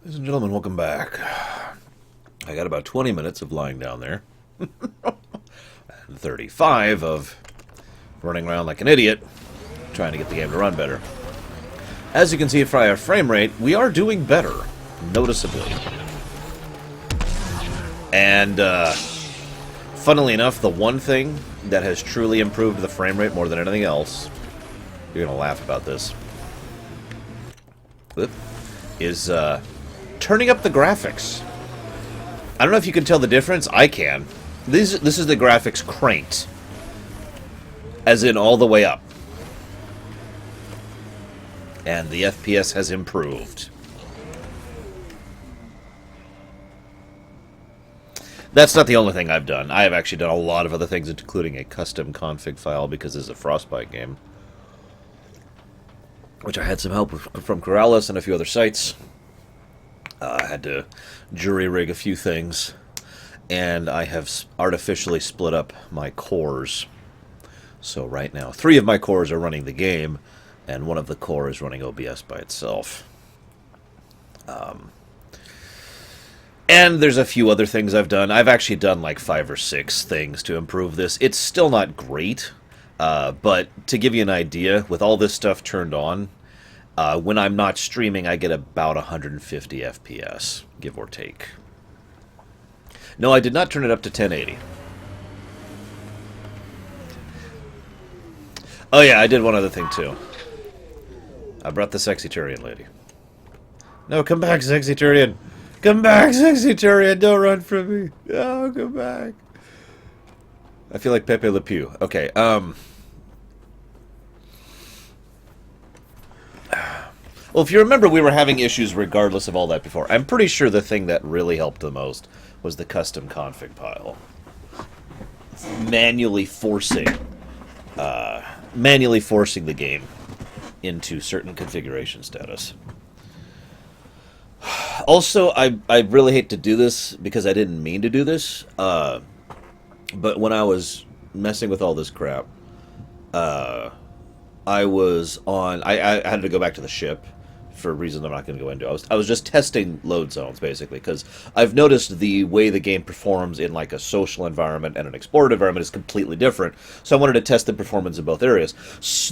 Ladies and gentlemen, welcome back. I got about 20 minutes of lying down there. And 35 of running around like an idiot, trying to get the game to run better. As you can see from our frame rate, we are doing better, noticeably. And, funnily enough, the one thing that has truly improved the frame rate more than anything else, you're going to laugh about this, is, turning up the graphics. I don't know if you can tell the difference. I can. This is the graphics cranked. As in all the way up. And the FPS has improved. That's not the only thing I've done. I have actually done a lot of other things, including a custom config file, because this is a Frostbite game. Which I had some help from Corrales and a few other sites. I had to jury-rig a few things, and I have artificially split up my cores. So right now, 3 of my cores are running the game, and 1 of the core is running OBS by itself. And there's a few other things I've done. I've actually done like 5 or 6 things to improve this. It's still not great, but to give you an idea, with all this stuff turned on, when I'm not streaming, I get about 150 FPS, give or take. No, I did not turn it up to 1080. Oh yeah, I did one other thing too. I brought the Sexy Turian lady. No, come back, Sexy Turian! Come back, Sexy Turian! Don't run from me! Oh, come back! I feel like Pepe Le Pew. Okay, well, if you remember, we were having issues regardless of all that before. I'm pretty sure the thing that really helped the most was the custom config pile. Manually forcing the game into certain configuration status. Also, I really hate to do this because I didn't mean to do this, but when I was messing with all this crap, I had to go back to the ship for reasons I'm not going to go into. I was just testing load zones, basically, because I've noticed the way the game performs in like a social environment and an explored environment is completely different, so I wanted to test the performance in both areas.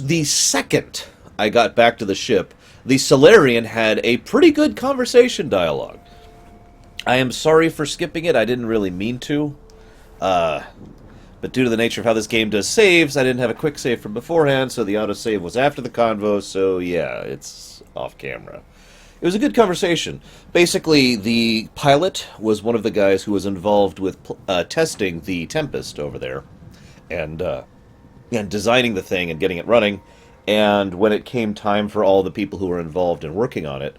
The second I got back to the ship, the Solarian had a pretty good conversation dialogue. I am sorry for skipping it, I didn't really mean to, but due to the nature of how this game does saves, I didn't have a quick save from beforehand, so the autosave was after the convo, so yeah, it's off camera. It was a good conversation. Basically, the pilot was one of the guys who was involved with testing the Tempest over there, and designing the thing and getting it running, and when it came time for all the people who were involved in working on it,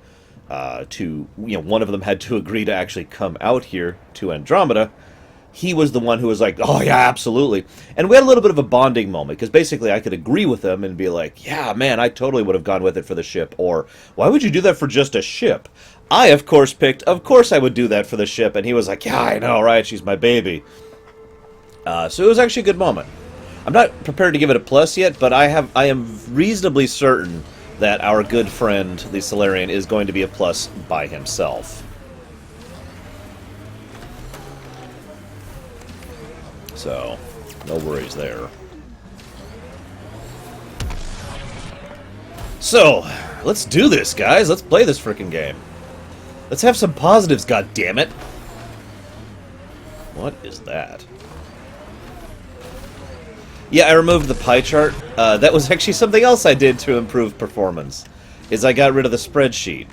one of them had to agree to actually come out here to Andromeda. He was the one who was like, oh yeah, absolutely. And we had a little bit of a bonding moment, because basically I could agree with him and be like, yeah, man, I totally would have gone with it for the ship. Or, why would you do that for just a ship? I, of course, of course I would do that for the ship. And he was like, yeah, I know, right? She's my baby. So it was actually a good moment. I'm not prepared to give it a plus yet, but I am reasonably certain that our good friend, the Solarian, is going to be a plus by himself. So, no worries there. So, let's do this, guys. Let's play this frickin' game. Let's have some positives, goddammit. What is that? Yeah, I removed the pie chart. That was actually something else I did to improve performance. Is I got rid of the spreadsheet.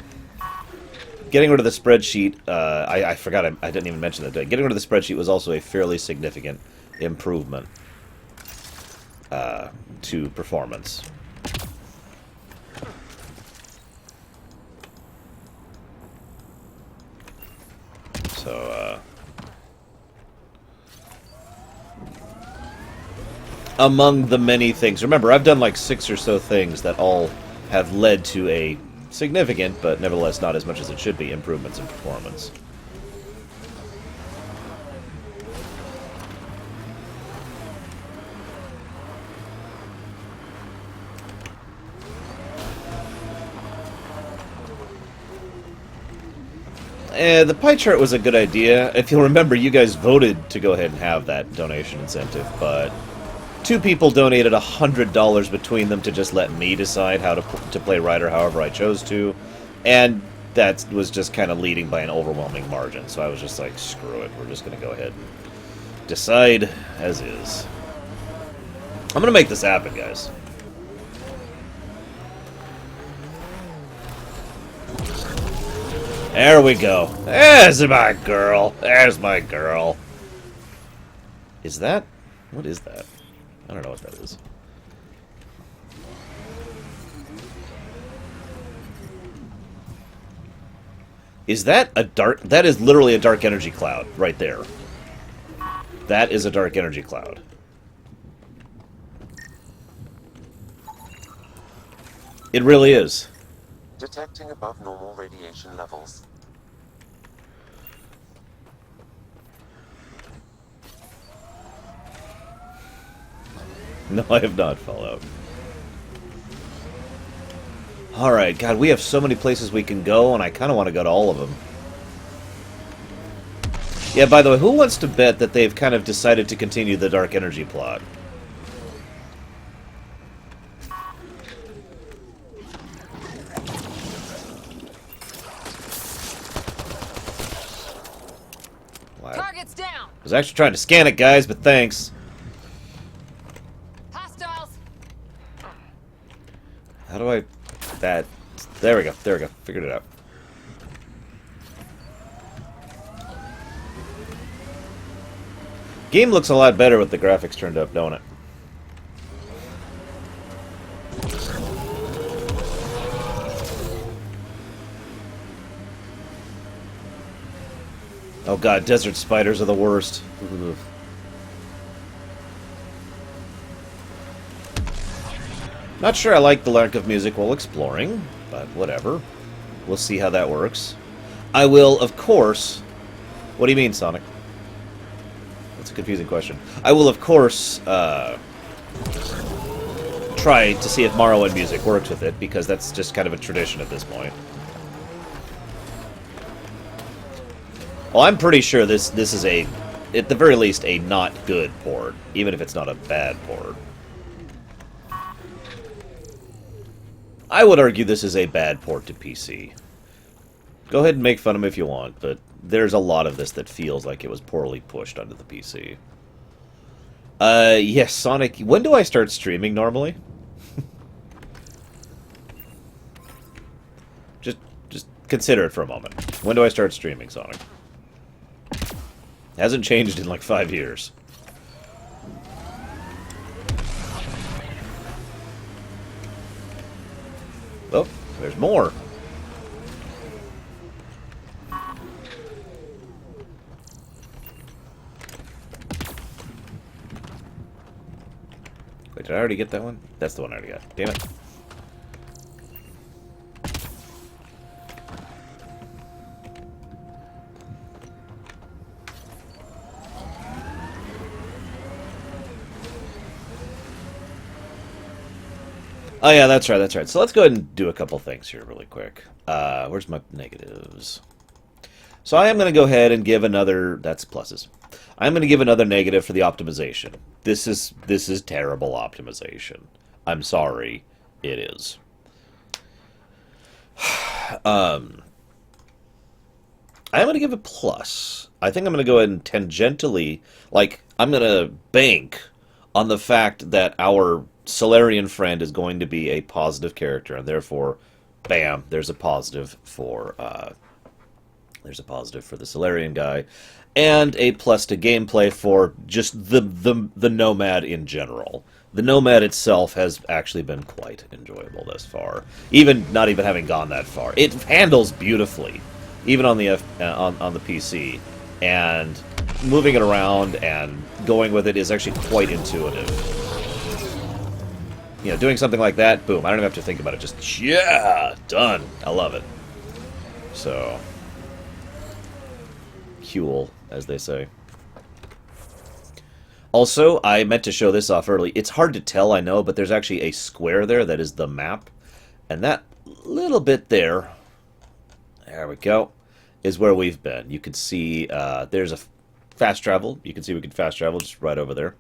Getting rid of the spreadsheet, I forgot, I didn't even mention that. Getting rid of the spreadsheet was also a fairly significant improvement to performance. So, among the many things, remember, I've done like 6 or so things that all have led to a significant, but nevertheless not as much as it should be, improvements in performance. The pie chart was a good idea. If you'll remember, you guys voted to go ahead and have that donation incentive, but two people donated $100 between them to just let me decide how to play Ryder however I chose to, and that was just kind of leading by an overwhelming margin, so I was just like, screw it, we're just going to go ahead and decide as is. I'm going to make this happen, guys. There we go. There's my girl. There's my girl. Is that? What is that? I don't know what that is. Is that a dark... That is literally a dark energy cloud right there. That is a dark energy cloud. It really is. Detecting above normal radiation levels. No, I have not, Fallout. Alright, God, we have so many places we can go, and I kind of want to go to all of them. Yeah, by the way, who wants to bet that they've kind of decided to continue the dark energy plot? Target's down. I was actually trying to scan it, guys, but thanks. Hostiles. How do I... That... There we go. There we go. Figured it out. Game looks a lot better with the graphics turned up, don't it? Oh god, desert spiders are the worst. Ugh. Not sure I like the lack of music while exploring, but whatever. We'll see how that works. I will, of course... What do you mean, Sonic? That's a confusing question. I will, of course, try to see if Morrowind music works with it, because that's just kind of a tradition at this point. Well, I'm pretty sure this is a, at the very least, a not good port, even if it's not a bad port. I would argue this is a bad port to PC. Go ahead and make fun of me if you want, but there's a lot of this that feels like it was poorly pushed onto the PC. Yes, Sonic, when do I start streaming normally? just consider it for a moment. When do I start streaming, Sonic? Hasn't changed in like 5 years. Oh, there's more. Wait, did I already get that one? That's the one I already got. Damn it. Oh yeah, that's right, that's right. So let's go ahead and do a couple things here really quick. Where's my negatives? So I am going to go ahead and give another... That's pluses. I'm going to give another negative for the optimization. This is terrible optimization. I'm sorry. It is. I'm going to give a plus. I think I'm going to go ahead and tangentially... Like, I'm going to bank on the fact that our Solarian friend is going to be a positive character, and therefore, bam, there's a positive for the Solarian guy, and a plus to gameplay for just the Nomad in general. The Nomad itself has actually been quite enjoyable thus far, even not even having gone that far. It handles beautifully, even on the on the PC, and moving it around and going with it is actually quite intuitive. You know, doing something like that, boom, I don't even have to think about it. Just, yeah, done. I love it. So, cool, as they say. Also, I meant to show this off early. It's hard to tell, I know, but there's actually a square there that is the map. And that little bit there we go, is where we've been. You can see there's a fast travel. You can see we can fast travel just right over there.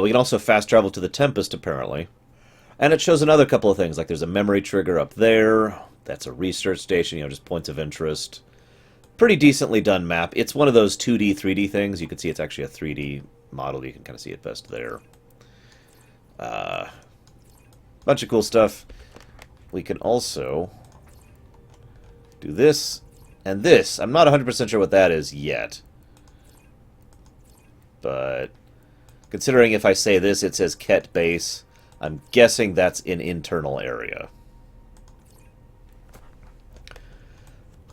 We can also fast travel to the Tempest, apparently. And it shows another couple of things, like there's a memory trigger up there. That's a research station, just points of interest. Pretty decently done map. It's one of those 2D, 3D things. You can see it's actually a 3D model. You can kind of see it best there. Bunch of cool stuff. We can also do this and this. I'm not 100% sure what that is yet. But considering if I say this, it says Ket base. I'm guessing that's an internal area.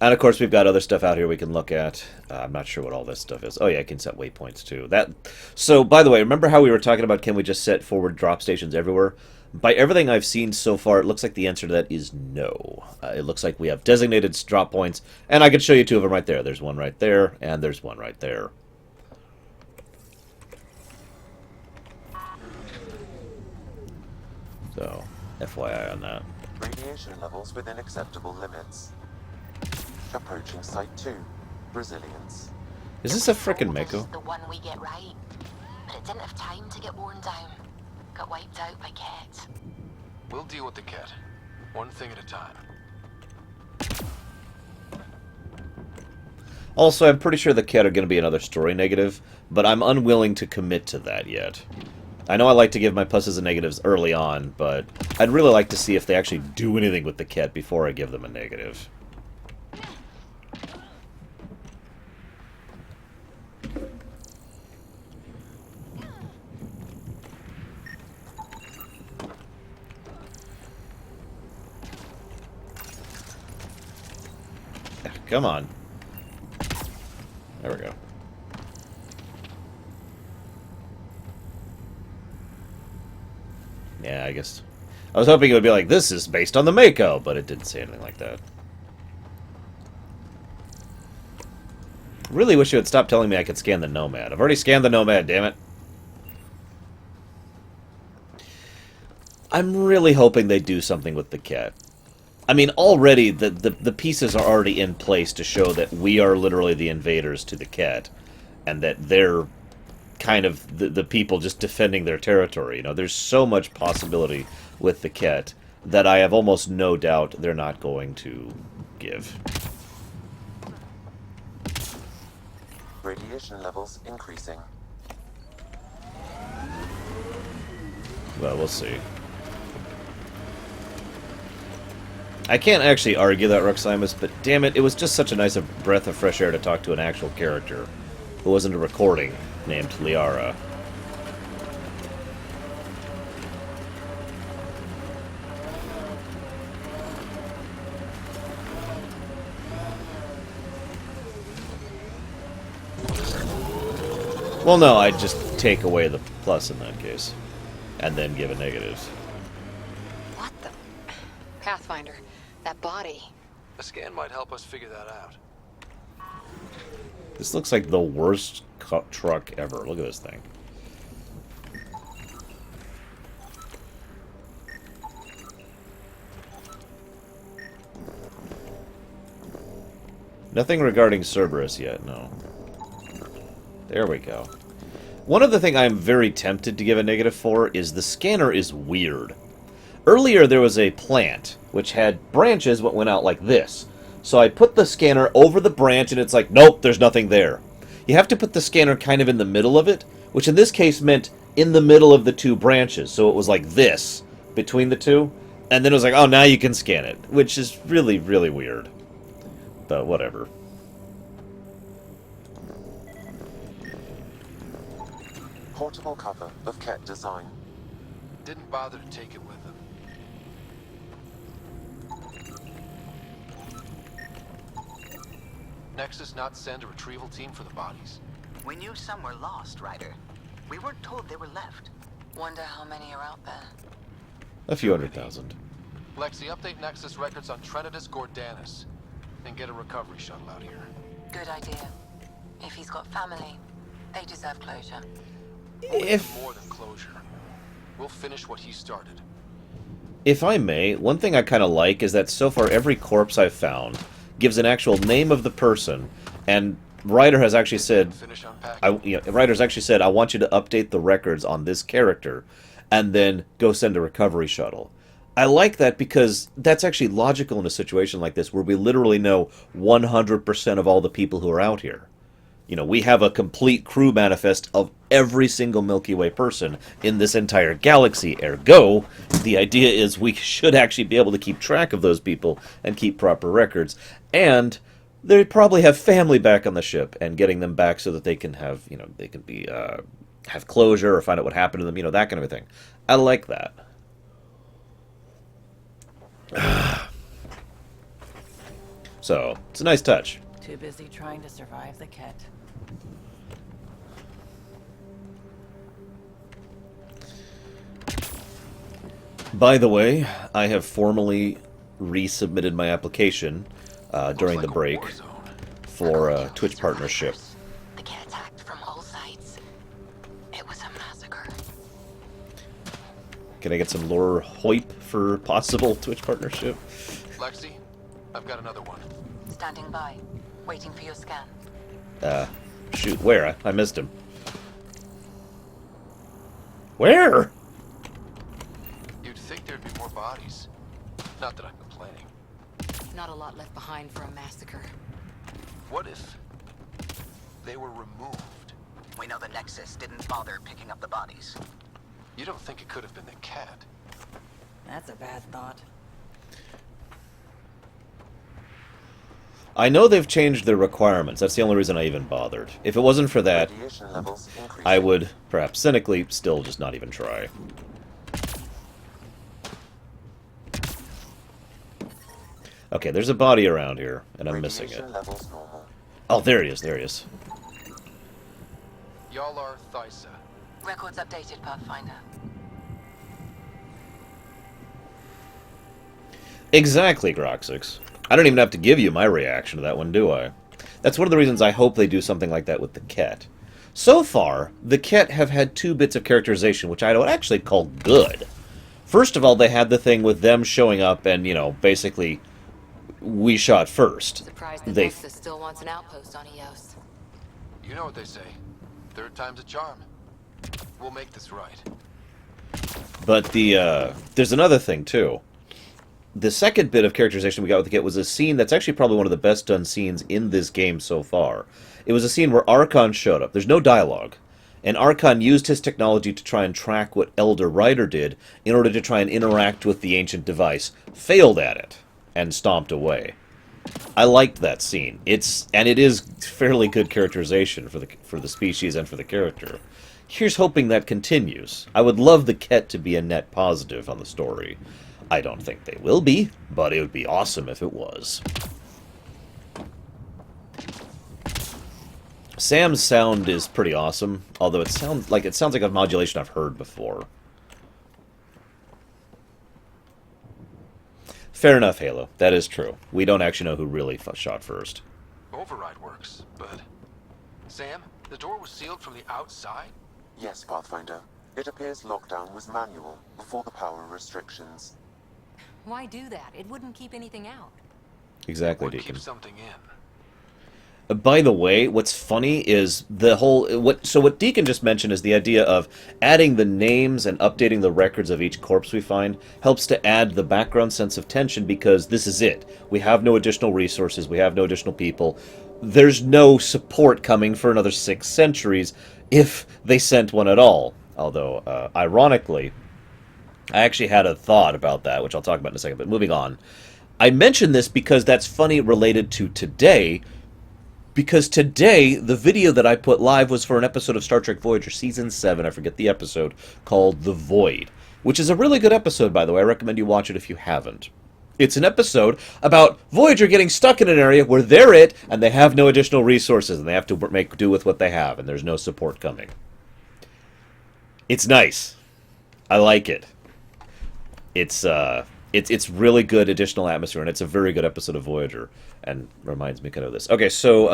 And, of course, we've got other stuff out here we can look at. I'm not sure what all this stuff is. Oh, yeah, I can set waypoints, too. So, by the way, remember how we were talking about can we just set forward drop stations everywhere? By everything I've seen so far, it looks like the answer to that is no. It looks like we have designated drop points, and I could show you two of them right there. There's one right there, and there's one right there. So, FYI on that. Radiation levels within acceptable limits. Approaching Site 2. Resilience. Is this a frickin' Mako? The one we get right, but it didn't have time to get worn down. Got wiped out by Ket. We'll deal with the Ket, one thing at a time. Also, I'm pretty sure the Ket are going to be another story negative, but I'm unwilling to commit to that yet. I know I like to give my pluses and negatives early on, but I'd really like to see if they actually do anything with the Ket before I give them a negative. Come on. There we go. Yeah, I guess. I was hoping it would be like, this is based on the Mako, but it didn't say anything like that. Really wish you would stop telling me I could scan the Nomad. I've already scanned the Nomad, damn it. I'm really hoping they do something with the Ket. I mean, already the pieces are already in place to show that we are literally the invaders to the Ket, and that they're kind of the people just defending their territory. There's so much possibility with the Ket that I have almost no doubt they're not going to give. Radiation levels increasing. Well, we'll see. I can't actually argue that, Ruximus, but damn it, it was just such a nice breath of fresh air to talk to an actual character who wasn't a recording named Liara. Well, no, I'd just take away the plus in that case, and then give a negative. What the? Pathfinder, that body. A scan might help us figure that out. This looks like the worst truck ever. Look at this thing. Nothing regarding Cerberus yet, no. There we go. One other thing I'm very tempted to give a negative for is the scanner is weird. Earlier there was a plant which had branches that went out like this. So I put the scanner over the branch and it's like, nope, there's nothing there. You have to put the scanner kind of in the middle of it, which in this case meant in the middle of the two branches. So it was like this between the two. And then it was like, oh, now you can scan it, which is really, really weird. But whatever. Portable cover of Ket design. Didn't bother to take it with them. Nexus not send a retrieval team for the bodies? We knew some were lost, Ryder. We weren't told they were left. Wonder how many are out there. A few 100,000. Lexi, update Nexus records on Trinitas Gordanis. And get a recovery shuttle out here. Good idea. If he's got family, they deserve closure. If More than closure. We'll finish what he started. I may, one thing I kind of like is that so far every corpse I've found gives an actual name of the person, and Ryder has actually said, Finish unpacking. Ryder's actually said, I want you to update the records on this character, and then go send a recovery shuttle. I like that because that's actually logical in a situation like this, where we literally know 100% of all the people who are out here. You know, we have a complete crew manifest of every single Milky Way person in this entire galaxy. Ergo, the idea is we should actually be able to keep track of those people and keep proper records. And they probably have family back on the ship, and getting them back so that they can have, you know, they can be, have closure or find out what happened to them, you know, that kind of a thing. I like that. So, it's a nice touch. Too busy trying to survive the Ket. By the way, I have formally resubmitted my application during the Looks like a break war zone. for a Twitch partnership. The Ket attacked from all sides. It was a massacre. Can I get some lore hoip for possible Twitch partnership? Lexi, I've got another one. Standing by, waiting for your scan. Shoot, where? I missed him. Where? You'd think there'd be more bodies. Not that I'm complaining. Not a lot left behind for a massacre. What if they were removed? We know the Nexus didn't bother picking up the bodies. You don't think it could have been the cat? That's a bad thought. I know they've changed their requirements. That's the only reason I even bothered. If it wasn't for that, Radiation levels increasing. I would, perhaps cynically, still just not even try. Okay, there's a body around here, and I'm missing it. Radiation levels normal. Oh, there he is, there he is. Y'all are Thysa. Records updated, Pathfinder. Exactly, Groxix. I don't even have to give you my reaction to that one, do I? That's one of the reasons I hope they do something like that with the Ket. So far, the Ket have had 2 bits of characterization, which I would actually call good. First of all, they had the thing with them showing up and, you know, basically, we shot first. Surprised the They Nexus still wants an outpost on Eos. You know what they say. Third time's a charm. We'll make this right. But there's another thing, too. The second bit of characterization we got with the Ket was a scene that's actually probably one of the best done scenes in this game so far. It was a scene where Archon showed up. There's no dialogue. And Archon used his technology to try and track what Elder Ryder did in order to try and interact with the ancient device. Failed at it. And stomped away. I liked that scene. It is fairly good characterization for the species and for the character. Here's hoping that continues. I would love the Ket to be a net positive on the story. I don't think they will be, but it would be awesome if it was. Sam's sound is pretty awesome, although it sounds like a modulation I've heard before. Fair enough, Halo. That is true. We don't actually know who really shot first. Override works, but... Sam, the door was sealed from the outside? Yes, Pathfinder. It appears lockdown was manual before the power restrictions. Why do that? It wouldn't keep anything out. Exactly, Would Deacon. keep something in. By the way, what's funny is the whole... what Deacon just mentioned is the idea of adding the names and updating the records of each corpse we find helps to add the background sense of tension, because this is it. We have no additional resources. We have no additional people. There's no support coming for another 6 centuries if they sent one at all. Although, ironically, I actually had a thought about that, which I'll talk about in a second, but moving on. I mention this because that's funny related to today, because today, the video that I put live was for an episode of Star Trek Voyager Season 7, I forget the episode, called The Void, which is a really good episode, by the way. I recommend you watch it if you haven't. It's an episode about Voyager getting stuck in an area where they're it, and they have no additional resources, and they have to make do with what they have, and there's no support coming. It's nice. I like it. It's really good additional atmosphere, and it's a very good episode of Voyager, and reminds me kind of this. Okay, so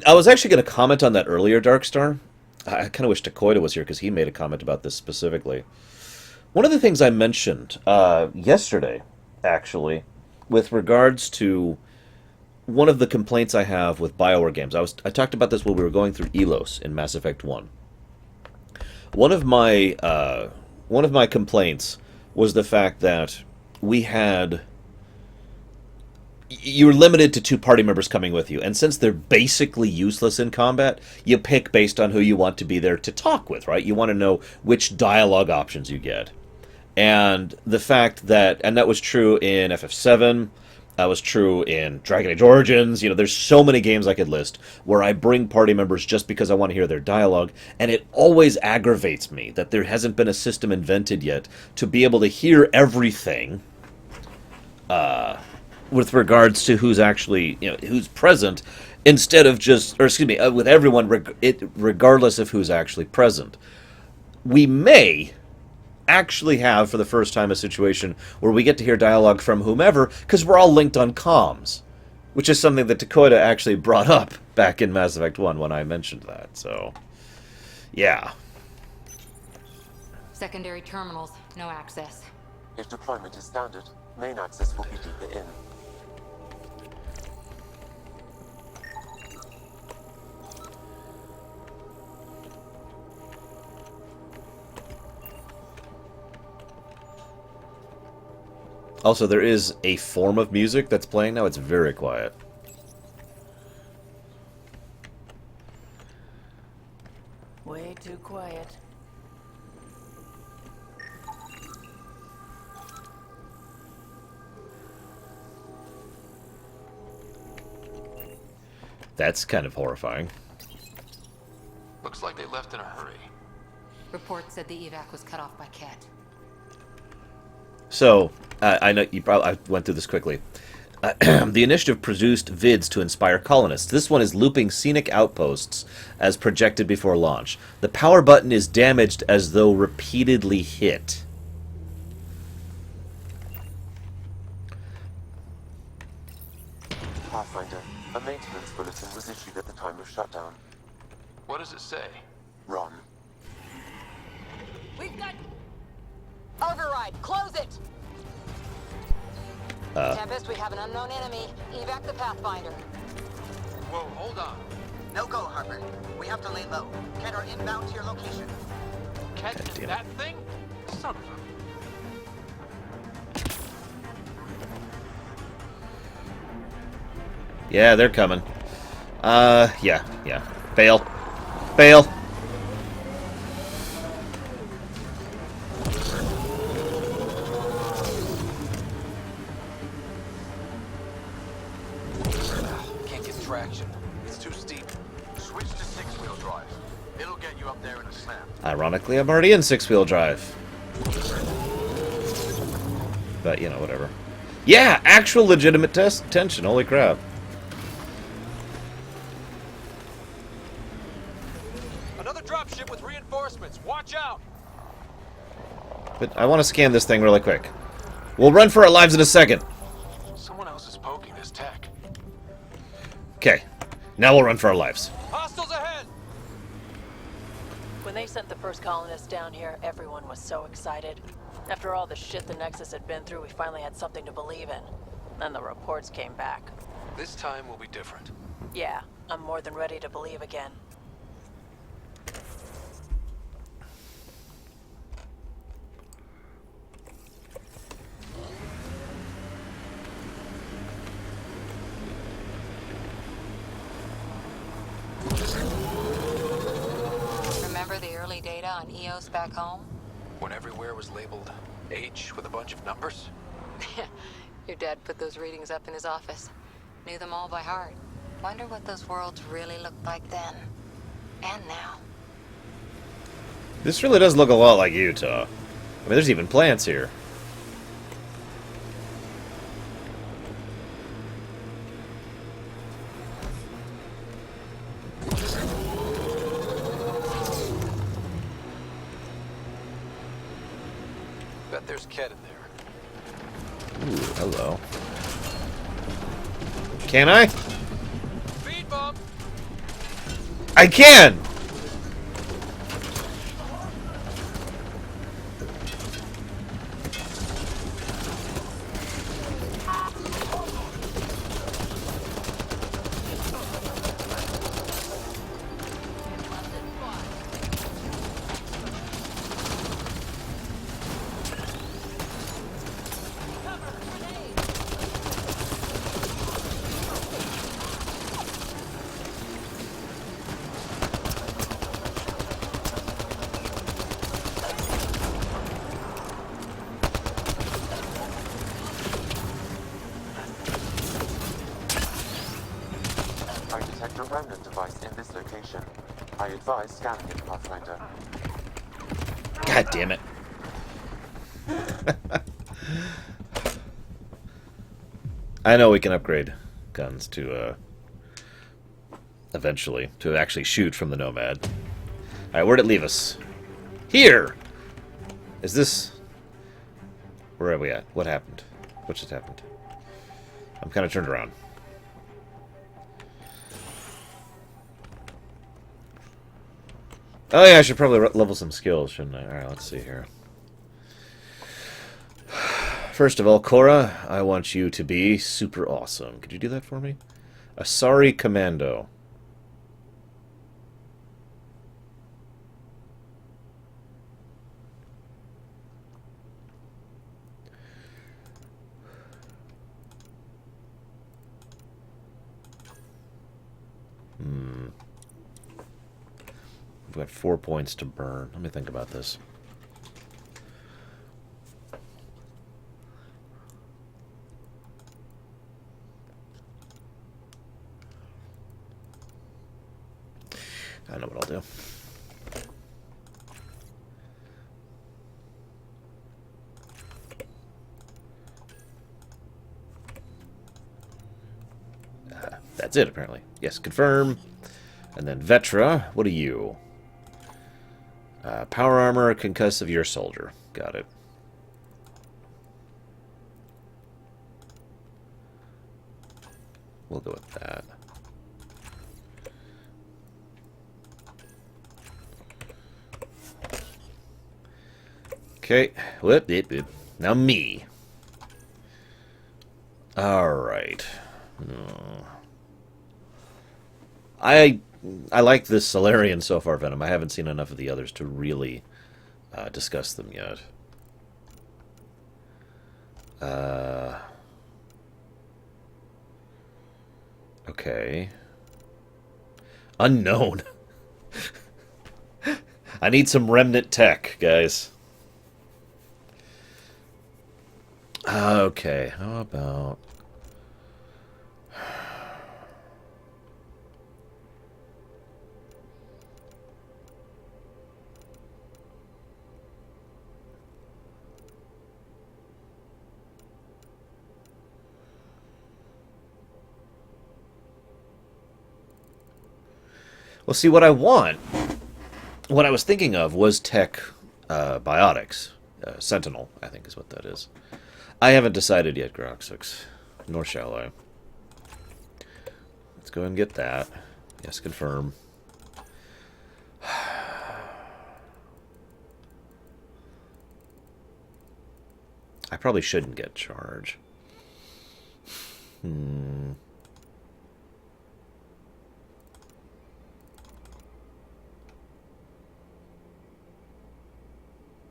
I was actually going to comment on that earlier, Darkstar. I kind of wish Takoida was here because he made a comment about this specifically. One of the things I mentioned yesterday actually, with regards to one of the complaints I have with BioWare games. I talked about this when we were going through Elos in Mass Effect 1. One of my complaints was the fact that we had you're limited to two party members coming with you, and since they're basically useless in combat, you pick based on who you want to be there to talk with, right? You want to know which dialogue options you get. And the fact that, and that was true in FF7, that was true in Dragon Age Origins, there's so many games I could list where I bring party members just because I want to hear their dialogue, and it always aggravates me that there hasn't been a system invented yet to be able to hear everything, with regards to who's actually, who's present, instead of just, or excuse me, with everyone, regardless of who's actually present. We may actually have, for the first time, a situation where we get to hear dialogue from whomever, because we're all linked on comms, which is something that Dakota actually brought up back in Mass Effect 1 when I mentioned that, so, yeah. Secondary terminals, no access. If deployment is standard, main access will be deeper in. Also, there is a form of music that's playing now. It's very quiet. Way too quiet. That's kind of horrifying. Looks like they left in a hurry. Report said the evac was cut off by Ket. So, I know you probably, I went through this quickly. The initiative produced vids to inspire colonists. This one is looping scenic outposts as projected before launch. The power button is damaged as though repeatedly hit. Pathfinder, a maintenance bulletin was issued at the time of shutdown. What does it say? Run. We've got... Override! Close it! Tempest, we have an unknown enemy. Evac the Pathfinder. Whoa, hold on. No go, Harper. We have to lay low. Ken are inbound to your location. Cat God in damn it. that thing? Son of a... Yeah, they're coming. Yeah. Fail. Fail. Can't get traction. It's too steep. Switch to six-wheel drive. It'll get you up there in a snap. Ironically, I'm already in six-wheel drive. But, whatever. Yeah, actual legitimate tension. Holy crap. Another dropship with reinforcements. Watch out! But I want to scan this thing really quick. We'll run for our lives in a second. Someone else is poking this tech. Okay. Now we'll run for our lives. Hostiles ahead! When they sent the first colonists down here, everyone was so excited. After all the shit the Nexus had been through, we finally had something to believe in. Then the reports came back. This time will be different. Yeah, I'm more than ready to believe again. Remember the early data on EOS back home? When everywhere was labeled H with a bunch of numbers? Your dad put those readings up in his office. Knew them all by heart. Wonder what those worlds really looked like then. And now. This really does look a lot like Utah. I mean, there's even plants here. Bet there's Ket in there. Ooh, hello. Can I? Speed bump! I can! remnant device in this location. I advise scanning it, Pathfinder. God damn it. I know we can upgrade guns to, eventually, to actually shoot from the Nomad. Alright, where'd it leave us? Here! Is this... Where are we at? What happened? What just happened? I'm kind of turned around. Oh yeah, I should probably level some skills, shouldn't I? Alright, let's see here. First of all, Cora, I want you to be super awesome. Could you do that for me? Asari Commando. We've got 4 points to burn. Let me think about this. I know what I'll do. That's it, apparently. Yes, confirm. And then Vetra, what are you? Power armor, concussive, you're a soldier. Got it. We'll go with that. Okay. Whoop, whoop, whoop. Now me. Alright. I like this Solarian so far, Venom. I haven't seen enough of the others to really discuss them yet. Okay. Unknown. I need some remnant tech, guys. Okay, how about... Well, see, what I want, what I was thinking of was tech biotics. Sentinel, I think is what that is. I haven't decided yet, Groxix. Nor shall I. Let's go ahead and get that. Yes, confirm. I probably shouldn't get charge.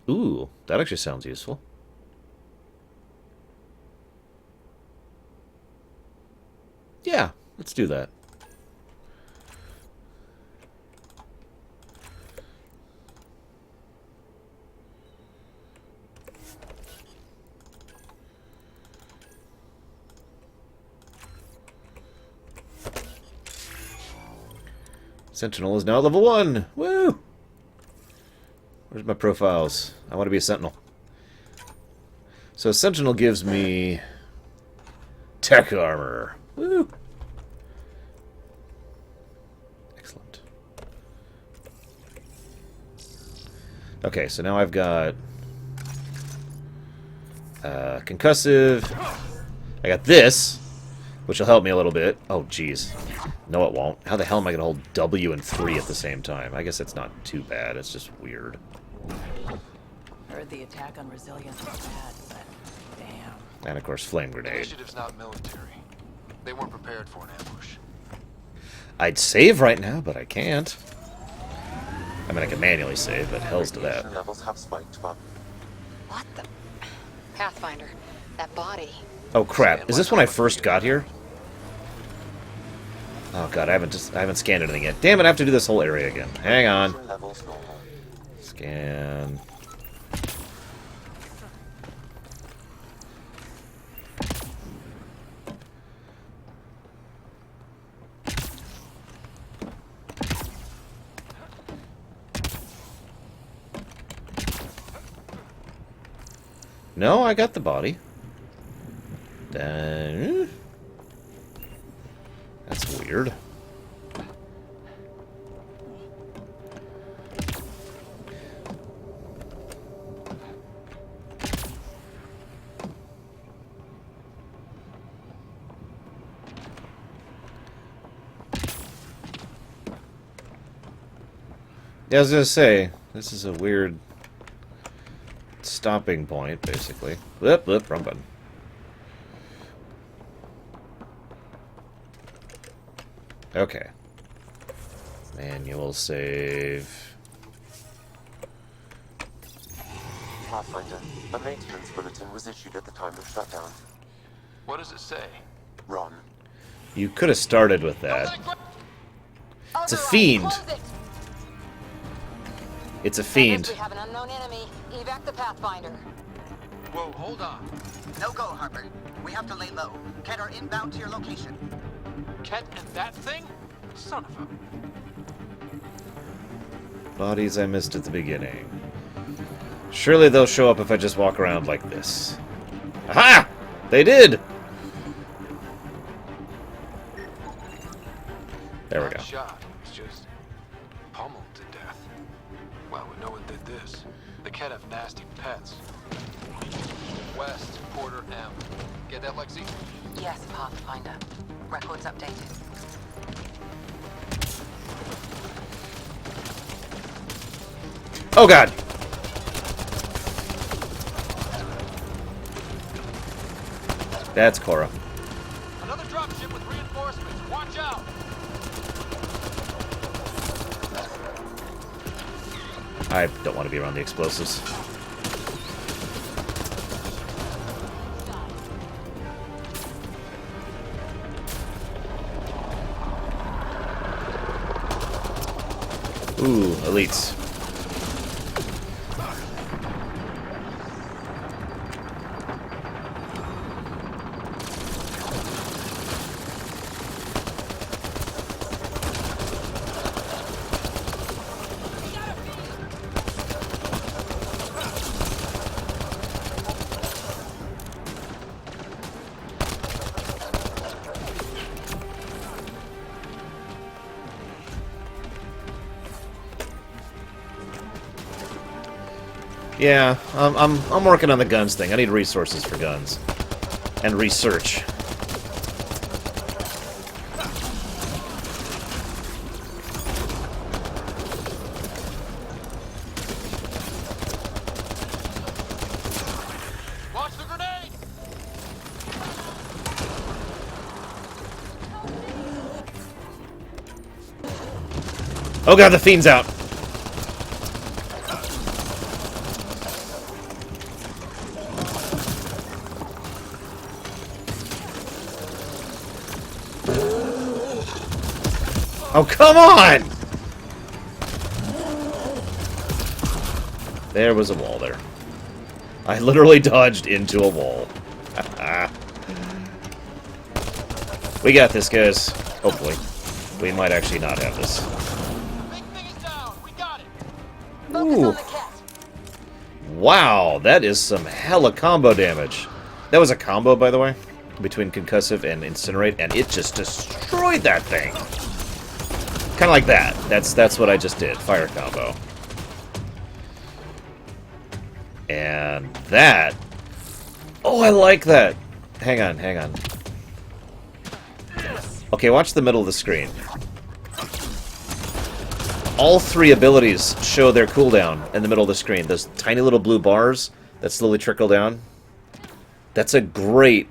Ooh, that actually sounds useful. Yeah, let's do that. Sentinel is now level 1! Woo! Where's my profiles? I want to be a Sentinel. So Sentinel gives me tech armor. Woo! Excellent. Okay, so now I've got concussive. I got this, which will help me a little bit. Oh, jeez. No, it won't. How the hell am I going to hold W and 3 at the same time? I guess it's not too bad. It's just weird. Heard the attack on Resilience was bad, but damn. And, of course, flame The grenade. initiative's not military. They weren't prepared for an ambush. I'd save right now, but I can't. I mean, I can manually save, but hell's to that. Radiation levels have spiked, but What the... Pathfinder, that body. Oh, crap. Is this when I first got here? Oh, God, I haven't scanned anything yet. Damn it, I have to do this whole area again. Hang on. levels normal. Scan. No, I got the body. Then... That's weird. Yeah, I was gonna say, this is a weird stopping point, basically. Whoop, wrong button. Okay. Manual save. Pathfinder, a maintenance bulletin was issued at the time of shutdown. What does it say? Ron. You could have started with that. It's a fiend. It's a fiend. We have an unknown enemy. Evac the Pathfinder. Whoa, hold on. No go, Harper. We have to lay low. Ken are inbound to your location. Ket and that thing? Son of a... Bodies I missed at the beginning. Surely they'll show up if I just walk around like this. Aha! They did! There we go. Not shot. It's just pummeled to death. Well, we know what did this. The Ket have nasty pets. West, Porter M. Get that, Lexi? Yes, Pathfinder. Records updated. Oh god! That's Cora. Another dropship with reinforcements. Watch out! I don't want to be around the explosives. Ooh, elites. Yeah, I'm working on the guns thing. I need resources for guns. And research. Watch the grenade! Oh god, the fiend's out! Oh, come on! There was a wall there. I literally dodged into a wall. We got this, guys. Hopefully. We might actually not have this. Big thing is down. We got it. Focus Ooh. on the cat. Wow, that is some hella combo damage. That was a combo, by the way, between concussive and incinerate, and it just destroyed that thing. Kind of like that. That's what I just did. Fire combo. And that... Oh, I like that! Hang on, hang on. Okay, watch the middle of the screen. All three abilities show their cooldown in the middle of the screen. Those tiny little blue bars that slowly trickle down. That's a great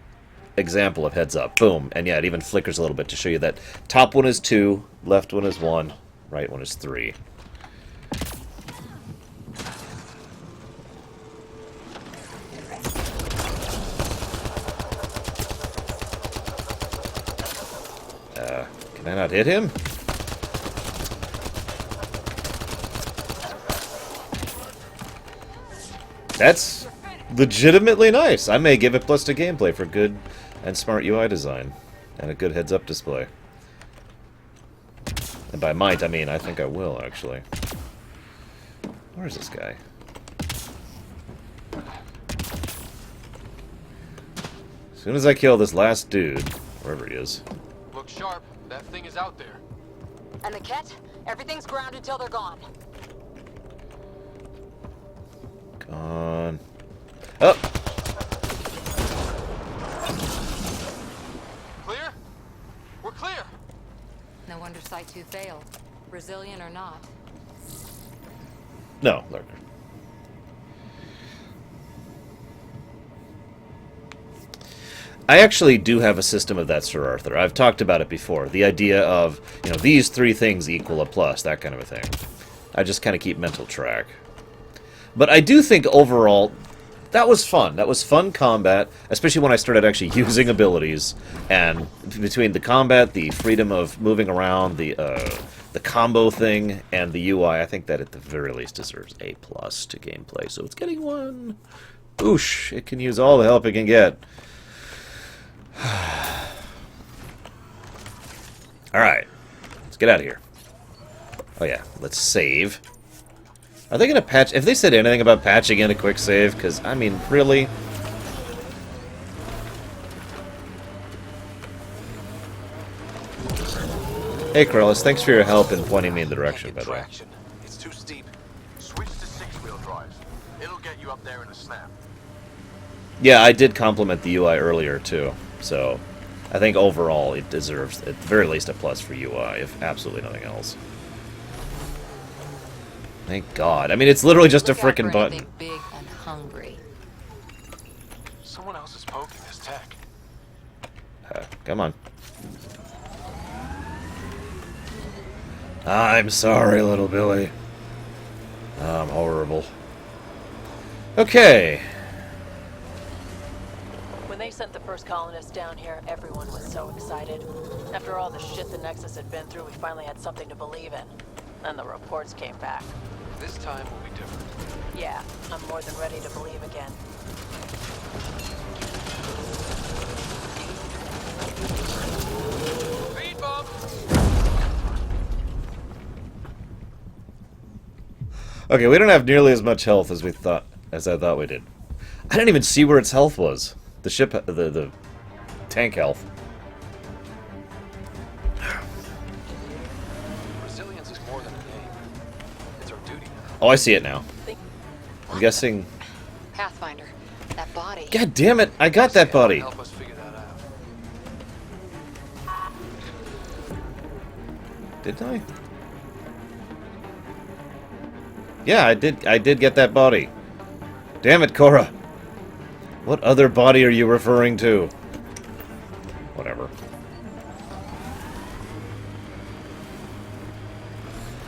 example of heads up. Boom. And yeah, it even flickers a little bit to show you that top one is 2, left one is 1, right one is 3. Can I not hit him? That's legitimately nice. I may give it plus to gameplay for good and smart UI design and a good heads-up display. And by might, I mean I think I will, actually. Where's this guy? soon as I kill this last dude, wherever he is. Look sharp. That thing is out there. And the Ket? Everything's grounded till they're gone. Gone. Up. Clear? We're clear. No wonder Site 2 failed. Brazilian or not. No, lurker. I actually do have a system of that, Sir Arthur. I've talked about it before. The idea of, you know, these three things equal a plus, that kind of a thing. I just kind of keep mental track. But I do think overall, that was fun. That was fun combat, especially when I started actually using abilities. And between the combat, the freedom of moving around, the combo thing, and the UI, I think that at the very least deserves A+ to gameplay. So it's getting one. Oosh, it can use all the help it can get. Alright, let's get out of here. Oh yeah, let's save. Are they going to patch... If they said anything about patching in a quick save, because, I mean, really? Hey, Corellis, thanks for your help in pointing me in the direction, by the way. Traction. It's too steep. Switch to 6-wheel drive. It'll get you up there in a snap. Yeah, I did compliment the UI earlier, too. So, I think overall it deserves, at the very least, a plus for UI, if absolutely nothing else. Thank God. I mean, it's literally just a frickin' button. Big and hungry. Someone else is poking this tech. Come on. I'm sorry, little Billy. I'm horrible. Okay. When they sent the first colonists down here, everyone was so excited. After all the shit the Nexus had been through, we finally had something to believe in. Then the reports came back. This time will be different. Yeah, I'm more than ready to believe again. Speed bump! Okay, we don't have nearly as much health as I thought we did. I didn't even see where its health was. The ship, the tank health. Resilience is more than a name. It's our duty now. Oh, I see it now. I'm guessing... Pathfinder, that body. God damn it! I got that body! Help us figure that out. Didn't I? Yeah, I did get that body. Damn it, Cora! What other body are you referring to? Whatever.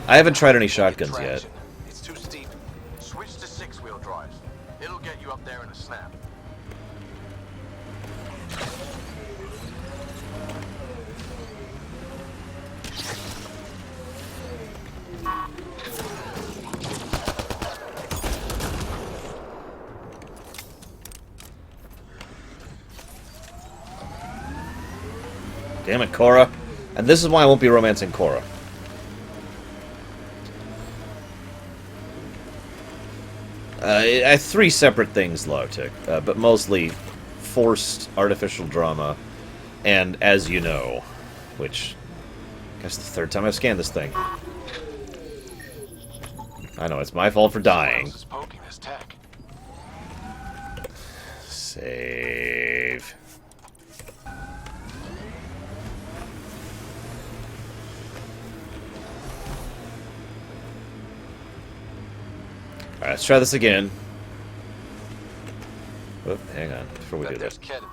I haven't tried any shotguns yet. Traction. It's too steep. Switch to 6-wheel drive. It'll get you up there in a snap. Damn it, Cora. And this is why I won't be romancing Cora. I have three separate things, Logtic, but mostly forced artificial drama, and As You Know, which I guess the third time I've scanned this thing. I know, it's my fault for dying. Someone else is poking this tech. Save. Alright, let's try this again. Oh, hang on, before we do Bet there's that. Ket in there.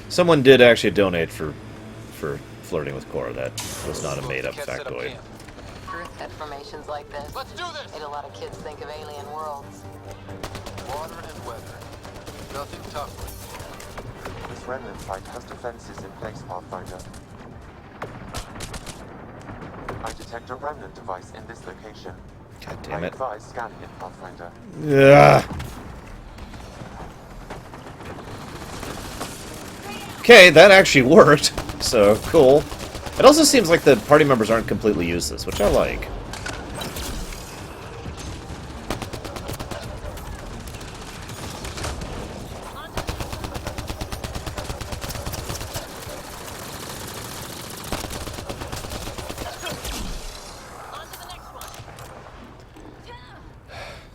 Someone did actually donate for flirting with Cora. That was not a made-up Ket set up factoid. camp. Earth had formations like this. Let's do this! Made a lot of kids think of alien worlds. Water and weather. Nothing tougher. This remnant site has defenses in place, Pathfinder. I detect a remnant device in this location. God I damn it. advise scanning it, Pathfinder. Ugh. Okay, that actually worked. so cool. It also seems like the party members aren't completely useless, which I like.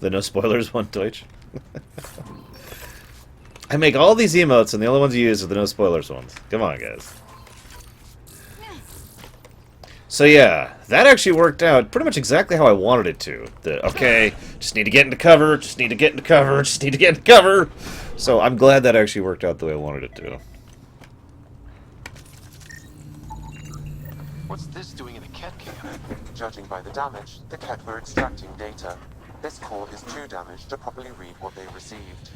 The no spoilers one, Deutsch. I make all these emotes, and the only ones you use are the no spoilers ones. Come on, guys. So yeah, that actually worked out pretty much exactly how I wanted it to. Okay, just need to get into cover, just need to get into cover, just need to get into cover. So I'm glad that actually worked out the way I wanted it to. What's this doing in a cat camp? Judging by the damage, the Ket were extracting data. This core is too damaged to properly read what they received.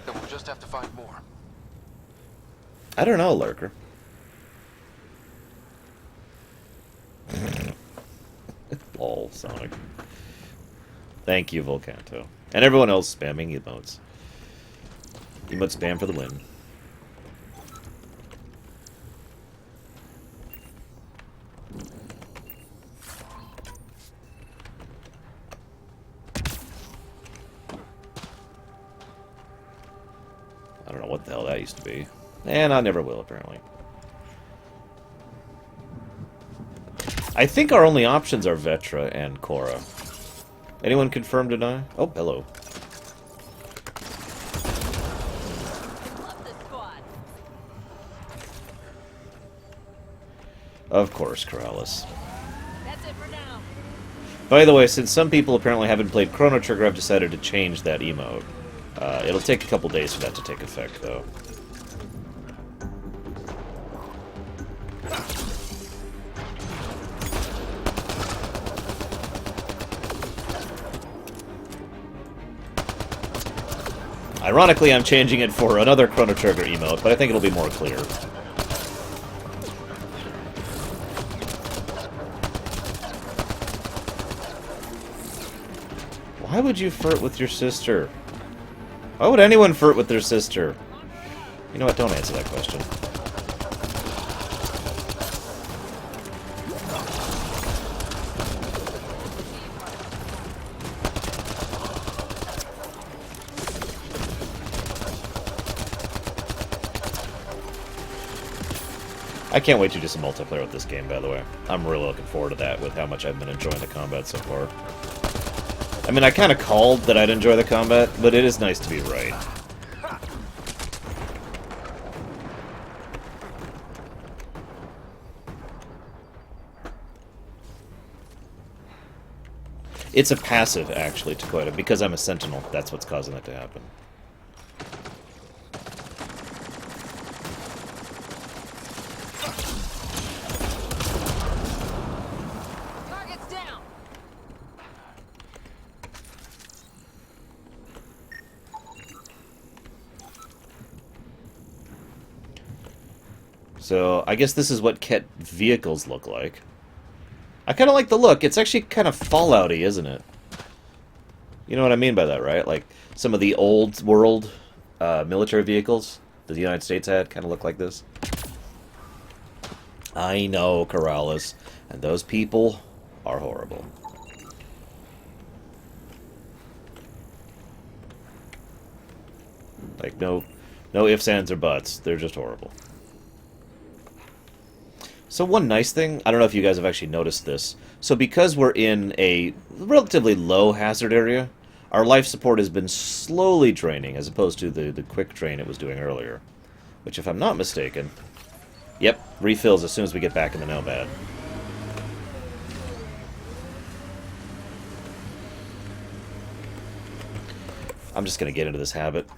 Then we'll just have to find more. I don't know, Lurker. Lol, Sonic. Thank you, Volcanto. And everyone else spamming emotes. Emote spam for the win. I don't know what the hell that used to be. And I never will, apparently. I think our only options are Vetra and Korra. Anyone confirm, deny? Oh, hello. Of course, Corrales. That's it for now. By the way, since some people apparently haven't played Chrono Trigger, I've decided to change that emote. It'll take a couple days for that to take effect, though. Ironically, I'm changing it for another Chrono Trigger emote, but I think it'll be more clear. Why would you flirt with your sister? Why would anyone flirt with their sister? You know what? Don't answer that question. I can't wait to do some multiplayer with this game, by the way. I'm really looking forward to that with how much I've been enjoying the combat so far. I mean, I kind of called that I'd enjoy the combat, but it is nice to be right. It's a passive, actually, to quote it, because I'm a sentinel. That's what's causing that to happen. Target's down. So, I guess this is what Ket vehicles look like. I kind of like the look. It's actually kind of Fallout-y, isn't it? You know what I mean by that, right? Like, some of the old world military vehicles that the United States had kind of look like this. I know, Corrales. And those people are horrible. Like, no ifs, ands, or buts. They're just horrible. So one nice thing, I don't know if you guys have actually noticed this, so because we're in a relatively low hazard area, our life support has been slowly draining, as opposed to the quick drain it was doing earlier. Which, if I'm not mistaken, yep, refills as soon as we get back in the Nomad. I'm just going to get into this habit.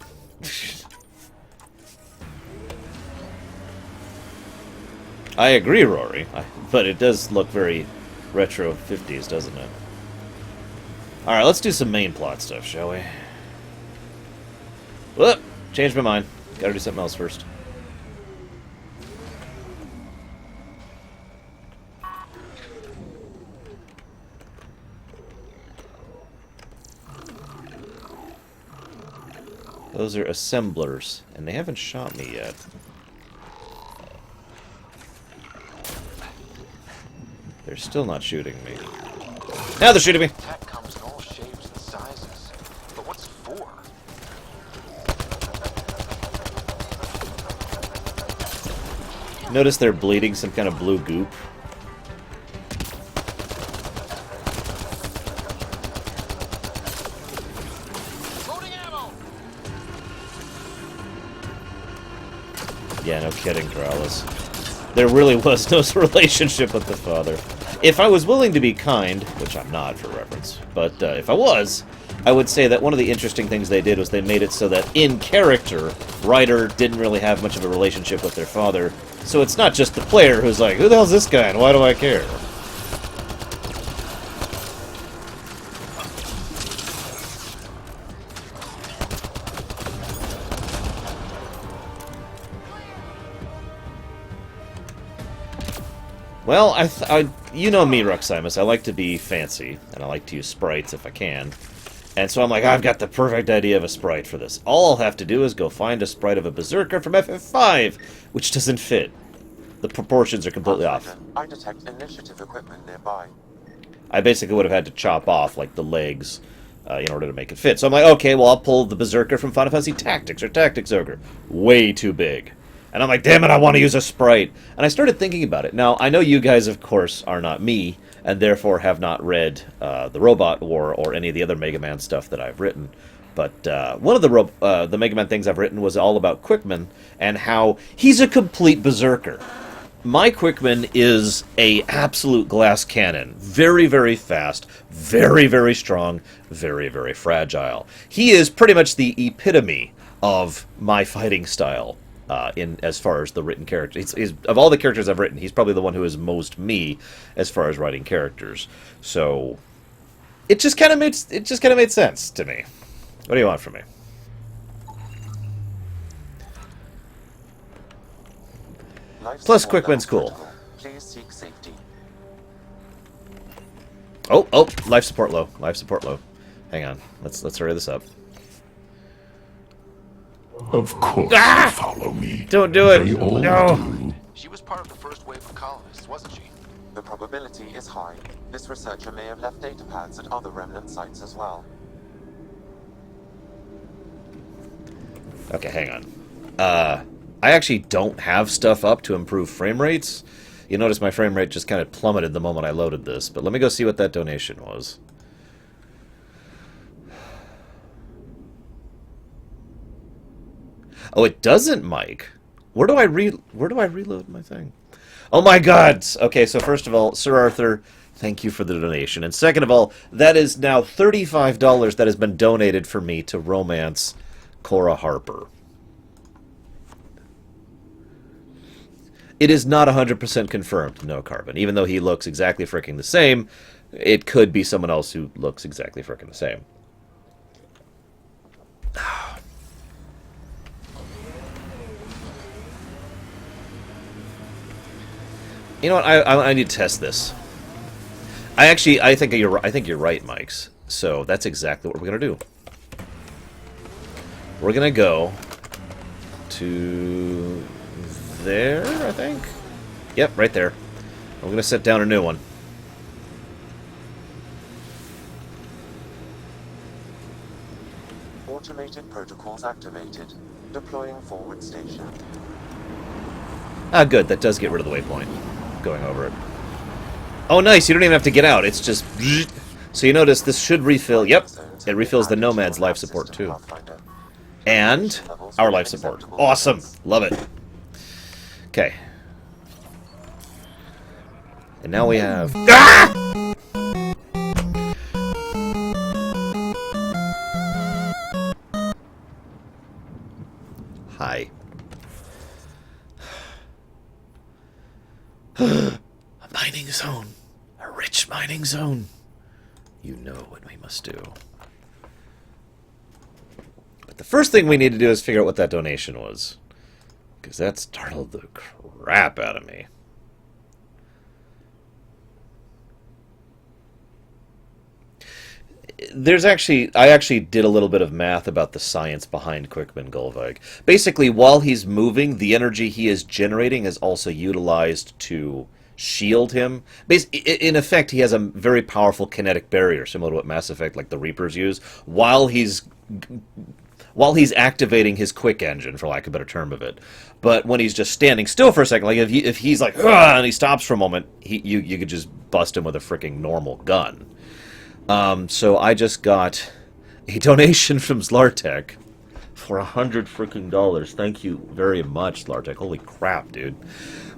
I agree, Rory, but it does look very retro 50s, doesn't it? Alright, let's do some main plot stuff, shall we? Whoop! Changed my mind. Gotta do something else first. Those are assemblers, and they haven't shot me yet. They're still not shooting me. Now they're shooting me! Tech comes in all shapes and sizes. But what's it for? Notice they're bleeding some kind of blue goop. Loading ammo! Yeah, no kidding, Corrales. There really was no relationship with the father. If I was willing to be kind, which I'm not for reference, but if I was, I would say that one of the interesting things they did was they made it so that in character, Ryder didn't really have much of a relationship with their father. So it's not just the player who's like, who the hell's this guy and why do I care? Well, you know me, Ruximus. I like to be fancy, and I like to use sprites if I can. And so I'm like, I've got the perfect idea of a sprite for this. All I'll have to do is go find a sprite of a Berserker from FF5, which doesn't fit. The proportions are completely off. I detect initiative equipment nearby. I basically would have had to chop off, like, the legs in order to make it fit. So I'm like, okay, well, I'll pull the Berserker from Final Fantasy Tactics, or Tactics Ogre. Way too big. And I'm like, damn it, I want to use a sprite. And I started thinking about it. Now, I know you guys, of course, are not me, and therefore have not read the Robot War or any of the other Mega Man stuff that I've written. But one of the Mega Man things I've written was all about Quickman and how he's a complete berserker. My Quickman is a absolute glass cannon. Very, very fast, very, very strong, very, very fragile. He is pretty much the epitome of my fighting style. In as far as the written characters, he's of all the characters I've written, he's probably the one who is most me as far as writing characters. So it just kind of made sense to me. What do you want from me? Plus, Quickman's cool. Please seek safety. Oh, life support low. Life support low. Hang on. Let's hurry this up. Of course, follow me. Don't do it. They all No. do. She was part of the first wave of colonists, wasn't she? The probability is high. This researcher may have left data pads at other remnant sites as well. Okay, hang on. I actually don't have stuff up to improve frame rates. You notice my frame rate just kind of plummeted the moment I loaded this, but let me go see what that donation was. Oh, it doesn't, Mike. Where do I reload my thing? Oh my God! Okay, so first of all, Sir Arthur, thank you for the donation, and second of all, that is now $35 that has been donated for me to romance Cora Harper. It is not 100% confirmed, no Carbon. Even though he looks exactly fricking the same, it could be someone else who looks exactly fricking the same. You know what? I need to test this. I think you're right, Mike's. So that's exactly what we're gonna do. We're gonna go to there, I think. Yep, right there. I'm gonna set down a new one. Automated protocols activated. Deploying forward station. Ah, good. That does get rid of the waypoint. Going over it. Oh, nice. You don't even have to get out. It's just... So you notice this should refill... Yep. It refills the Nomad's life support, too. And our life support. Awesome. Love it. Okay. And now we have... Ah! Hi. A mining zone. A rich mining zone. You know what we must do. But the first thing we need to do is figure out what that donation was. Because that startled the crap out of me. I actually did a little bit of math about the science behind Quickman Gulvag. Basically, while he's moving, the energy he is generating is also utilized to shield him. In effect, he has a very powerful kinetic barrier, similar to what Mass Effect, like the Reapers, use, while he's activating his quick engine, for lack of a better term of it. But when he's just standing still for a second, like if he's like, "Ugh," and he stops for a moment, you could just bust him with a freaking normal gun. So I just got a donation from Zlartek for $100 freaking dollars. Thank you very much, Zlartek. Holy crap, dude.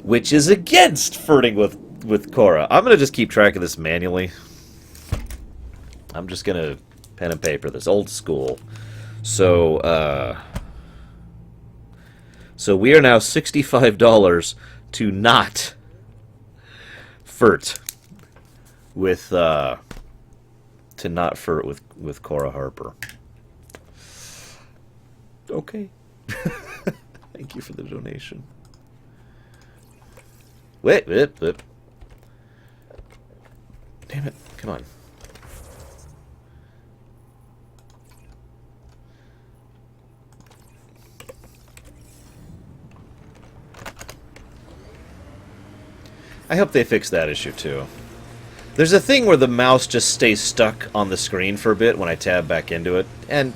Which is against flirting with Cora. I'm gonna just keep track of this manually. I'm just gonna pen and paper this, old school. So we are now $65 to not flirt with with Cora Harper. Okay. Thank you for the donation. Wait. Damn it. Come on. I hope they fix that issue too. There's a thing where the mouse just stays stuck on the screen for a bit when I tab back into it, and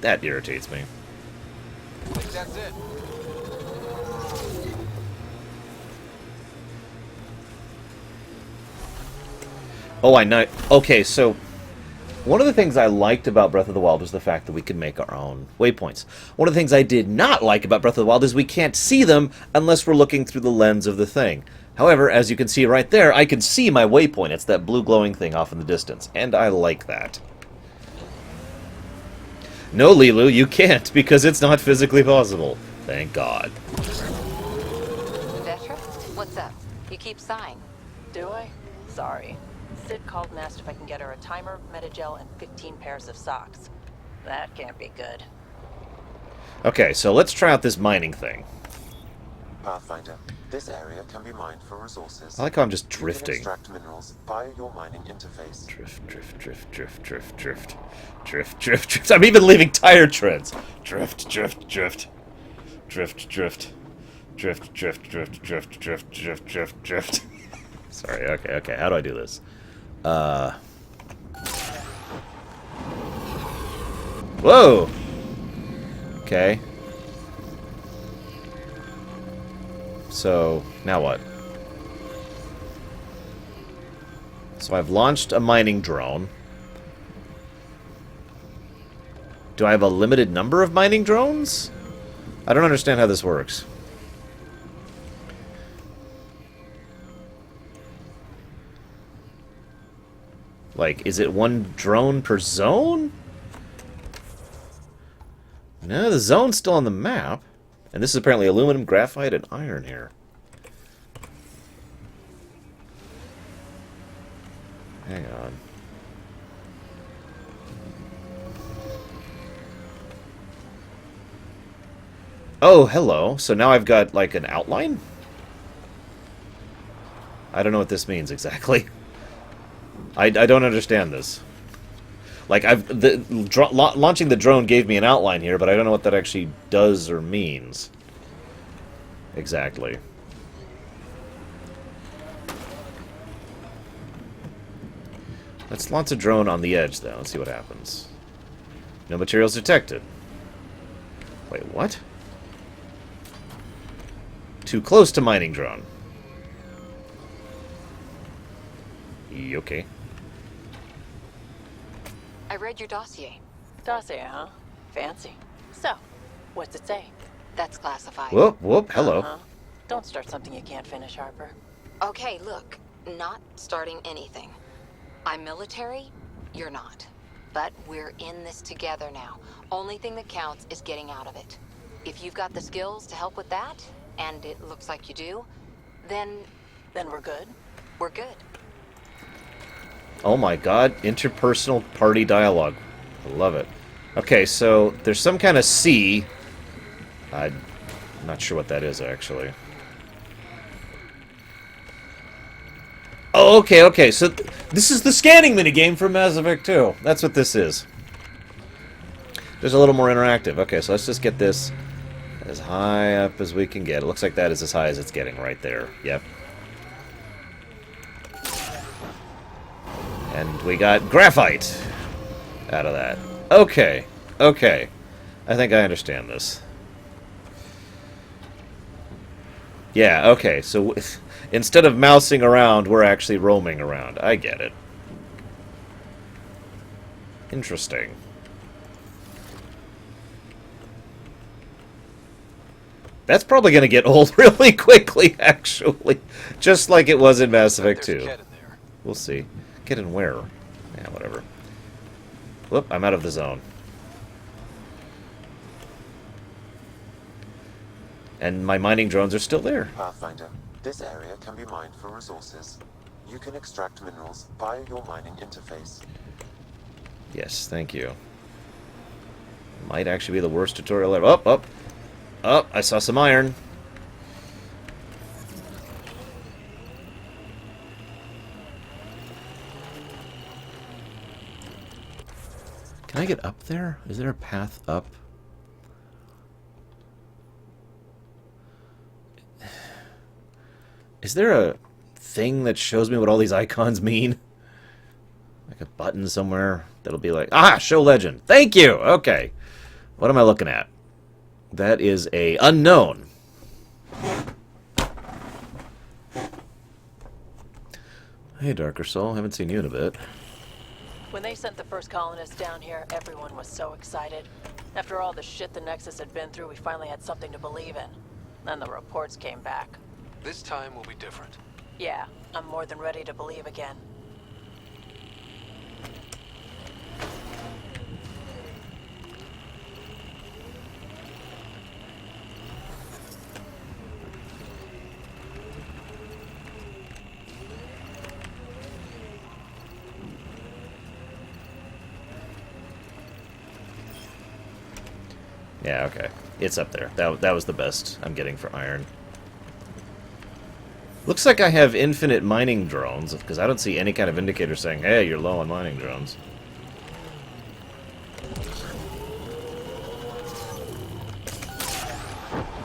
that irritates me. I think that's it. Oh, I know. Okay, so one of the things I liked about Breath of the Wild was the fact that we could make our own waypoints. One of the things I did not like about Breath of the Wild is we can't see them unless we're looking through the lens of the thing. However, as you can see right there, I can see my waypoint. It's that blue glowing thing off in the distance, and I like that. No, Lilu, you can't, because it's not physically possible. Thank God. Vetra, what's up? You keep sighing. Do I? Sorry. Sid called and asked if I can get her a timer, metagel, and 15 pairs of socks. That can't be good. Okay, so let's try out this mining thing. Pathfinder, this area can be mined for resources. I like how I'm just You can drifting. extract minerals via your mining interface. Drift, drift, drift, drift, drift, drift. Drift, drift, drift. I'm even leaving tire treads. Drift, drift, drift. Drift, drift. Drift, drift, drift, drift, drift, drift, drift, drift. Sorry, okay. How do I do this? Whoa! Okay. So, now what? So I've launched a mining drone. Do I have a limited number of mining drones? I don't understand how this works. Like, is it one drone per zone? No, the zone's still on the map. And this is apparently aluminum, graphite, and iron here. Hang on. Oh, hello. So now I've got, like, an outline? I don't know what this means exactly. I don't understand this. Like, launching the drone gave me an outline here, but I don't know what that actually does or means. Exactly. Let's launch a drone on the edge, though. Let's see what happens. No materials detected. Wait, what? Too close to mining drone. Okay. I read your dossier. Dossier, huh? Fancy. So, what's it say? That's classified. Whoop, whoop, hello. Don't start something you can't finish, Harper. Okay, look. Not starting anything. I'm military, you're not. But we're in this together now. Only thing that counts is getting out of it. If you've got the skills to help with that, and it looks like you do, then we're good? we're good. Oh my god, interpersonal party dialogue. I love it. Okay, so there's some kind of C. I'm not sure what that is, actually. Oh, okay. So this is the scanning minigame from Mass Effect 2. That's what this is. There's a little more interactive. Okay, so let's just get this as high up as we can get. It looks like that is as high as it's getting right there. Yep. And we got graphite out of that. Okay. Okay. I think I understand this. Yeah, okay. So instead of mousing around, we're actually roaming around. I get it. Interesting. That's probably going to get old really quickly, actually. Just like it was in Mass Effect 2. We'll see. Get in where? Yeah, whatever. Whoop, I'm out of the zone. And my mining drones are still there. Pathfinder, this area can be mined for resources. You can extract minerals via your mining interface. Yes, thank you. Might actually be the worst tutorial ever. Oh, I saw some iron. Can I get up there? Is there a path up? Is there a thing that shows me what all these icons mean? Like a button somewhere that'll be like, ah, show legend. Thank you. Okay. What am I looking at? That is a unknown. Hey, Darker Soul. Haven't seen you in a bit. When they sent the first colonists down here, everyone was so excited. After all the shit the Nexus had been through, we finally had something to believe in. Then the reports came back. This time will be different. Yeah, I'm more than ready to believe again. Yeah, okay. It's up there. That was the best I'm getting for iron. Looks like I have infinite mining drones, because I don't see any kind of indicator saying, hey, you're low on mining drones.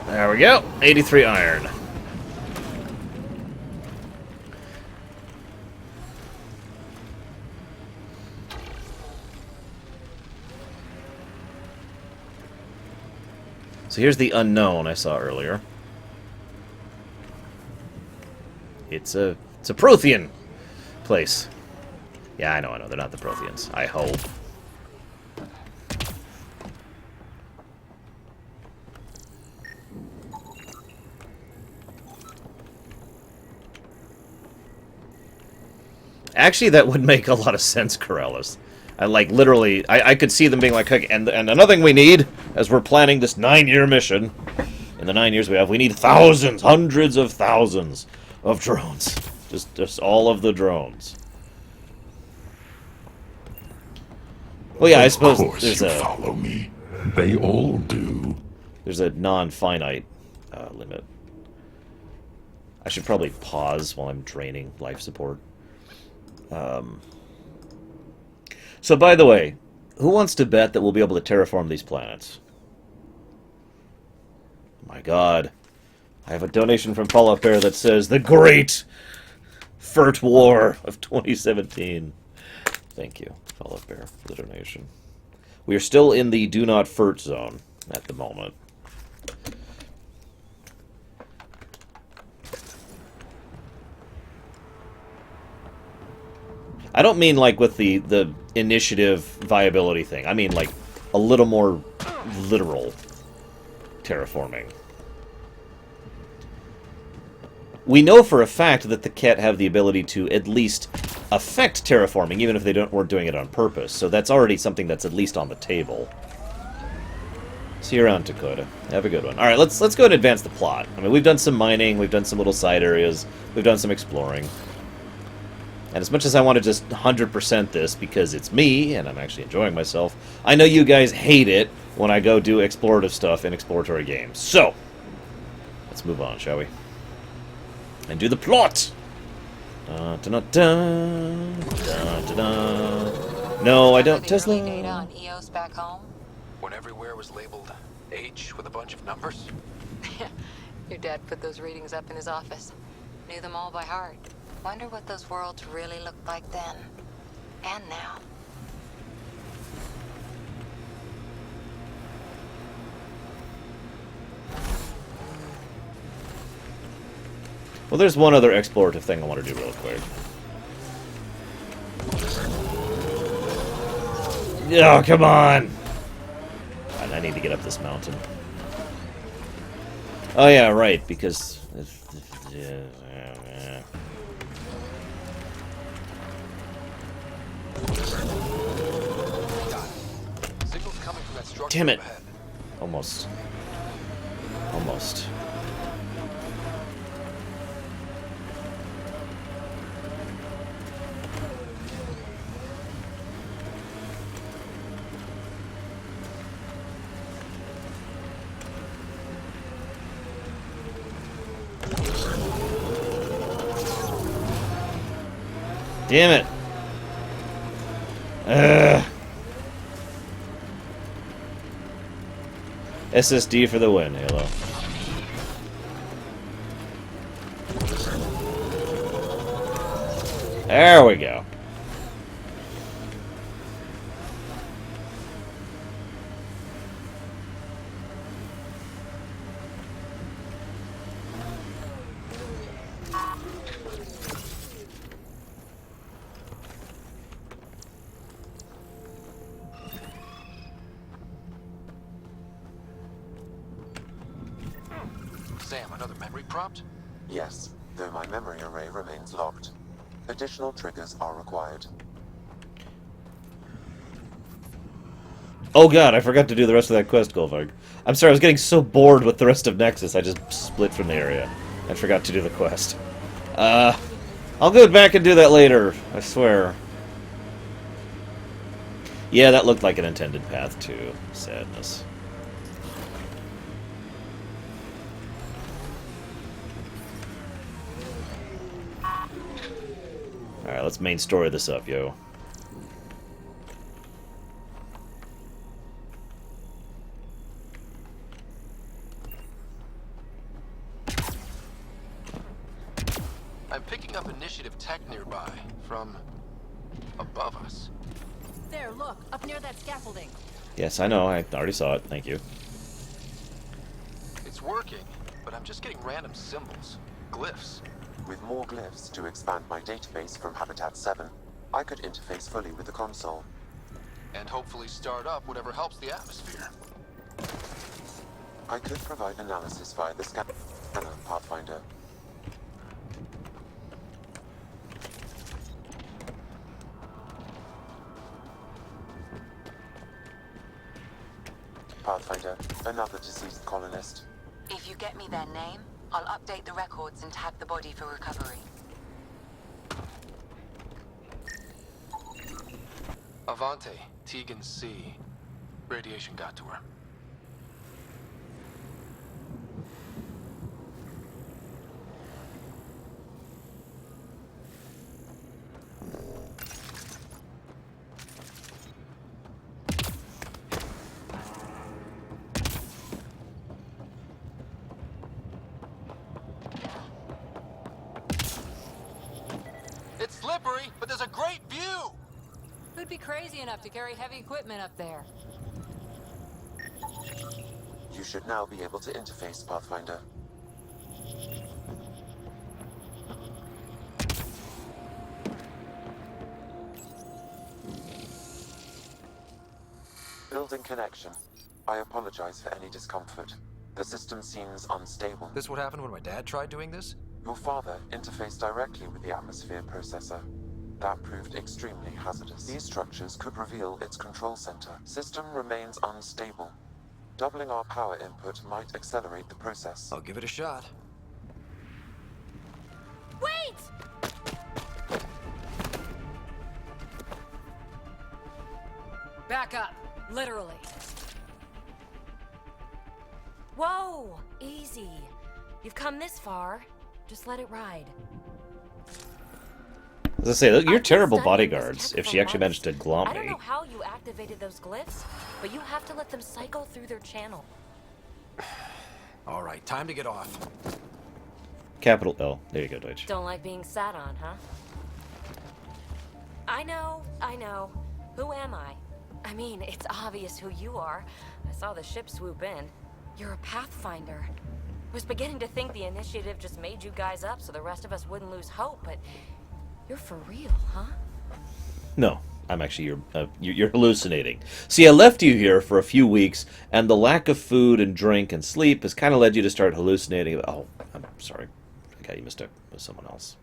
There we go. 83 iron. So here's the unknown I saw earlier. It's a Prothean place. Yeah, I know. They're not the Protheans. I hope. Actually, that would make a lot of sense, Corellis. I like literally, I could see them being like, hey, and another thing we need, as we're planning this 9-year mission, in the 9 years we need thousands, hundreds of thousands of drones. Just all of the drones. Well, yeah, I suppose Of course there's you a follow me. They all do. there's a non-finite limit. I should probably pause while I'm draining life support. So, by the way, who wants to bet that we'll be able to terraform these planets? My God. I have a donation from Fallout Bear that says, the Great Furt War of 2017. Thank you, Fallout Bear, for the donation. We are still in the Do Not Furt zone at the moment. I don't mean like with the initiative viability thing. I mean like a little more literal terraforming. We know for a fact that the Ket have the ability to at least affect terraforming, even if they weren't doing it on purpose. So that's already something that's at least on the table. See you around, Dakota. Have a good one. All right, let's go and advance the plot. I mean, we've done some mining, we've done some little side areas, we've done some exploring. And as much as I want to just 100% this because it's me, and I'm actually enjoying myself, I know you guys hate it when I go do explorative stuff in exploratory games. So, let's move on, shall we? And do the plot! No, I don't. Tesla. Early data on EOS back home? When everywhere was labeled H with a bunch of numbers? Your dad put those readings up in his office. Knew them all by heart. Wonder what those worlds really looked like then. And now. Well, there's one other explorative thing I want to do real quick. Oh, come on! I need to get up this mountain. Oh yeah, right, because... Signal's coming from that structure Damn it! up ahead. Almost. Almost. Damn it! SSD for the win, Halo. There we go. Sam, another memory prompt? Yes, though my memory array remains locked. Additional triggers are required. Oh god, I forgot to do the rest of that quest, Golvarg. I'm sorry, I was getting so bored with the rest of Nexus, I just split from the area. I forgot to do the quest. I'll go back and do that later, I swear. Yeah, that looked like an intended path, too. Sadness. Alright, let's main story this up, yo. I'm picking up initiative tech nearby, from above us. There, look, up near that scaffolding. Yes, I know, I already saw it, thank you. It's working, but I'm just getting random symbols, glyphs. With more glyphs to expand my database from Habitat 7, I could interface fully with the console. And hopefully start up whatever helps the atmosphere. I could provide analysis via the scanner, Pathfinder. Pathfinder, another deceased colonist. If you get me their name, I'll update the records and tag the body for recovery. Avante, Tegan C. Radiation got to her. It's slippery, but there's a great view! Who'd be crazy enough to carry heavy equipment up there? You should now be able to interface, Pathfinder. Building connection. I apologize for any discomfort. The system seems unstable. This what happened when my dad tried doing this? Your father interfaced directly with the atmosphere processor. That proved extremely hazardous. These structures could reveal its control center. System remains unstable. Doubling our power input might accelerate the process. I'll give it a shot. Wait! Back up, literally. Whoa! Easy. You've come this far. Just let it ride. As I say, you're I've terrible been studying this bodyguards tech if for she actually months. managed to glom I don't me. know how you activated those glyphs, but you have to let them cycle through their channel. All right, time to get off. Capital L. There you go, Deutsch. Don't like being sat on, huh? I know, I know. Who am I? I mean, it's obvious who you are. I saw the ship swoop in. You're a Pathfinder. Was beginning to think the initiative just made you guys up so the rest of us wouldn't lose hope, but you're for real, huh? No, I'm actually you're hallucinating. See, I left you here for a few weeks, and the lack of food and drink and sleep has kind of led you to start hallucinating. Oh, I'm sorry. I got you mistook with someone else.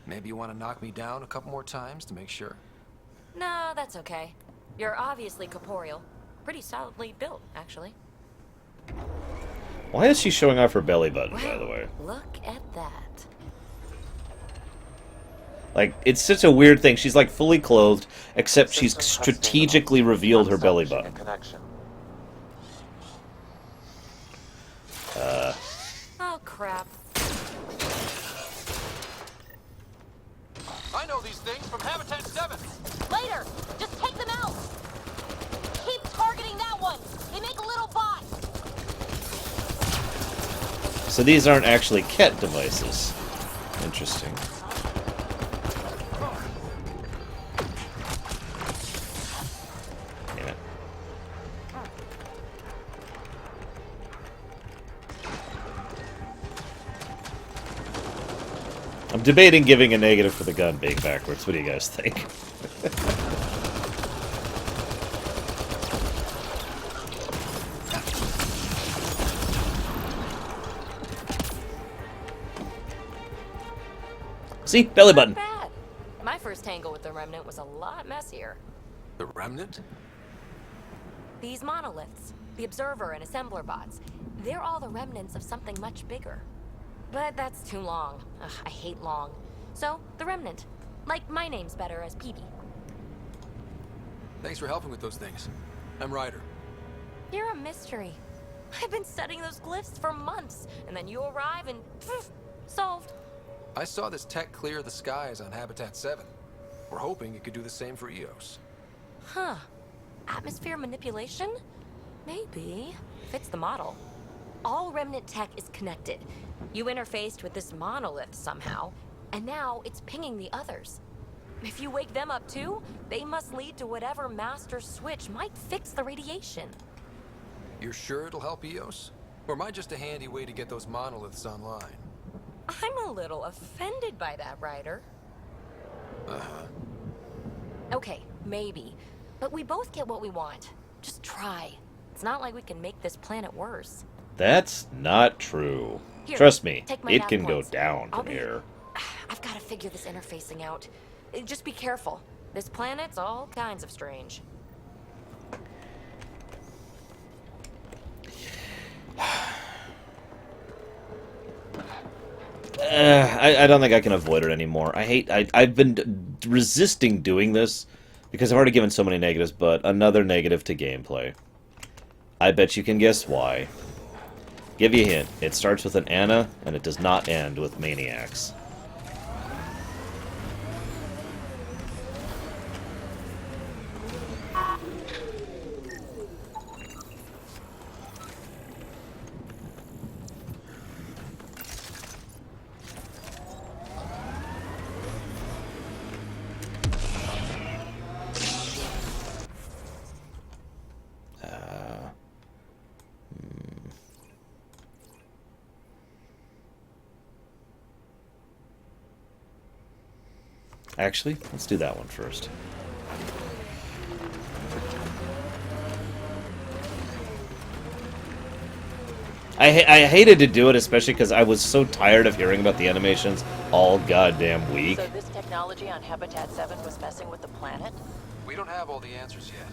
Maybe you want to knock me down a couple more times to make sure? No, that's okay. You're obviously corporeal. Pretty solidly built, actually. Why is she showing off her belly button, by the way? Look at that. Like, it's such a weird thing. She's like fully clothed, except she's System testing strategically on. revealed her belly Establishing button. a connection. Oh, crap. I know these things from Habitat 7! Later! Just take them out! Keep targeting that one! They make little bots! So these aren't actually Ket devices. Interesting. Damn it. I'm debating giving a negative for the gun being backwards. What do you guys think? See? Belly button. Not bad. My first tangle with the Remnant was a lot messier. The Remnant? These monoliths, the Observer and Assembler bots, they're all the remnants of something much bigger. But that's too long. Ugh, I hate long. So, the Remnant. Like, my name's better as PB. Thanks for helping with those things. I'm Ryder. You're a mystery. I've been studying those glyphs for months, and then you arrive and poof, solved. I saw this tech clear the skies on Habitat 7. We're hoping it could do the same for EOS. Huh. Atmosphere manipulation? Maybe. Fits the model. All Remnant tech is connected. You interfaced with this monolith somehow, and now it's pinging the others. If you wake them up too, they must lead to whatever master switch might fix the radiation. You're sure it'll help EOS? Or am I just a handy way to get those monoliths online? I'm a little offended by that, Ryder. Uh-huh. Okay, maybe. But we both get what we want. Just try. It's not like we can make this planet worse. That's not true. Here, Trust me, take my it nav can go points. down I'll from be- here. I've got to figure this interfacing out. Just be careful. This planet's all kinds of strange. I don't think I can avoid it anymore. I've been resisting doing this because I've already given so many negatives, but another negative to gameplay. I bet you can guess why. Give you a hint. It starts with an Anna, and it does not end with maniacs. Actually, let's do that one first. I hated to do it, especially because I was so tired of hearing about the animations all goddamn week. So this technology on Habitat 7 was messing with the planet? We don't have all the answers yet.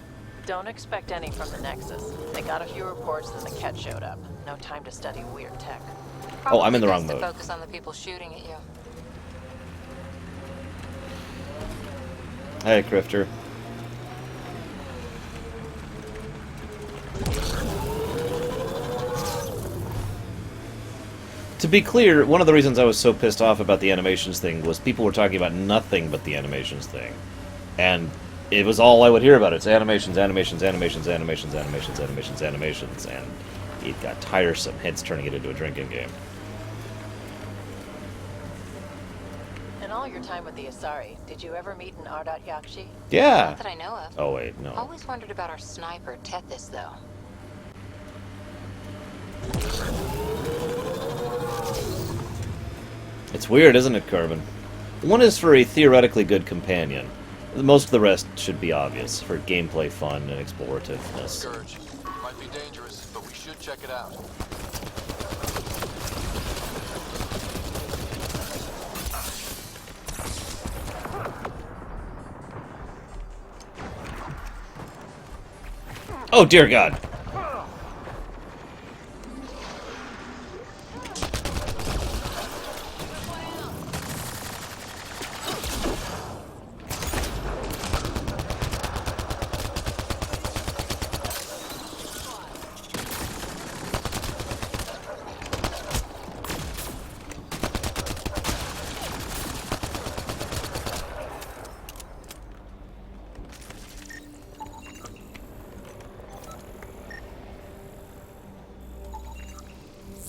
Don't expect any from the Nexus. They got a few reports, then the Ket showed up. No time to study weird tech. Oh, I'm in the Probably wrong best to mode. focus on the people shooting at you. Hey, Crifter. To be clear, one of the reasons I was so pissed off about the animations thing was people were talking about nothing but the animations thing. And it was all I would hear about. It's animations, animations, animations, animations, animations, animations, animations. And it got tiresome, hence turning it into a drinking game. And In all your time with the Asari, did you ever meet an Ardat Yakshi? Yeah. Not that I know of. Oh, wait, no. Always wondered about our sniper, Tethys, though. It's weird, isn't it, Carbon? One is for a theoretically good companion. Most of the rest should be obvious, for gameplay fun and explorativeness. Scourge. Might be dangerous, but we should check it out. Oh, dear God!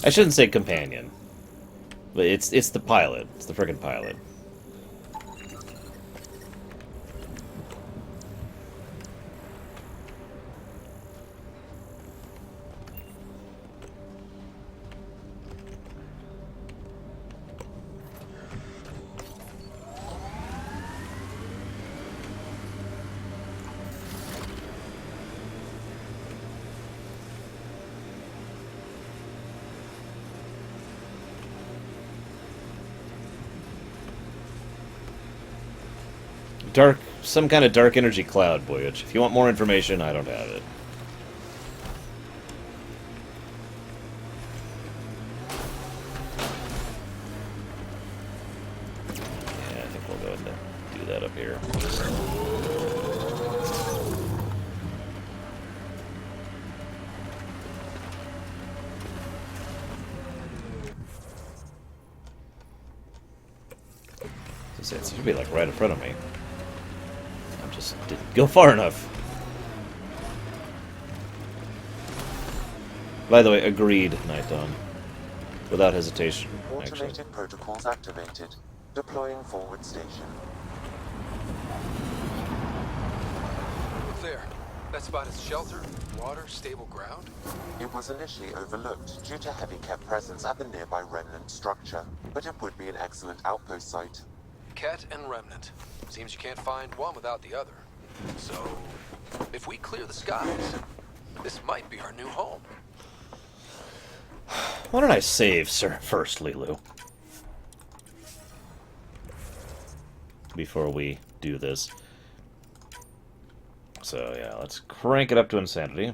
I shouldn't say companion, but it's the pilot. It's the frickin' pilot. Some kind of dark energy cloud, Voyage. If you want more information, I don't have it. Yeah, I think we'll go ahead and do that up here. It should be like right in front of me. Just didn't go far enough. By the way, agreed, Night Dawn. Without hesitation, actually. Automated protocols activated. Deploying forward station. Clear. That spot is shelter, water, stable ground. It was initially overlooked due to heavy Ket presence at the nearby remnant structure, but it would be an excellent outpost site. Ket and Remnant. Seems you can't find one without the other. So, if we clear the skies, this might be our new home. Why don't I save, sir, first, Lilu? Before we do this. So, yeah, let's crank it up to insanity.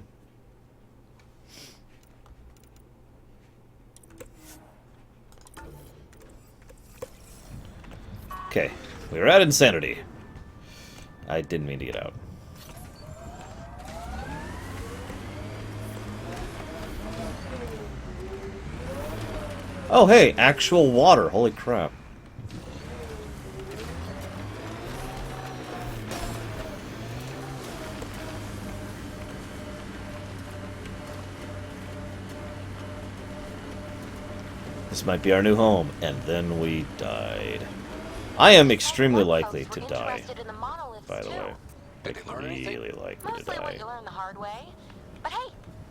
Okay, we're at insanity. I didn't mean to get out. Oh, hey, actual water. Holy crap. This might be our new home. And then we died. I am extremely likely to die, by the way. Did they learn anything? Really likely to Mostly what die. you learn the hard way. But hey,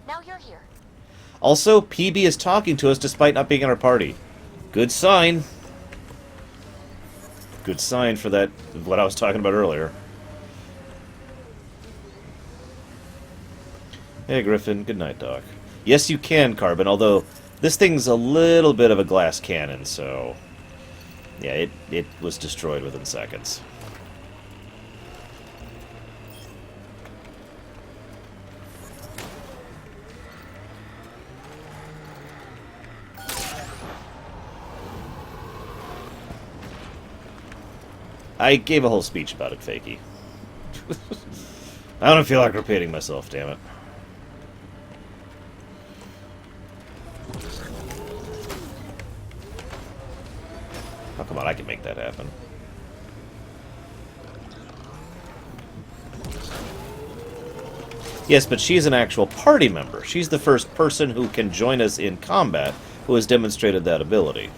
now you're here. Also, PB is talking to us despite not being in our party. Good sign. Good sign for that, what I was talking about earlier. Hey, Griffin. Good night, Doc. Yes, you can, Carbon, although this thing's a little bit of a glass cannon, so... yeah, it was destroyed within seconds. I gave a whole speech about it, Fakey. I don't feel like repeating myself, damn it. Oh, come on, I can make that happen. Yes, but she's an actual party member. She's the first person who can join us in combat who has demonstrated that ability.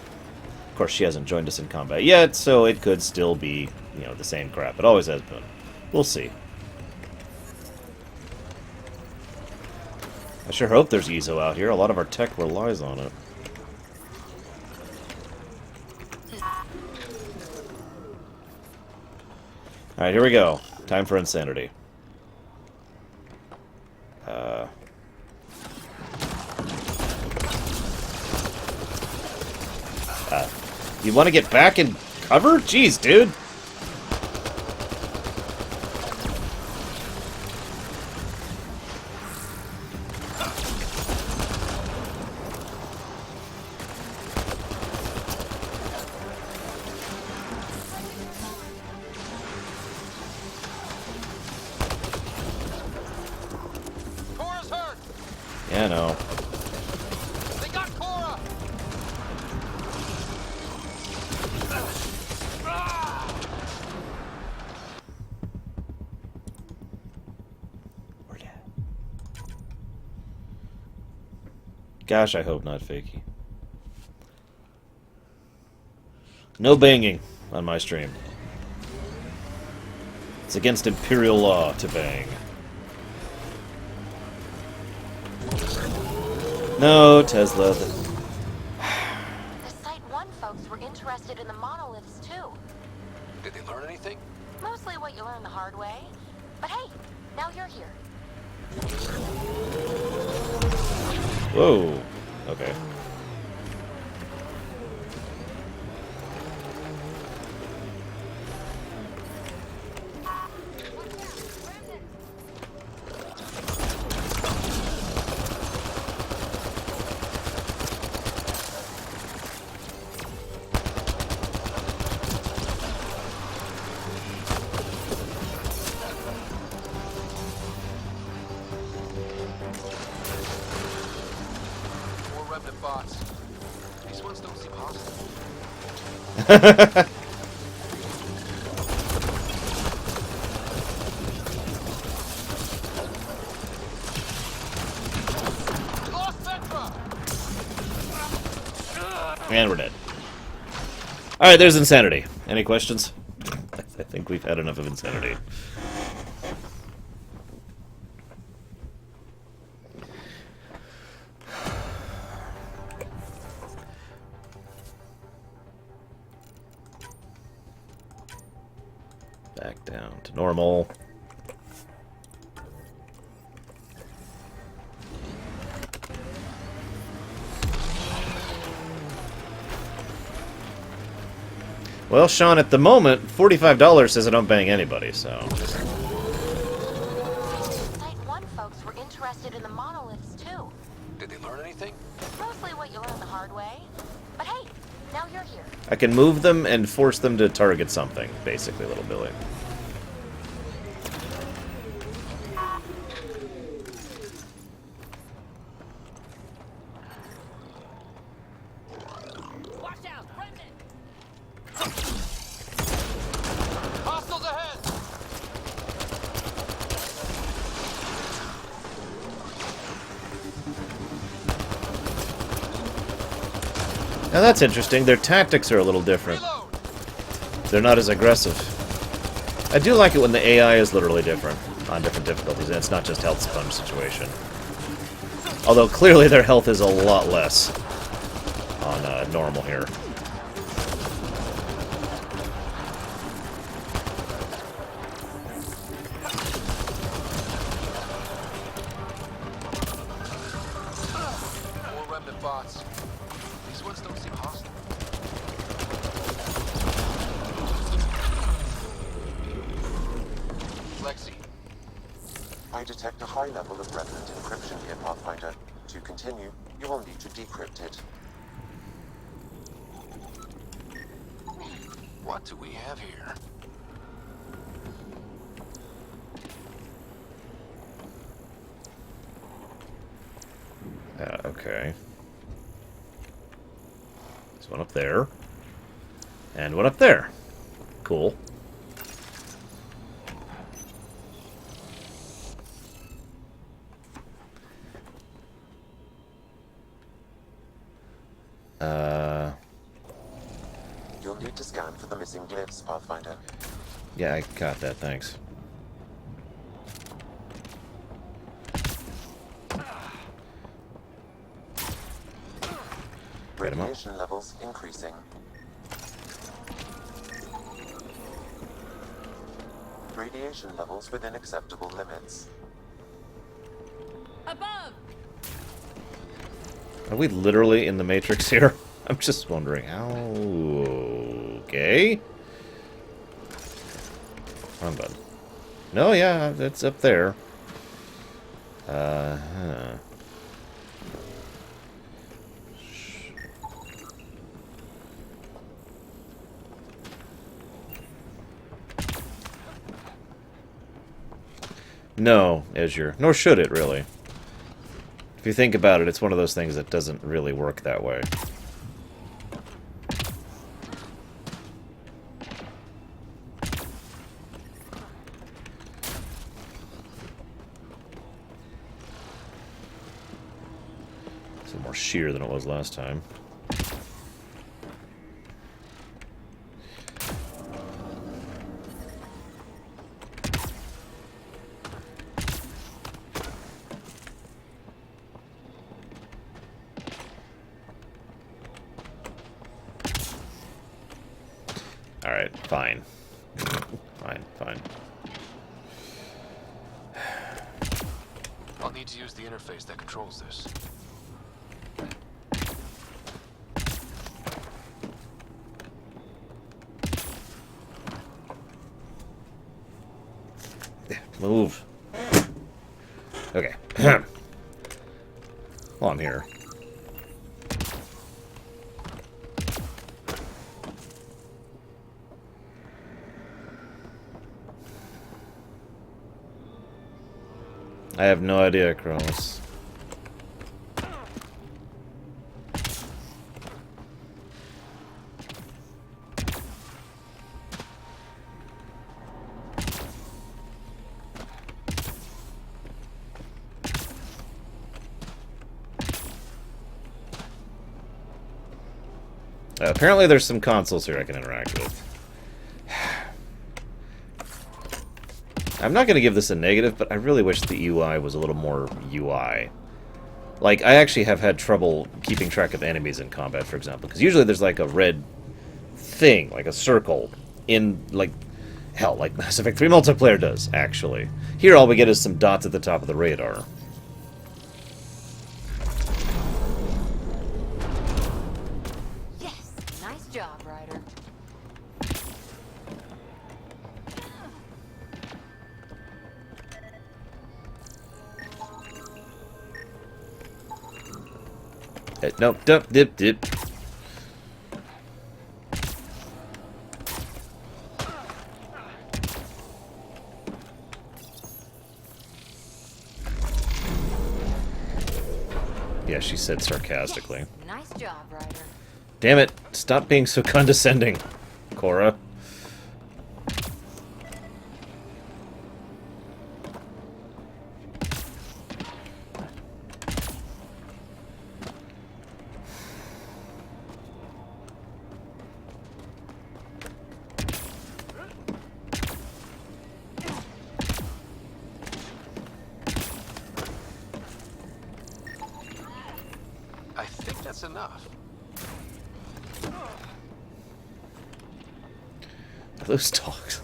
Of course, she hasn't joined us in combat yet, so it could still be, you know, the same crap. It always has been. We'll see. I sure hope there's EZO out here. A lot of our tech relies on it. Alright, here we go. Time for insanity. You want to get back in cover? Jeez, dude. Cora's hurt! Yeah, no. They got Cora! Gosh, I hope not, Fakey. No banging on my stream. It's against Imperial law to bang. No, Tesla. The Site 1 folks were interested in the monoliths, too. Did they learn anything? Mostly what you learn the hard way. But hey, now you're here. Whoa. Okay. More remnant bots. These ones don't seem hostile. Lost Centra! And we're dead. Alright, there's insanity. Any questions? I think we've had enough of insanity. Back down to normal. Well, Sean, at the moment, $45 says I don't bang anybody, so... Site 1 folks were interested in the monoliths, too. Did they learn anything? Mostly what you learn the hard way. But hey, now you're here. I can move them and force them to target something, basically, little Billy. Hostiles ahead! Now that's interesting. Their tactics are a little different. Reload! They're not as aggressive. I do like it when the AI is literally different on different difficulties, and it's not just health sponge situation. Although clearly their health is a lot less on normal here. More remnant bots. These ones don't seem hostile. Lexi, I detect a high level of remnant encryption here, Pathfinder. To continue, you will need to decrypt it. what do we have here? Okay. There's one up there. And one up there. Cool. to scan for the missing glyphs, Pathfinder. Yeah, I got that, thanks. Get him up. Radiation levels increasing. Radiation levels within acceptable limits. Above! Are we literally in the Matrix here? I'm just wondering how... Okay. Wrong button. No, yeah, it's up there. Huh. No, Azure. Nor should it, really. If you think about it, it's one of those things that doesn't really work that way. It's a little more sheer than it was last time. Alright, fine. Fine. I'll need to use the interface that controls this. Move. Okay. Well, I'm here. I have no idea, Kronos. Apparently there's some consoles here I can interact with. I'm not going to give this a negative, but I really wish the UI was a little more UI. Like, I actually have had trouble keeping track of enemies in combat, for example, because usually there's like a red thing, like a circle, in, like, hell, like Mass Effect 3 multiplayer does, actually. Here all we get is some dots at the top of the radar. Yes, nice job, Ryder. Nope, dip. Yeah, she said sarcastically. Yes, nice job, Ryder. Damn it, stop being so condescending, Cora. I think that's enough. Those dogs.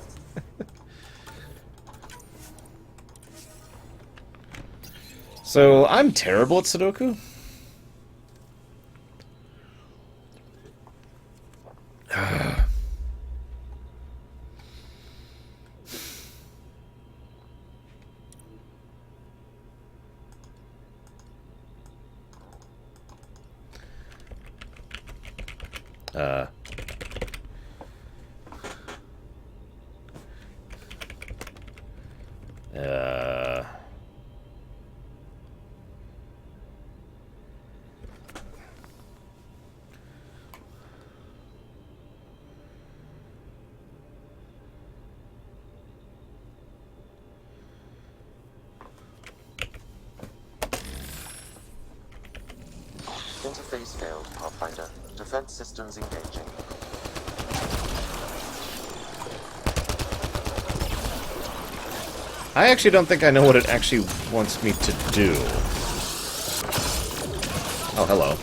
So, I'm terrible at Sudoku. Uh... Interface failed, Pathfinder. Defense systems engaging. I actually don't think I know what it actually wants me to do. Oh, hello.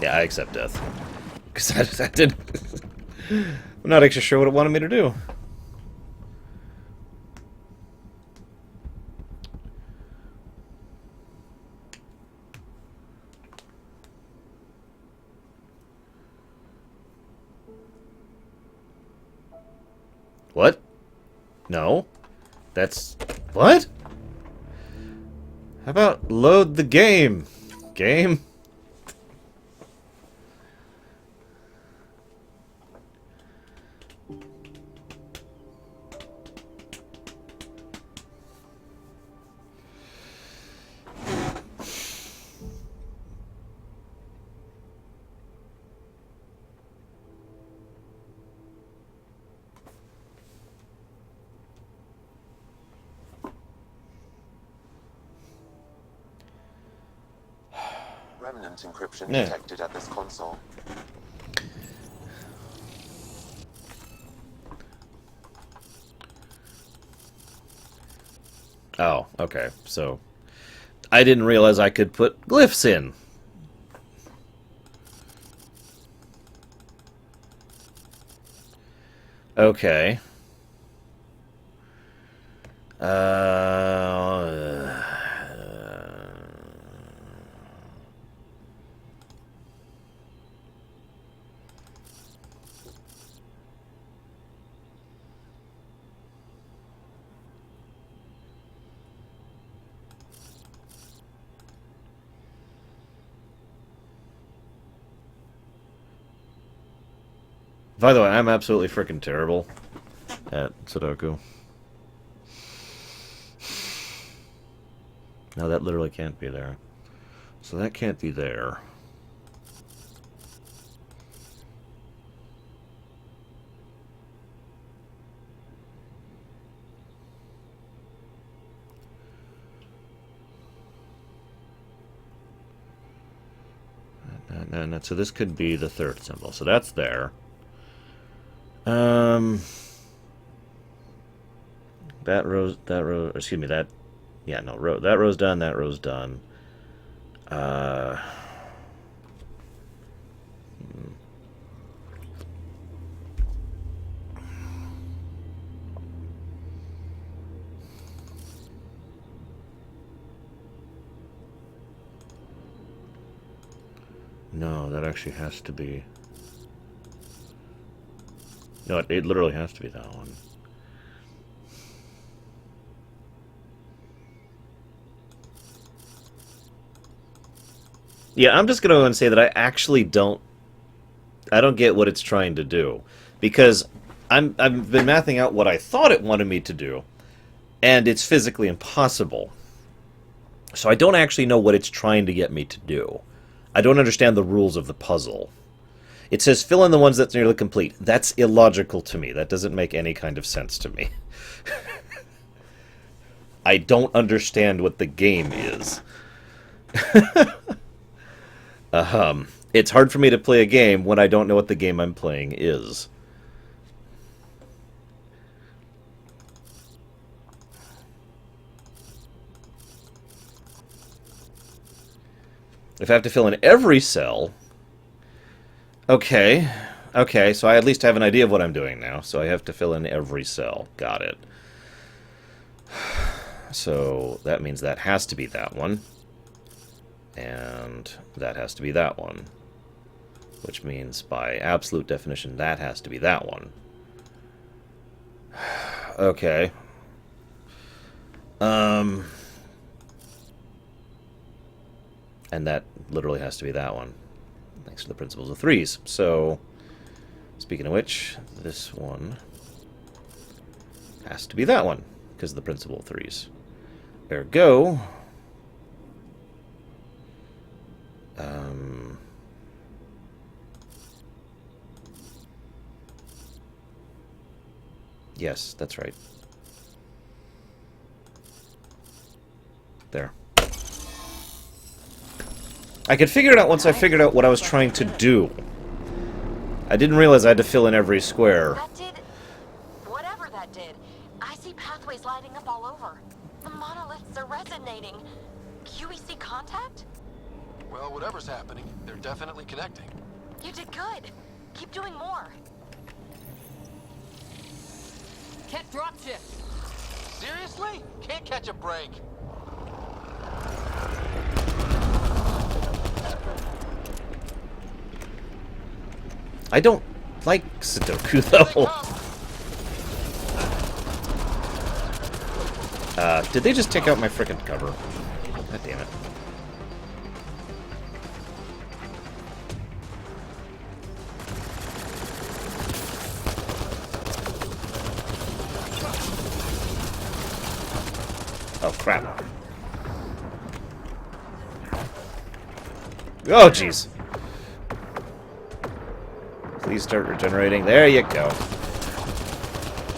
Yeah, I accept death. Because I did... I'm not actually sure what it wanted me to do. What? No. That's... What? How about load the game? Game? Remnant encryption Yeah. detected at this console. Oh, okay. So, I didn't realize I could put glyphs in. Okay. By the way, I'm absolutely freaking terrible at Sudoku. No, that literally can't be there. So that can't be there. No, so this could be the third symbol. So that's there. Excuse me, that row's done, that row's done. No, that actually has to be... No, it literally has to be that one. Yeah, I'm just going to go and say that I actually don't get what it's trying to do. Because I've been mathing out what I thought it wanted me to do, and it's physically impossible. So I don't actually know what it's trying to get me to do. I don't understand the rules of the puzzle. It says fill in the ones that's nearly complete. That's illogical to me. That doesn't make any kind of sense to me. I don't understand what the game is. It's hard for me to play a game when I don't know what the game I'm playing is. If I have to fill in every cell... Okay. Okay, so I at least have an idea of what I'm doing now. So I have to fill in every cell. Got it. So that means that has to be that one. And that has to be that one. Which means, by absolute definition, that has to be that one. Okay. And that literally has to be that one. Thanks to the principles of threes. So, speaking of which, this one has to be that one, because of the principle of threes. Ergo... Yes, that's right. I could figure it out once I figured out what I was trying to do. I didn't realize I had to fill in every square. That did... whatever that did. I see pathways lighting up all over. The monoliths are resonating. QEC contact? Well, whatever's happening, they're definitely connecting. You did good. Keep doing more. Can't dropship. Seriously? Can't catch a break. I don't like Sudoku, though. Did they just take out my frickin' cover? God damn it. Oh, crap. Oh, jeez. Please start regenerating. There you go.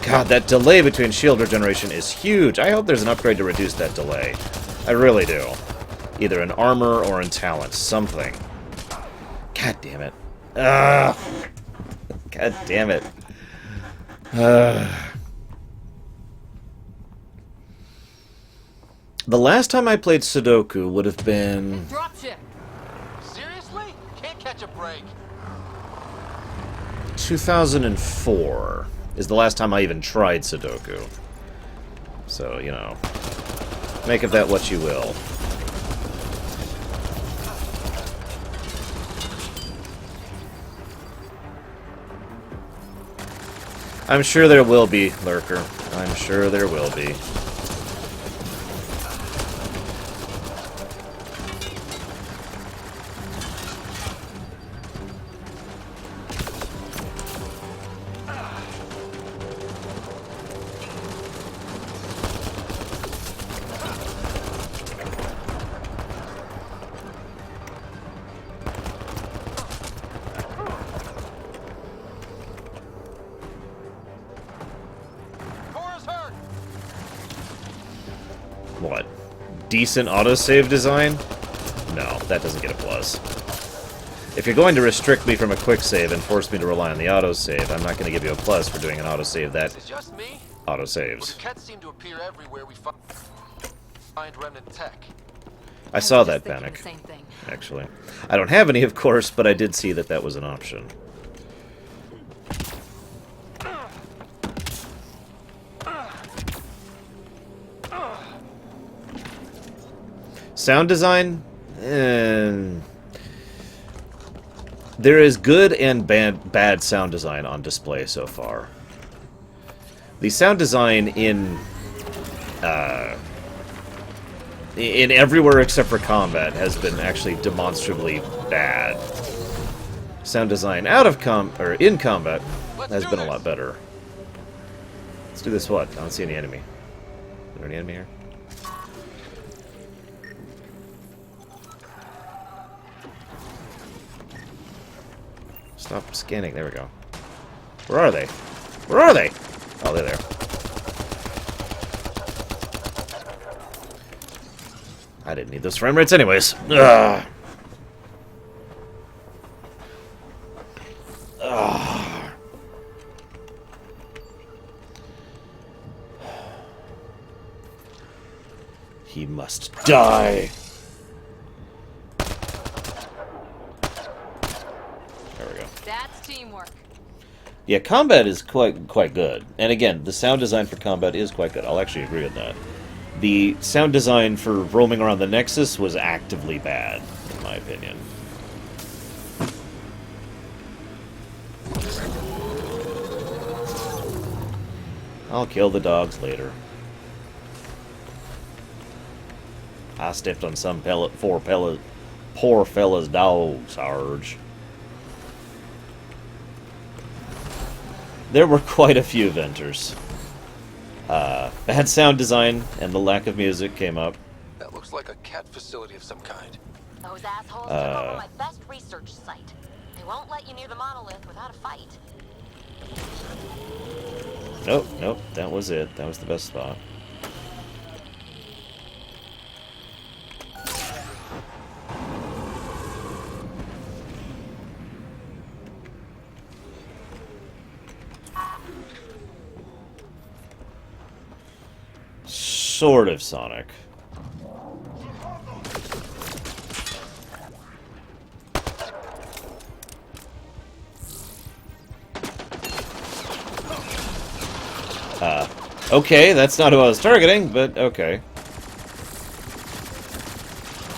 God, that delay between shield regeneration is huge. I hope there's an upgrade to reduce that delay. I really do. Either in armor or in talent. Something. God damn it. Ugh. God damn it. The last time I played Sudoku would have been... Dropship. Seriously? Can't catch a break. 2004 is the last time I even tried Sudoku. So, you know, make of that what you will. I'm sure there will be, Lurker. I'm sure there will be. What? Decent autosave design? No, that doesn't get a plus. If you're going to restrict me from a quick save and force me to rely on the autosave, I'm not going to give you a plus for doing an autosave that Is it just me? autosaves. The cats seem to appear everywhere we find remnant tech. I saw that, Just thinking Panic, the same thing. actually. I don't have any, of course, but I did see that that was an option. Sound design? There is good and bad sound design on display so far. The sound design in everywhere except for combat has been actually demonstrably bad. Sound design out of in combat has been a lot better. Let's do this. What? I don't see any enemy. Is there any enemy here? Stop scanning. There we go. Where are they? Where are they? Oh, they're there. I didn't need those frame rates anyways. Ugh. Ugh. He must die. That's teamwork. Yeah, combat is quite good. And again, the sound design for combat is quite good. I'll actually agree with that. The sound design for roaming around the Nexus was actively bad, in my opinion. I'll kill the dogs later. I stepped on some poor fella's dog, Sarge. There were quite a few venters. Bad sound design and the lack of music came up. That looks like a cat facility of some kind. Those assholes took over my best research site. They won't let you near the monolith without a fight. Nope, that was it. That was the best spot. sort of Sonic. Okay, that's not who I was targeting, but okay.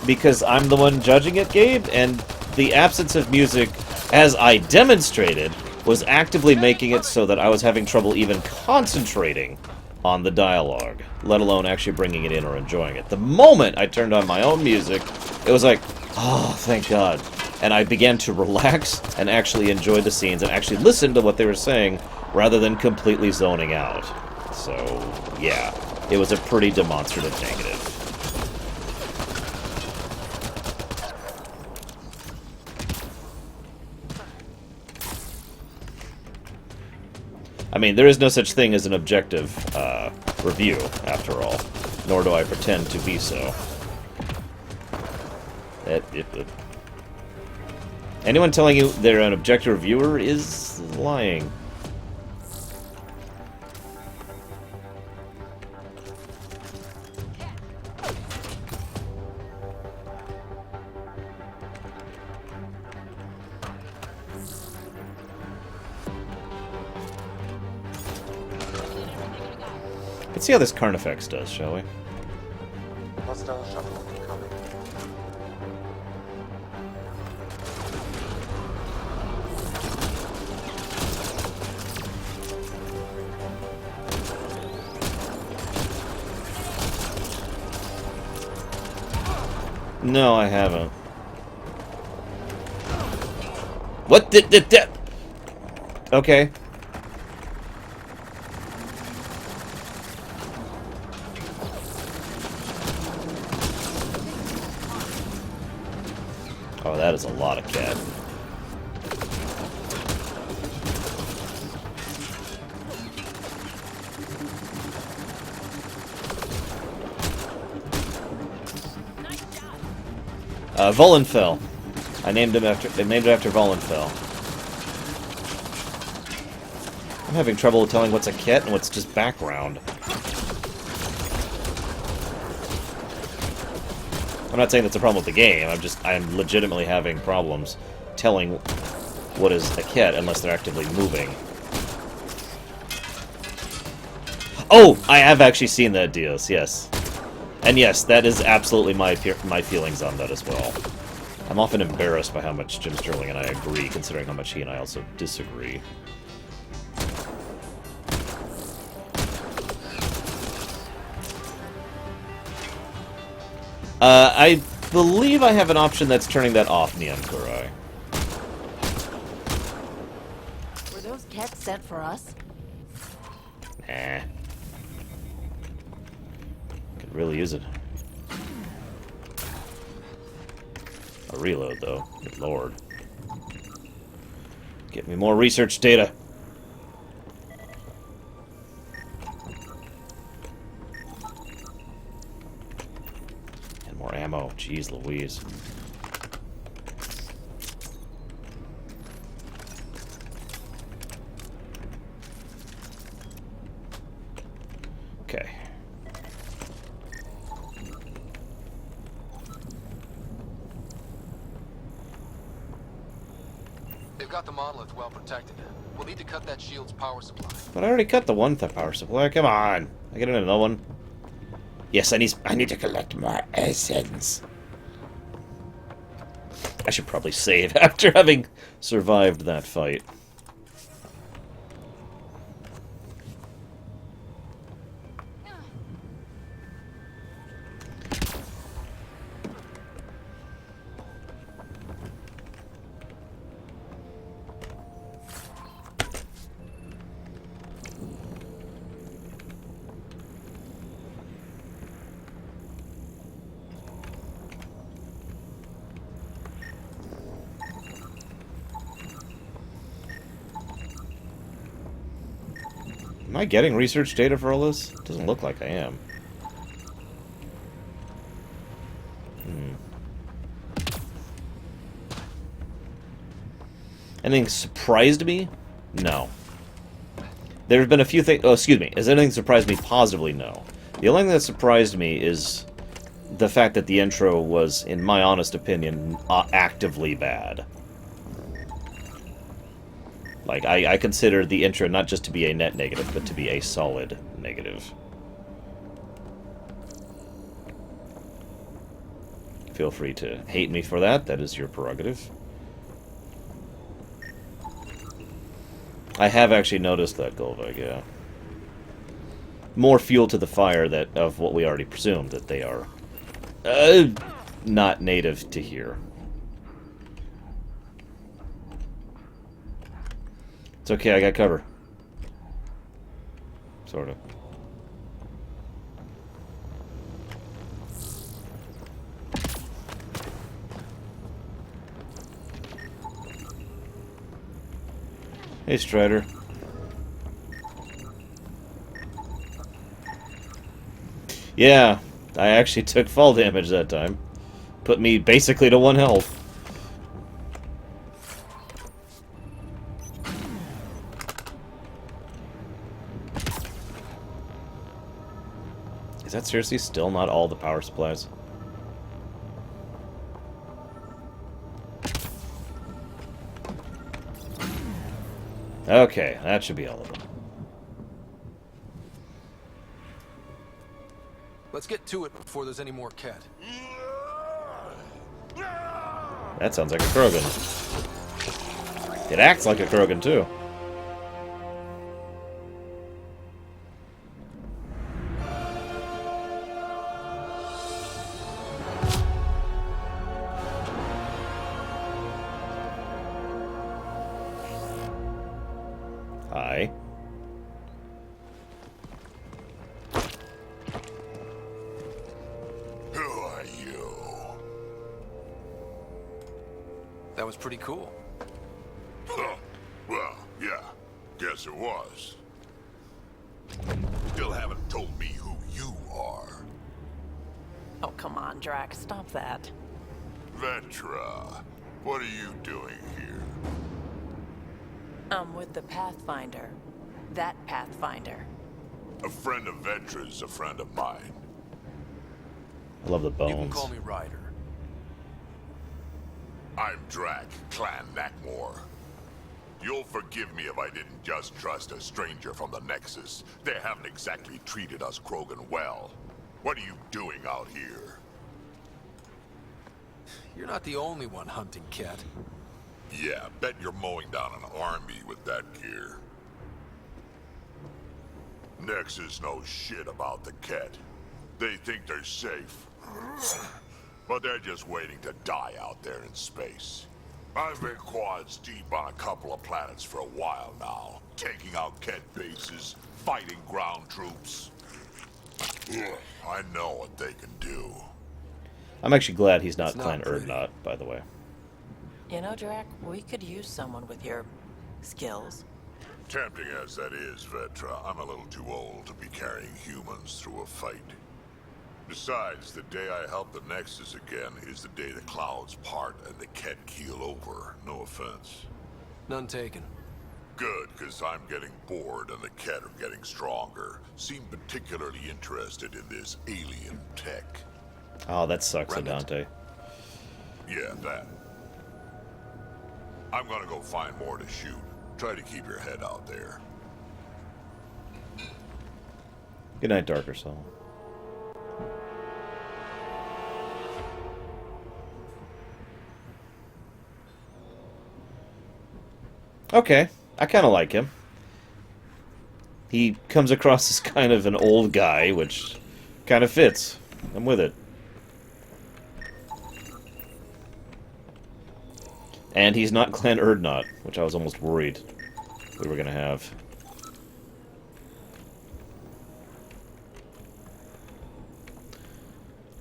Because I'm the one judging it, Gabe, and the absence of music, as I demonstrated, was actively making it so that I was having trouble even concentrating on the dialogue, let alone actually bringing it in or enjoying it. The moment I turned on my own music, it was like, oh, thank God. And I began to relax and actually enjoy the scenes and actually listen to what they were saying rather than completely zoning out. So, yeah, it was a pretty demonstrative negative. I mean, there is no such thing as an objective review, after all. Nor do I pretend to be so. Anyone telling you they're an objective reviewer is lying. Let's see how this Carnifex does, shall we? Hostile shuttle incoming. No, I haven't. What the Okay. Oh, that is a lot of cat. Volenfell. I named it after Volenfell. I'm having trouble telling what's a kit and what's just background. I'm not saying that's a problem with the game. I'm legitimately having problems telling what is a kit unless they're actively moving. Oh, I have actually seen that, Dios. Yes, and yes, that is absolutely my feelings on that as well. I'm often embarrassed by how much Jim Sterling and I agree, considering how much he and I also disagree. I believe I have an option that's turning that off, Neon Kurai. Were those cats sent for us? Nah. Could really use it. A reload, though. Good lord. Get me more research data. More ammo. Jeez Louise. Okay. They've got the monolith well protected. We'll need to cut that shield's power supply. But I already cut the one power supply. Come on. I get another one. Yes, I need to collect more essence. I should probably save after having survived that fight. Am I getting research data for all this? Doesn't look like I am. Anything surprised me? No. There have been a few things... Oh, excuse me. Has anything surprised me positively? No. The only thing that surprised me is the fact that the intro was, in my honest opinion, actively bad. Like, I consider the intro not just to be a net negative, but to be a solid negative. Feel free to hate me for that. That is your prerogative. I have actually noticed that, Golvag, yeah. More fuel to the fire that of what we already presumed, that they are not native to here. It's okay, I got cover. Sort of. Hey, Strider. Yeah, I actually took fall damage that time. Put me basically to 1 health. Is that seriously still not all the power supplies? Okay, that should be all of them. Let's get to it before there's any more cat. That sounds like a Krogan. It acts like a Krogan, too. Hi. Who are you? That was pretty cool. Huh. Well, yeah. Guess it was. Still haven't told me who you are. Oh, come on, Drax. Stop that. Vetra, what are you doing here? I'm with the Pathfinder. That Pathfinder. A friend of Vetra's a friend of mine. I love the You can bones. call me Ryder. I'm Drac, Clan Nakmor. You'll forgive me if I didn't just trust a stranger from the Nexus. They haven't exactly treated us Krogan well. What are you doing out here? You're not the only one hunting cat. Yeah, bet you're mowing down an army with that gear. Nexus knows shit about the Ket. They think they're safe. But they're just waiting to die out there in space. I've been quads deep on a couple of planets for a while now. Taking out Ket bases, fighting ground troops. I know what they can do. I'm actually glad he's not It's not Clan pretty. Urdnot, by the way. You know, Drac, we could use someone with your skills. Tempting as that is, Vetra, I'm a little too old to be carrying humans through a fight. Besides, the day I help the Nexus again is the day the clouds part and the Ket keel over. No offense. None taken. Good, because I'm getting bored and the Ket are getting stronger. Seem particularly interested in this alien tech. Oh, that sucks, Remnant. Adante. Yeah, that. I'm gonna go find more to shoot. Try to keep your head out there. Good night, Darker Soul. Okay, I kind of like him. He comes across as kind of an old guy, which kind of fits. I'm with it. And he's not Clan Urdnot, which I was almost worried we were going to have.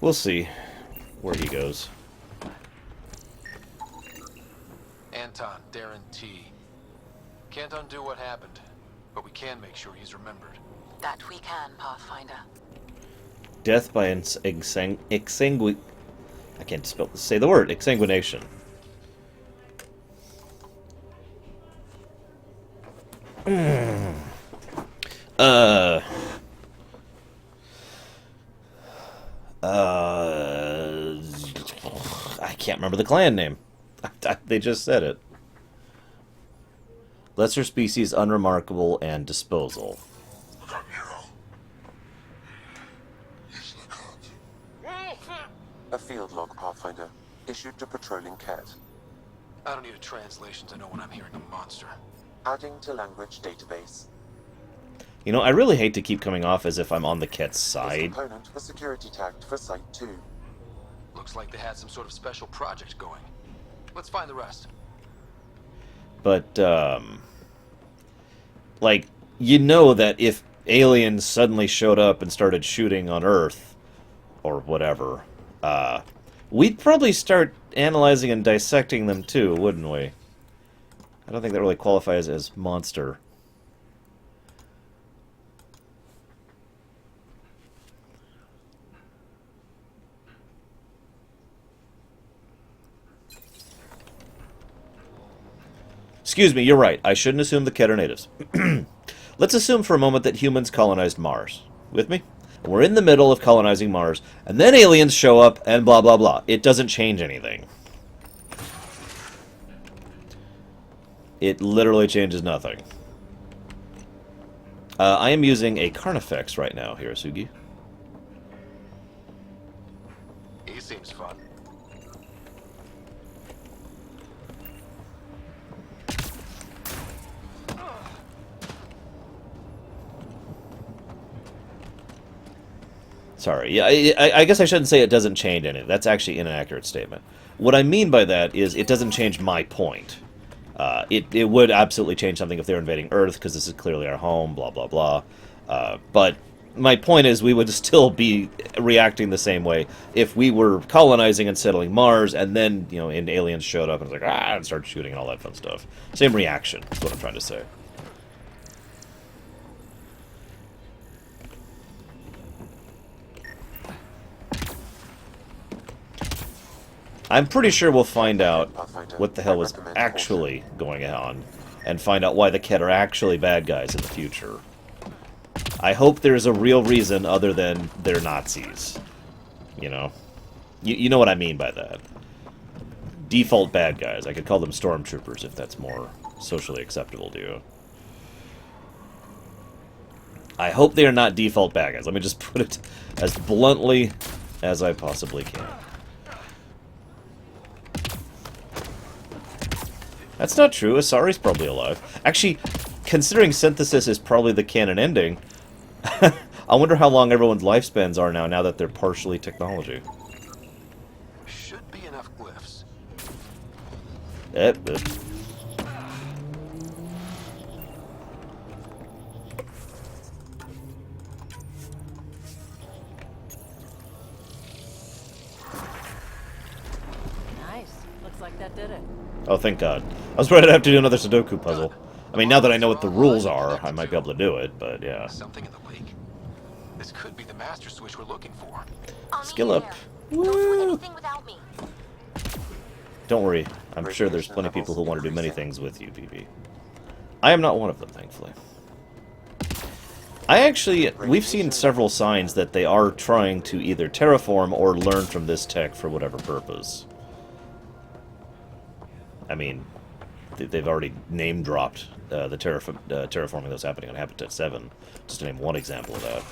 We'll see where he goes. Anton, Darren T. Can't undo what happened, but we can make sure he's remembered. That we can, Pathfinder. Death by I can't say the word. Exsanguination. Uh, I can't remember the clan name. They just said it. Lesser species, unremarkable, and disposal. A field log, Pathfinder, issued to patrolling Ket. I don't need a translation to know when I'm hearing a monster. Adding to language database. You know, I really hate to keep coming off as if I'm on the Ket's This side. component was security tagged for Site 2. Looks like they had some sort of special project going. Let's find the rest. But, like, you know that if aliens suddenly showed up and started shooting on Earth, or whatever, we'd probably start analyzing and dissecting them too, wouldn't we? I don't think that really qualifies as monster. Excuse me, you're right. I shouldn't assume the Ket are natives. Let's assume for a moment that humans colonized Mars. With me? We're in the middle of colonizing Mars, and then aliens show up, and blah, blah, blah. It doesn't change anything. It literally changes nothing. I am using a Carnifex right now, Hirasugi. He seems fun. Sorry, yeah, I guess I shouldn't say it doesn't change anything. That's actually an inaccurate statement. What I mean by that is it doesn't change my point. It would absolutely change something if they were invading Earth, because this is clearly our home, blah, blah, blah. But my point is we would still be reacting the same way if we were colonizing and settling Mars, and then, you know, and aliens showed up and was like, and started shooting and all that fun stuff. Same reaction, is what I'm trying to say. I'm pretty sure we'll find out what the hell was actually going on, and find out why the Ket are actually bad guys in the future. I hope there's a real reason other than they're Nazis. You know? You know what I mean by that. Default bad guys. I could call them stormtroopers if that's more socially acceptable to you. I hope they are not default bad guys. Let me just put it as bluntly as I possibly can. That's not true. Asari's probably alive. Actually, considering Synthesis is probably the canon ending, I wonder how long everyone's lifespans are now that they're partially technology. Should be enough glyphs. Nice. Looks like that did it. Oh, thank God. I was worried I'd have to do another Sudoku puzzle. I mean, now that I know what the rules are, I might be able to do it, but yeah. Something in the lake. This could be the master switch we're looking for. I'll Skill meet you up. there. Don't do Woo! anything without me. Don't worry. I'm sure there's plenty of people who want to do many things with you, BB. I am not one of them, thankfully. We've seen several signs that they are trying to either terraform or learn from this tech for whatever purpose. I mean, they've already name-dropped the terraforming that's happening on Habitat 7, just to name one example of that.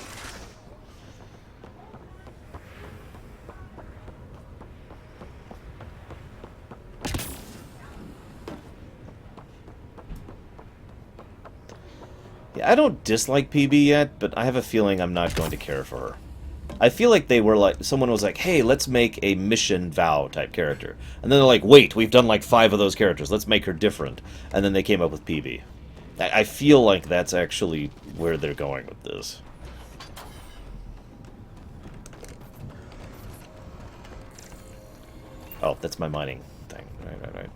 Yeah, I don't dislike PB yet, but I have a feeling I'm not going to care for her. I feel like they were like, someone was like, hey, let's make a mission Vow type character. And then they're like, wait, we've done like 5 of those characters, let's make her different. And then they came up with PB. I feel like that's actually where they're going with this. Oh, that's my mining thing. Right.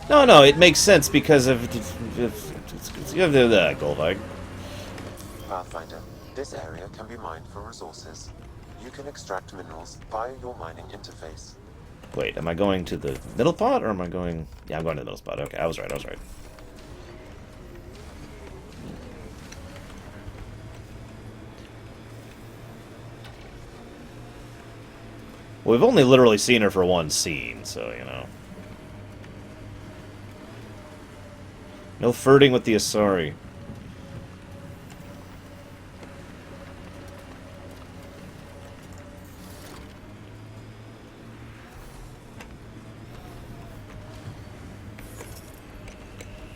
No, it makes sense because of you have the gold egg. Pathfinder, this area can be mined for resources. You can extract minerals via your mining interface. Wait, am I going to the middle spot, or am I going... Yeah, I'm going to the middle spot. Okay, I was right. We've only literally seen her for one scene, so, you know. No flirting with the Asari.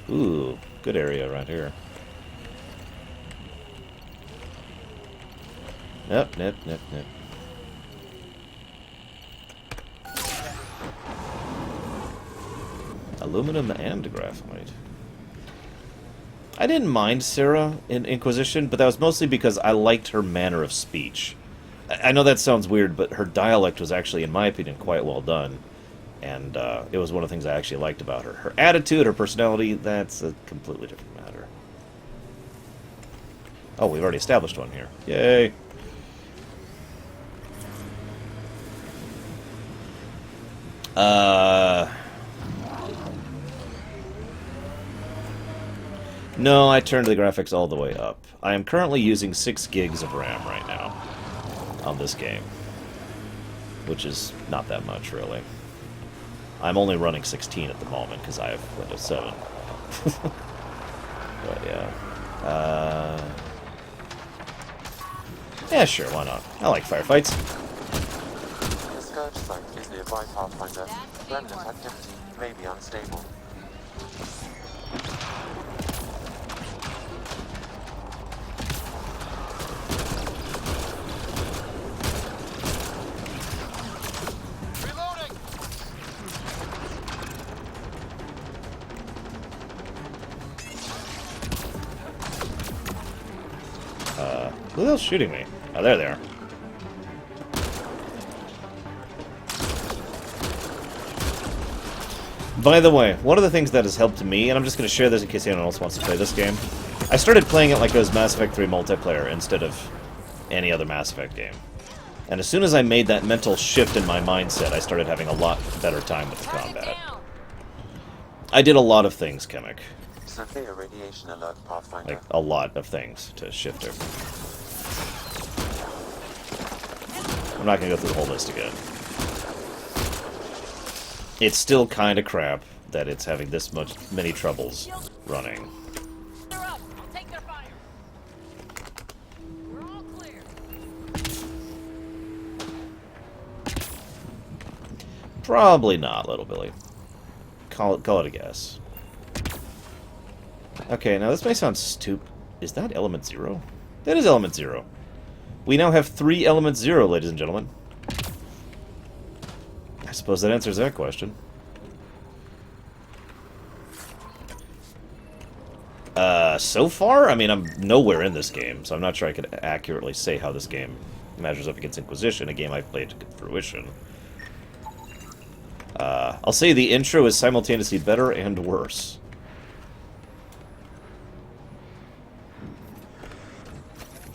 Ooh, good area around here. Nip. Aluminum and graphite. I didn't mind Sarah in Inquisition, but that was mostly because I liked her manner of speech. I know that sounds weird, but her dialect was actually, in my opinion, quite well done. And it was one of the things I actually liked about her. Her attitude, her personality, that's a completely different matter. Oh, we've already established one here. Yay! No, I turned the graphics all the way up. I am currently using 6 gigs of RAM right now on this game, which is not that much, really. I'm only running 16 at the moment because I have Windows 7. But yeah. Yeah, sure, why not? I like firefights. The Scourge site is nearby, Pathfinder. Remnant activity may be unstable. Who else shooting me? Oh, there they are. By the way, one of the things that has helped me, and I'm just going to share this in case anyone else wants to play this game, I started playing it like it was Mass Effect 3 multiplayer instead of any other Mass Effect game. And as soon as I made that mental shift in my mindset, I started having a lot better time with the combat. I did a lot of things, Chemic. Severe radiation alert, Pathfinder. Like, a lot of things to shift her. I'm not going to go through the whole list again. It's still kind of crap that it's having this many troubles running. Probably not, little Billy. Call it a guess. Okay, now this may sound stupid. Is that element 0? That is element 0. We now have 3 elements 0, ladies and gentlemen. I suppose that answers that question. So far, I mean, I'm nowhere in this game, so I'm not sure I could accurately say how this game measures up against Inquisition, a game I've played to fruition. I'll say the intro is simultaneously better and worse.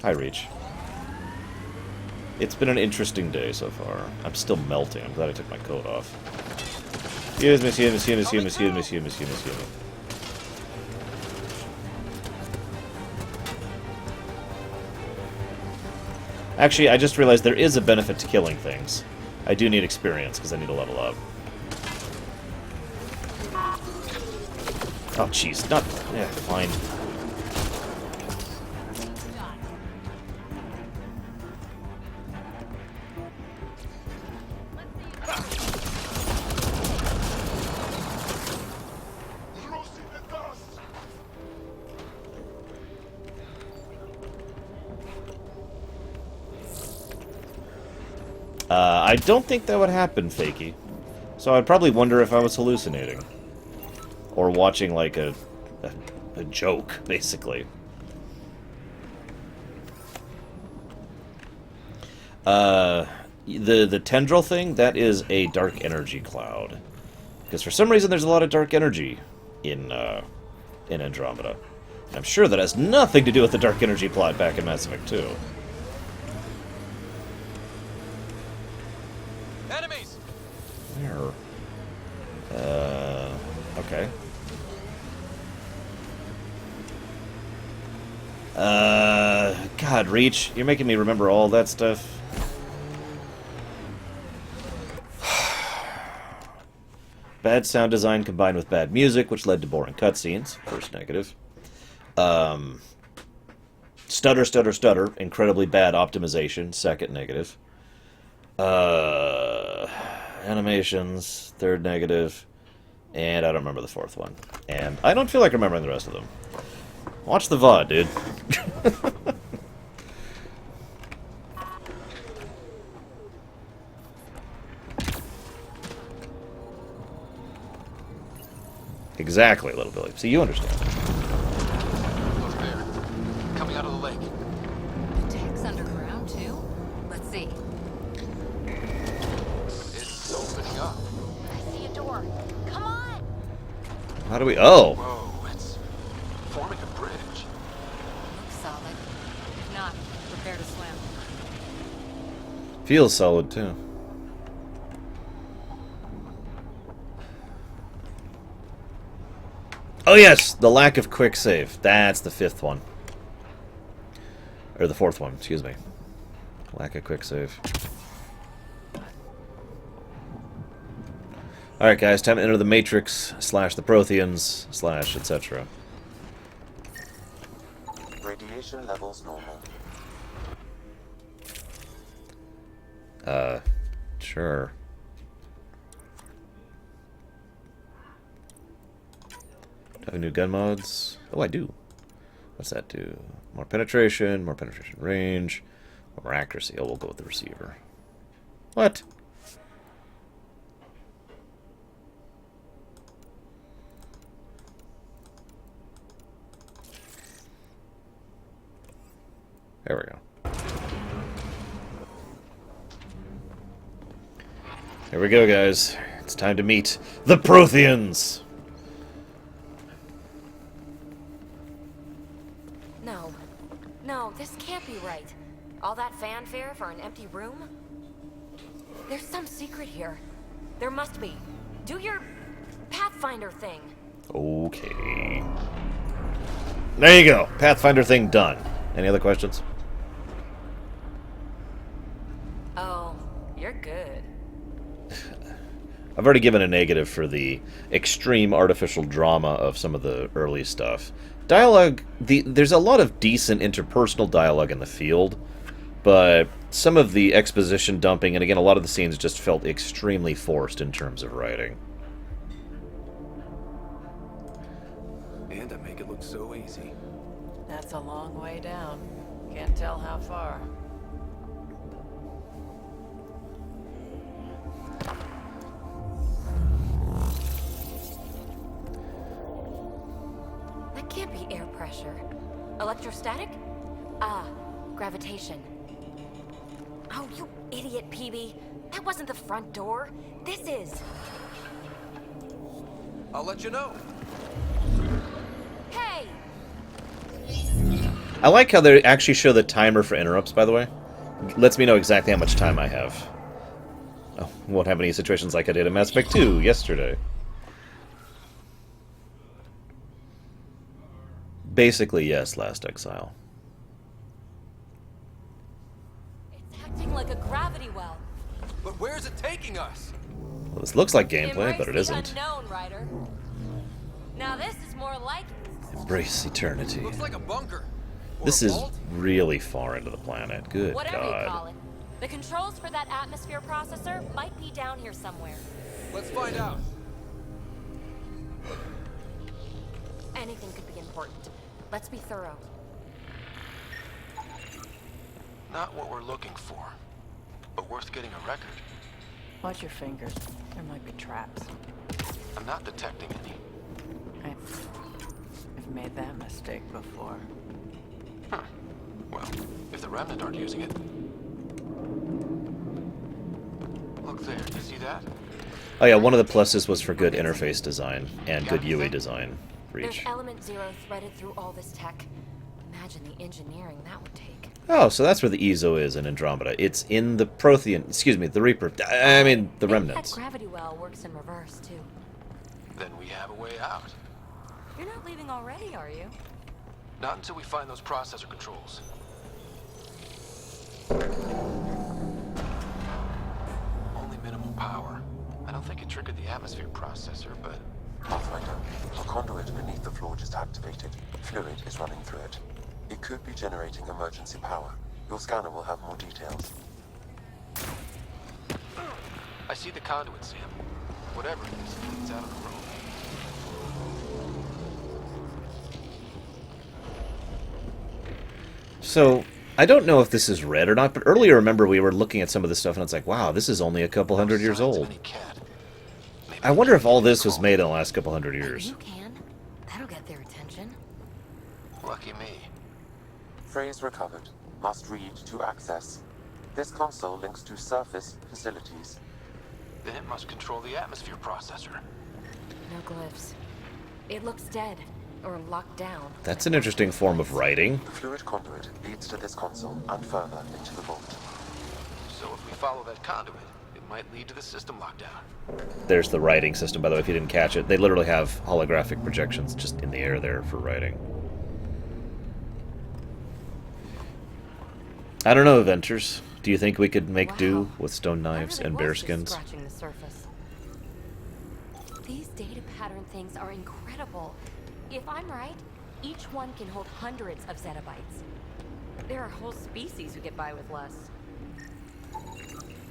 Hi, Reach. It's been an interesting day so far. I'm still melting. I'm glad I took my coat off. Excuse me. Actually, I just realized there is a benefit to killing things. I do need experience, because I need to level up. Oh, jeez. Not... Yeah, fine. I don't think that would happen, Fakey. So I'd probably wonder if I was hallucinating. Or watching, like, a joke, basically. The tendril thing, that is a dark energy cloud. Because for some reason there's a lot of dark energy in Andromeda. And I'm sure that has nothing to do with the dark energy plot back in Mass Effect 2. Enemies! Where? Okay. God, Reach, you're making me remember all that stuff. Bad sound design combined with bad music, which led to boring cutscenes. First negative. Stutter, stutter, stutter. Incredibly bad optimization. Second negative. Animations. Third negative. And I don't remember the fourth one. And I don't feel like remembering the rest of them. Watch the VOD, dude. Exactly, little Billy. See, you understand. Look there. Coming out of the lake. The tech's underground, too? Let's see. It's opening up. I see a door. Come on! How do we... Oh! Whoa, it's forming a bridge. Looks solid. If not, prepare to swim. Feels solid, too. Oh yes, the lack of quick save. That's the fifth one. Or the fourth one, excuse me. Lack of quick save. Alright guys, time to enter the Matrix, / the Protheans, / etc. Radiation levels normal. Sure. Do I have new gun mods? Oh, I do. What's that do? More penetration range, more accuracy. Oh, we'll go with the receiver. What? There we go. Here we go, guys. It's time to meet the Protheans! No, this can't be right. All that fanfare for an empty room? There's some secret here. There must be. Do your Pathfinder thing. Okay. There you go. Pathfinder thing done. Any other questions? Oh, you're good. I've already given a negative for the extreme artificial drama of some of the early stuff. Dialogue, there's a lot of decent interpersonal dialogue in the field, but some of the exposition dumping, and again, a lot of the scenes just felt extremely forced in terms of writing. And I make it look so easy. That's a long way down. Can't tell how far. That can't be air pressure. Electrostatic? Ah, gravitation. Oh, you idiot, PB. That wasn't the front door. This is. I'll let you know. Hey! I like how they actually show the timer for interrupts, by the way. Lets me know exactly how much time I have. Oh, won't have any situations like I did in Mass Effect 2 yesterday. Basically, yes, Last Exile. It's acting like a gravity well. But where's it taking us? Well, this looks like gameplay, Embrace but it the isn't. unknown, Ryder. Now this is more like Embrace eternity. Looks like a bunker. Or This a is vault? really far into the planet. Good whatever you call God. it. The controls for that atmosphere processor might be down here somewhere. Let's find out. Anything could be important. Let's be thorough. Not what we're looking for, but worth getting a record. Watch your fingers. There might be traps. I'm not detecting any. I've made that mistake before. Huh. Well, if the Remnant aren't using it. Look there, you see that? Oh yeah, one of the pluses was for good interface design and good UI design for There's each. element 0 threaded through all this tech. Imagine the engineering that would take. Oh, so that's where the Ezo is in Andromeda. It's in the Prothean, excuse me, the Reaper, I mean, the Maybe Remnants. that gravity well works in reverse, too. Then we have a way out. You're not leaving already, are you? Not until we find those processor controls. Only minimal power. I don't think it triggered the atmosphere. atmosphere processor, but... Pathfinder, a conduit beneath the floor just activated. Fluid is running through it. It could be generating emergency power. Your scanner will have more details. I see the conduit, Sam. Whatever it is, it leads out of the room. So, I don't know if this is red or not, but earlier, remember, we were looking at some of this stuff, and it's like, wow, this is only a couple hundred years old. I wonder if all this was made in the last couple hundred years. You can. That'll get their attention. Lucky me. Phrase recovered. Must read to access. This console links to surface facilities. Then it must control the atmosphere processor. No glyphs. It looks dead. Or locked down. That's an interesting form of writing. The fluid conduit leads to this console and further into the vault. So if we follow that conduit, it might lead to the system lockdown. There's the writing system, by the way, if you didn't catch it. They literally have holographic projections just in the air there for writing. I don't know, Ventures. Do you think we could make do with stone knives and bear skins? Scratching the surface. These data pattern things are incredible. If I'm right, each one can hold hundreds of zettabytes. There are whole species who get by with less.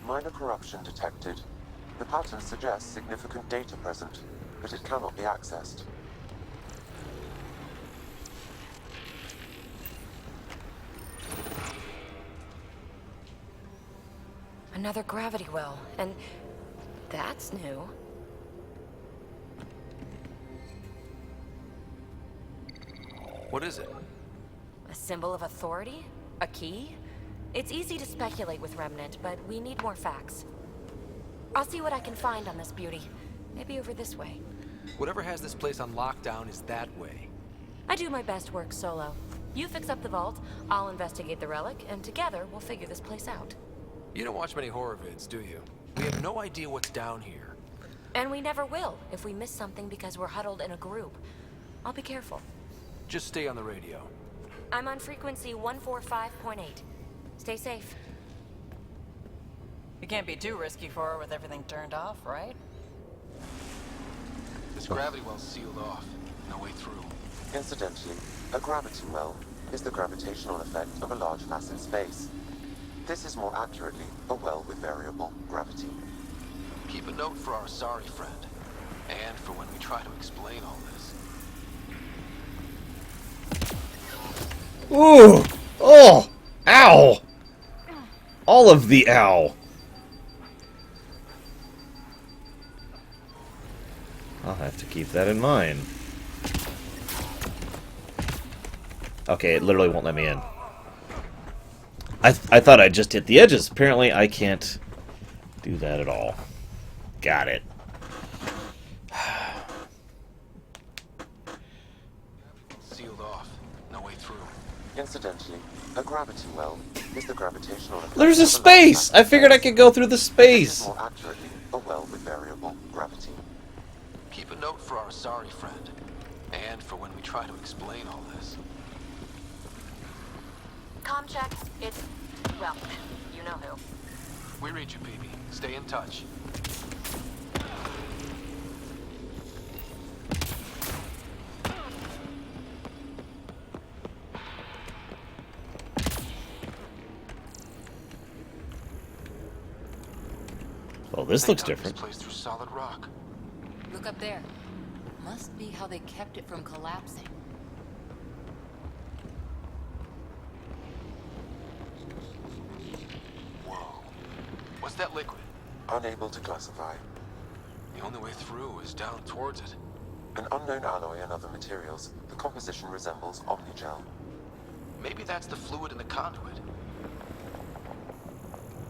Minor corruption detected. The pattern suggests significant data present, but it cannot be accessed. Another gravity well, and that's new. What is it? A symbol of authority? A key? It's easy to speculate with Remnant, but we need more facts. I'll see what I can find on this beauty. Maybe over this way. Whatever has this place on lockdown is that way. I do my best work solo. You fix up the vault, I'll investigate the relic, and together we'll figure this place out. You don't watch many horror vids, do you? We have no idea what's down here. And we never will if we miss something because we're huddled in a group. I'll be careful. Just stay on the radio. I'm on frequency 145.8. Stay safe. You can't be too risky for her with everything turned off, right? This gravity well's sealed off. No way through. Incidentally, a gravity well is the gravitational effect of a large mass in space. This is more accurately a well with variable gravity. Keep a note for our sorry friend. And for when we try to explain all this. Ooh! Oh! Ow! All of the ow! I'll have to keep that in mind. Okay, it literally won't let me in. I thought I just hit the edges. Apparently, I can't do that at all. Got it. Sealed off. No way through. Incidentally, a gravity well is the gravitational effect. There's a of large space! mass I figured I could go through the This is space! more accurately a well with variable gravity. Keep a note for our sorry friend. And for when we try to explain all this. Com check. It's... well, you know who. We read you, baby. Stay in touch. Well, this looks different. This place through solid rock. Look up there. Must be how they kept it from collapsing. Whoa. What's that liquid? Unable to classify. The only way through is down towards it. An unknown alloy and other materials. The composition resembles omnigel. Maybe that's the fluid in the conduit.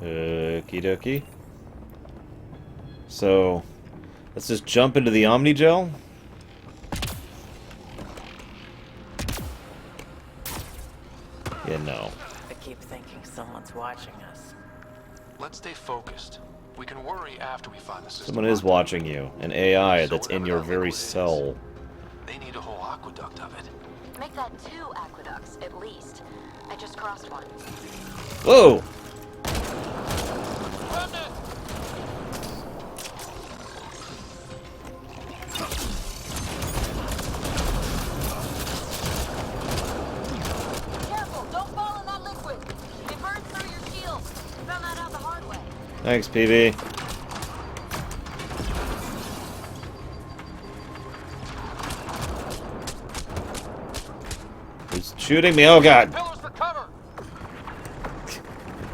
Okie dokie. So, let's just jump into the Omnigel. Yeah, no. I keep thinking someone's watching us. Let's stay focused. We can worry after we find the system. Someone is watching you. An AI that's in your very cell. They need a whole aqueduct of it. Make that 2 aqueducts, at least. I just crossed one. Whoa! Thanks, PB. Who's shooting me? Oh god! Pillars for cover!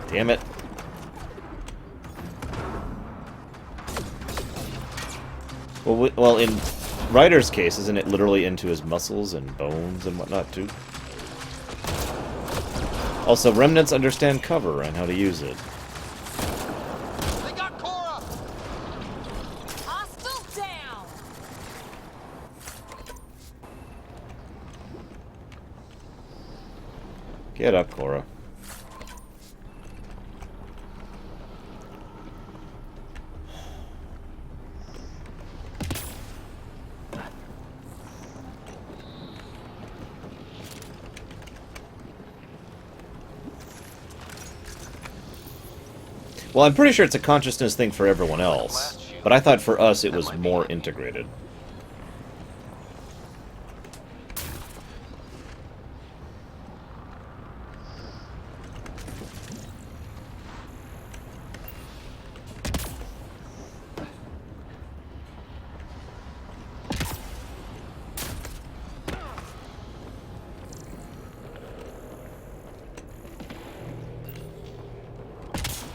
Damn it. Well, in Ryder's case, isn't it literally into his muscles and bones and whatnot, too? Also, remnants understand cover and how to use it. They got Cora! Hostile down! Get up, Cora. Well, I'm pretty sure it's a consciousness thing for everyone else, but I thought for us it was more integrated.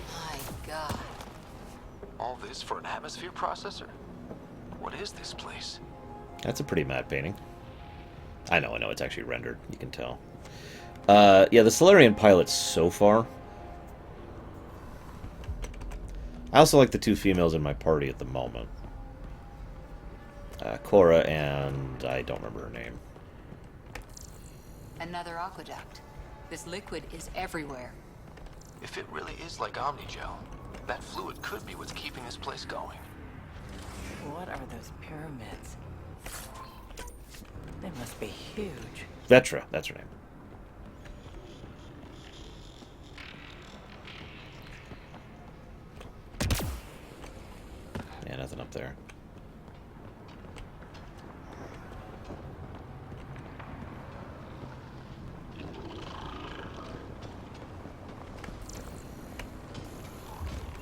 My God. All this for an atmosphere processor? What is this place? That's a pretty mad painting. I know, it's actually rendered. You can tell. Yeah, the Solarian pilots so far. I also like the two females in my party at the moment. Cora and I don't remember her name. Another aqueduct. This liquid is everywhere. If it really is like Omnigel, that fluid could be what's keeping this place going. What are those pyramids? They must be huge. Vetra, that's her name. Yeah, nothing up there.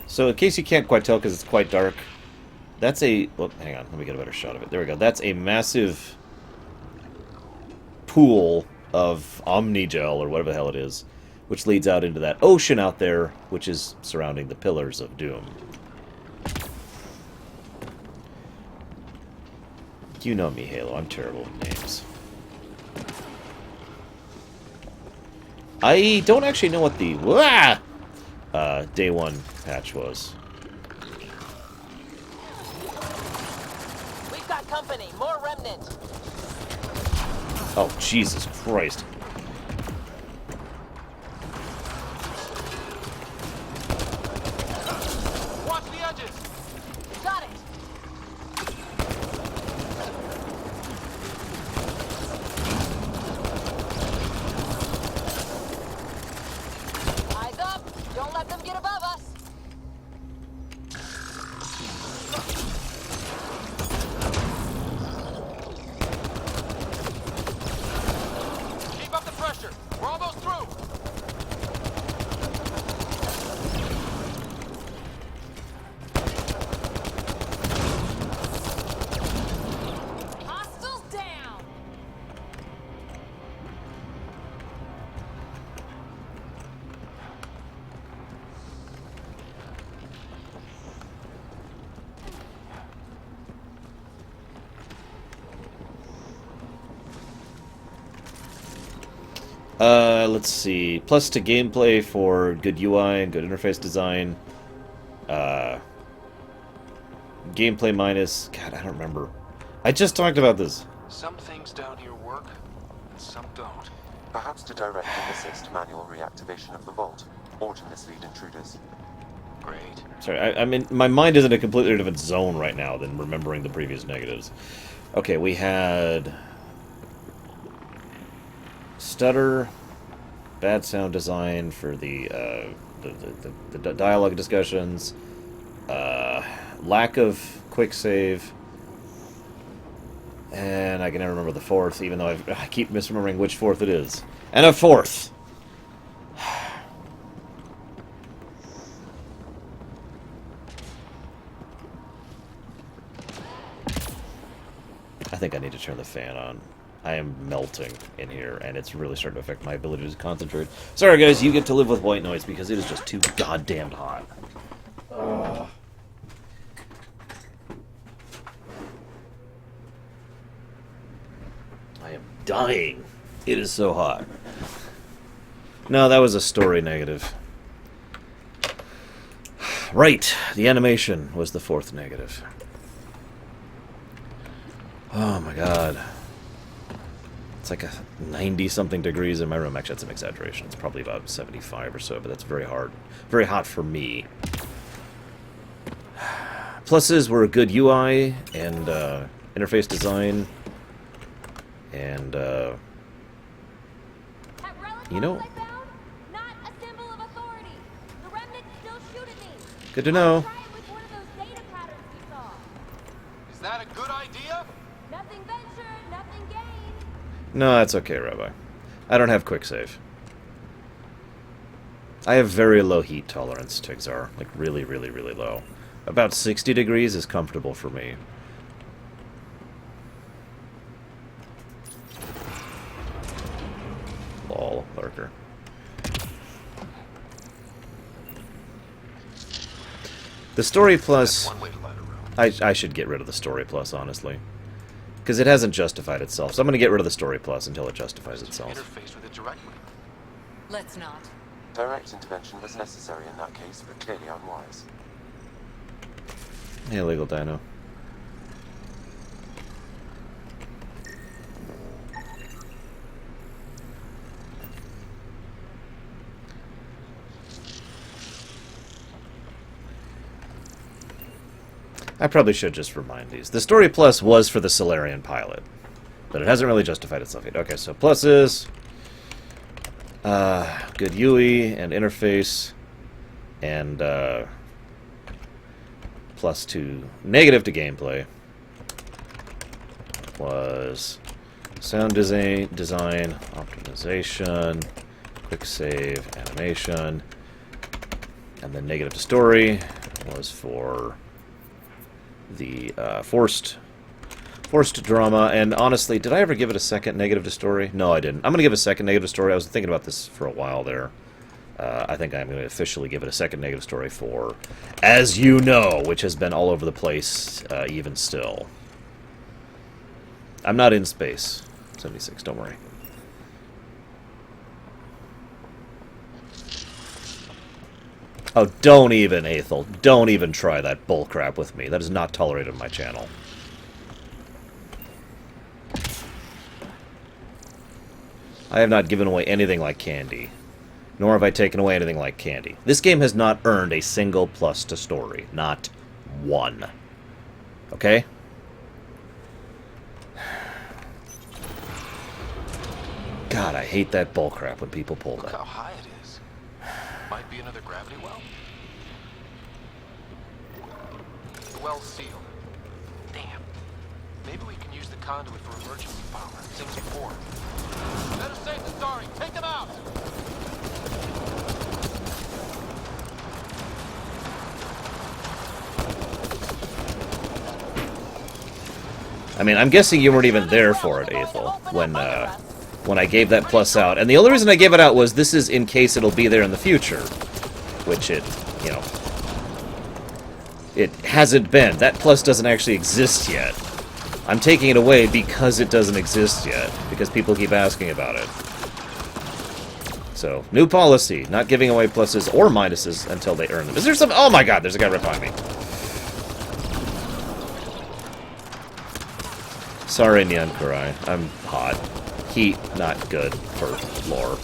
So in case you can't quite tell because it's quite dark, that's a... Well, hang on, let me get a better shot of it. There we go. That's a massive pool of Omnigel, or whatever the hell it is, which leads out into that ocean out there, which is surrounding the Pillars of Doom. You know me, Halo. I'm terrible with names. I don't actually know what the day one patch was. We've got company. More remnant. Oh, Jesus Christ. Watch the edges! Got it. Eyes up. Don't let them get above us. Keep up the pressure! We're almost through! Hostiles down! Let's see. Plus to gameplay for good UI and good interface design. Gameplay minus... God, I don't remember. I just talked about this. Some things down here work, and some don't. Perhaps to direct and assist manual reactivation of the vault, or to mislead intruders. Great. Sorry, I mean, my mind is in a completely different zone right now than remembering the previous negatives. Okay, we had... Stutter, bad sound design for the dialogue discussions, lack of quick save, and I can never remember the fourth, even though I keep misremembering which fourth it is. And a fourth! think I need to turn the fan on. I am melting in here, and it's really starting to affect my ability to concentrate. Sorry, guys, you get to live with white noise because it is just too goddamn hot. Ugh. I am dying. It is so hot. No, that was a story negative. Right, the animation was the fourth negative. Oh my god. It's like a 90-something degrees in my room. Actually, that's an exaggeration. It's probably about 75 or so, but that's very hard. Very hot for me. Pluses were good UI and interface design. And, you know... Good to know. Is that a good idea? Nothing ventured, nothing gained. No, that's okay, Rabbi. I don't have quick save. I have very low heat tolerance, Tigzar. Like, really, really, really low. About 60 degrees is comfortable for me. Lol, lurker. The Story Plus... I should get rid of the Story Plus, honestly. Because it hasn't justified itself. So I'm going to get rid of the Story Plus until it justifies itself. Interface with it directly. Let's not. Direct intervention was necessary in that case, but clearly unwise. Hey, Legal Dino. I probably should just remind these. The Story Plus was for the Solarian pilot, but it hasn't really justified itself yet. Okay, so pluses, good UI and interface, and +2 negative to gameplay was sound design, optimization, quick save, animation, and then negative to story was for the forced drama. And honestly, did I ever give it a second negative to story? No, I didn't. I'm going to give a second negative story. I was thinking about this for a while there. I think I'm going to officially give it a second negative story for As You Know, which has been all over the place even still. I'm not in space. 76, don't worry. Oh, don't even, Aethel. Don't even try that bullcrap with me. That is not tolerated on my channel. I have not given away anything like candy. Nor have I taken away anything like candy. This game has not earned a single plus to story. Not one. Okay? God, I hate that bullcrap when people pull Look that. how high it is. Might be another gravity well. The well's sealed. Damn. Maybe we can use the conduit for emergency power. Things before. Better safe than sorry. Take them out! I mean, I'm guessing you weren't even there for it, Aethel, when I gave that plus out. And the only reason I gave it out was this is in case it'll be there in the future. Which it, you know, it hasn't been. That plus doesn't actually exist yet. I'm taking it away because it doesn't exist yet. Because people keep asking about it. So, new policy. Not giving away pluses or minuses until they earn them. Is there some... Oh my god, there's a guy right behind me. Sorry, Nyan Kurai. I'm hot. Heat, not good for lore.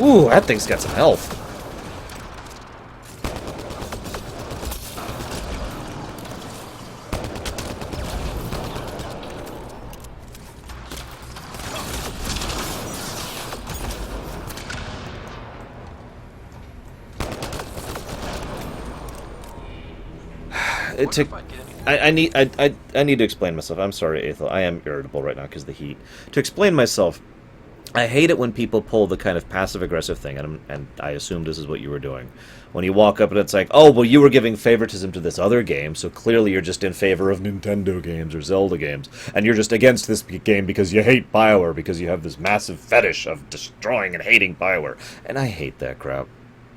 Ooh, that thing's got some health. It took... I need to explain myself. I'm sorry, Aethel. I am irritable right now because of the heat. To explain myself, I hate it when people pull the kind of passive-aggressive thing, and I assume this is what you were doing. When you walk up and it's like, oh, well, you were giving favoritism to this other game, so clearly you're just in favor of Nintendo games or Zelda games, and you're just against this game because you hate BioWare, because you have this massive fetish of destroying and hating BioWare. And I hate that crap,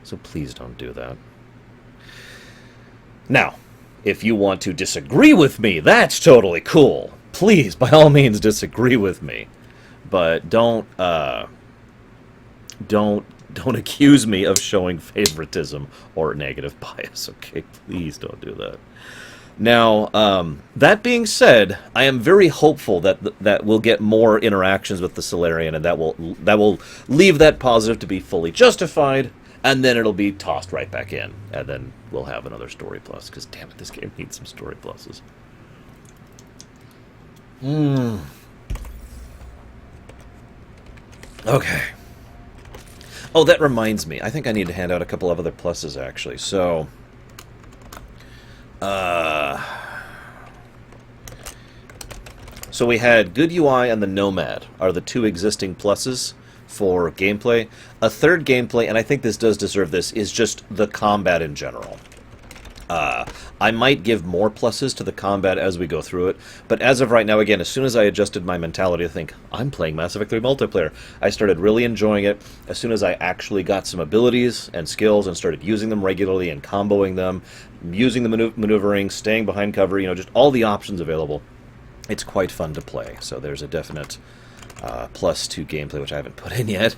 so please don't do that. Now, if you want to disagree with me, that's totally cool. Please, by all means, disagree with me. But don't accuse me of showing favoritism or negative bias, okay? Please don't do that. Now, that being said, I am very hopeful that we'll get more interactions with the Solarian, and that will leave that positive to be fully justified, and then it'll be tossed right back in, and then we'll have another story plus, because damn it, this game needs some story pluses. Okay. Oh, that reminds me. I think I need to hand out a couple of other pluses, actually. So, so we had good UI and the Nomad are the two existing pluses for gameplay. A third gameplay, and I think this does deserve this, is just the combat in general. I might give more pluses to the combat as we go through it, but as of right now, again, as soon as I adjusted my mentality to think, I'm playing Mass Effect 3 multiplayer, I started really enjoying it. As soon as I actually got some abilities and skills and started using them regularly and comboing them, using the maneuvering, staying behind cover, you know, just all the options available, it's quite fun to play. So there's a definite plus to gameplay, which I haven't put in yet,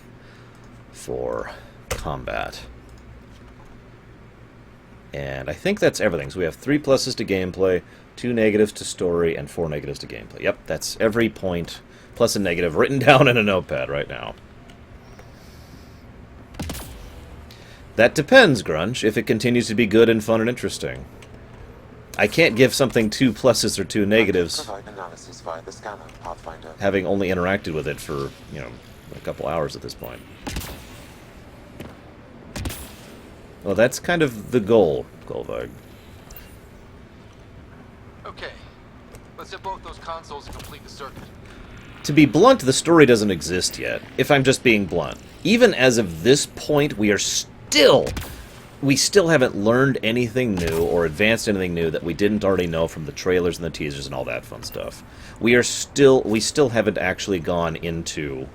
for combat. And I think that's everything. So we have 3 pluses to gameplay, 2 negatives to story, and 4 negatives to gameplay. Yep, that's every point, plus and negative, written down in a notepad right now. That depends, Grunge, if it continues to be good and fun and interesting. I can't give something 2 pluses or 2 negatives, Provide analysis via the scanner, Pathfinder. having only interacted with it for, you know, a couple hours at this point. Well, that's kind of the goal, Golvag. Okay. Let's hit both those consoles and complete the circuit. To be blunt, the story doesn't exist yet, if I'm just being blunt. Even as of this point, we still haven't learned anything new or advanced anything new that we didn't already know from the trailers and the teasers and all that fun stuff. We still haven't actually gone into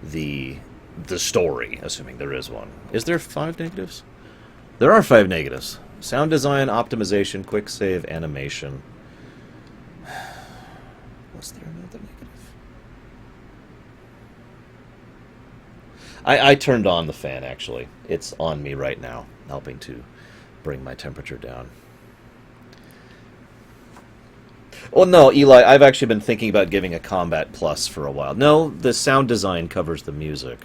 the story, assuming there is one. Is there 5 negatives? There are 5 negatives. Sound design, optimization, quick save, animation. Was there another negative? I turned on the fan, actually. It's on me right now, helping to bring my temperature down. Well, no, Eli, I've actually been thinking about giving a combat plus for a while. No, the sound design covers the music.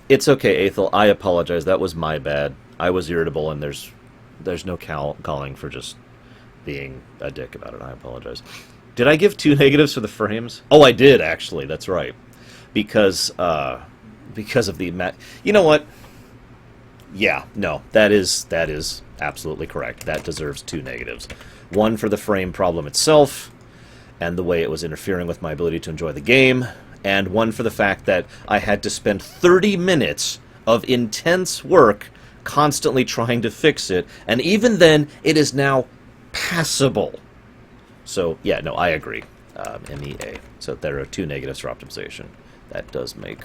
It's okay, Aethel. I apologize. That was my bad. I was irritable, and there's no calling for just being a dick about it. I apologize. Did I give 2 negatives for the frames? Oh, I did, actually. That's right. Because of the... You know what? Yeah, no, that is absolutely correct. That deserves 2 negatives. 1 for the frame problem itself, and the way it was interfering with my ability to enjoy the game, and 1 for the fact that I had to spend 30 minutes of intense work constantly trying to fix it, and even then, it is now passable. So, yeah, no, I agree. MEA. So there are 2 negatives for optimization. That does make...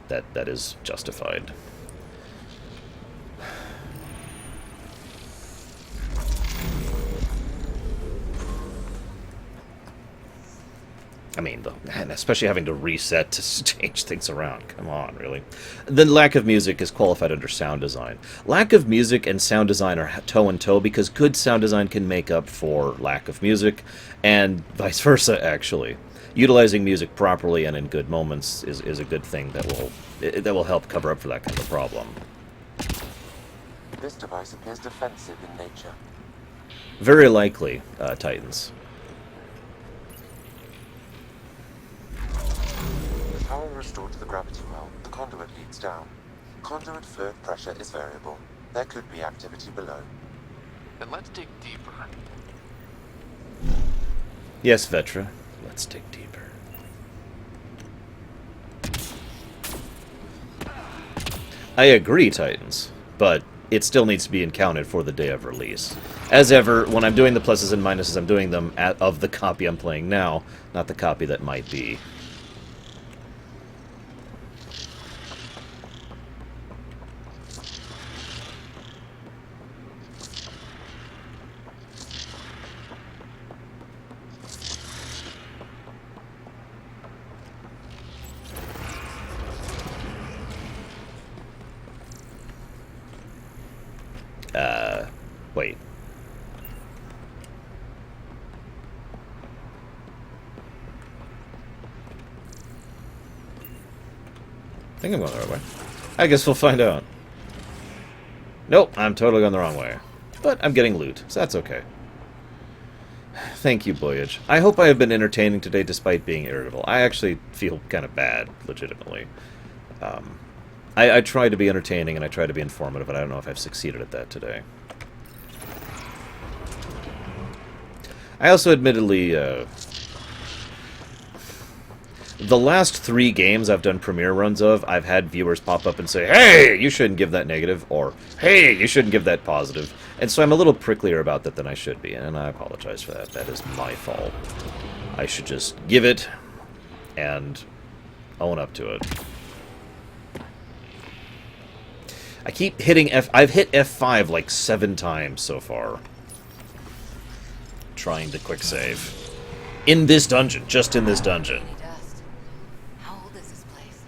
That is justified. I mean, and especially having to reset to change things around. Come on, really. The lack of music is qualified under sound design. Lack of music and sound design are toe-in-toe because good sound design can make up for lack of music, and vice versa, actually. Utilizing music properly and in good moments is a good thing that will help cover up for that kind of problem. This device appears defensive in nature. Very likely, Titans. Power restored to the gravity well. The conduit leads down. Conduit fluid pressure is variable. There could be activity below. Then let's dig deeper. Yes, Vetra. Let's dig deeper. I agree, Titans, but it still needs to be encountered for the day of release. As ever, when I'm doing the pluses and minuses, I'm doing them of the copy I'm playing now, not the copy that might be. Wait. I think I'm going the right way. I guess we'll find out. Nope, I'm totally going the wrong way. But I'm getting loot, so that's okay. Thank you, Boyage. I hope I have been entertaining today despite being irritable. I actually feel kind of bad, legitimately. I try to be entertaining and I try to be informative, but I don't know if I've succeeded at that today. I also admittedly, the last 3 games I've done premiere runs of, I've had viewers pop up and say, hey, you shouldn't give that negative, or hey, you shouldn't give that positive. And so I'm a little pricklier about that than I should be, and I apologize for that. That is my fault. I should just give it and own up to it. I keep hitting I've hit F5 like 7 times so far. Trying to quick save. In this dungeon. Just in this dungeon. How old is this place?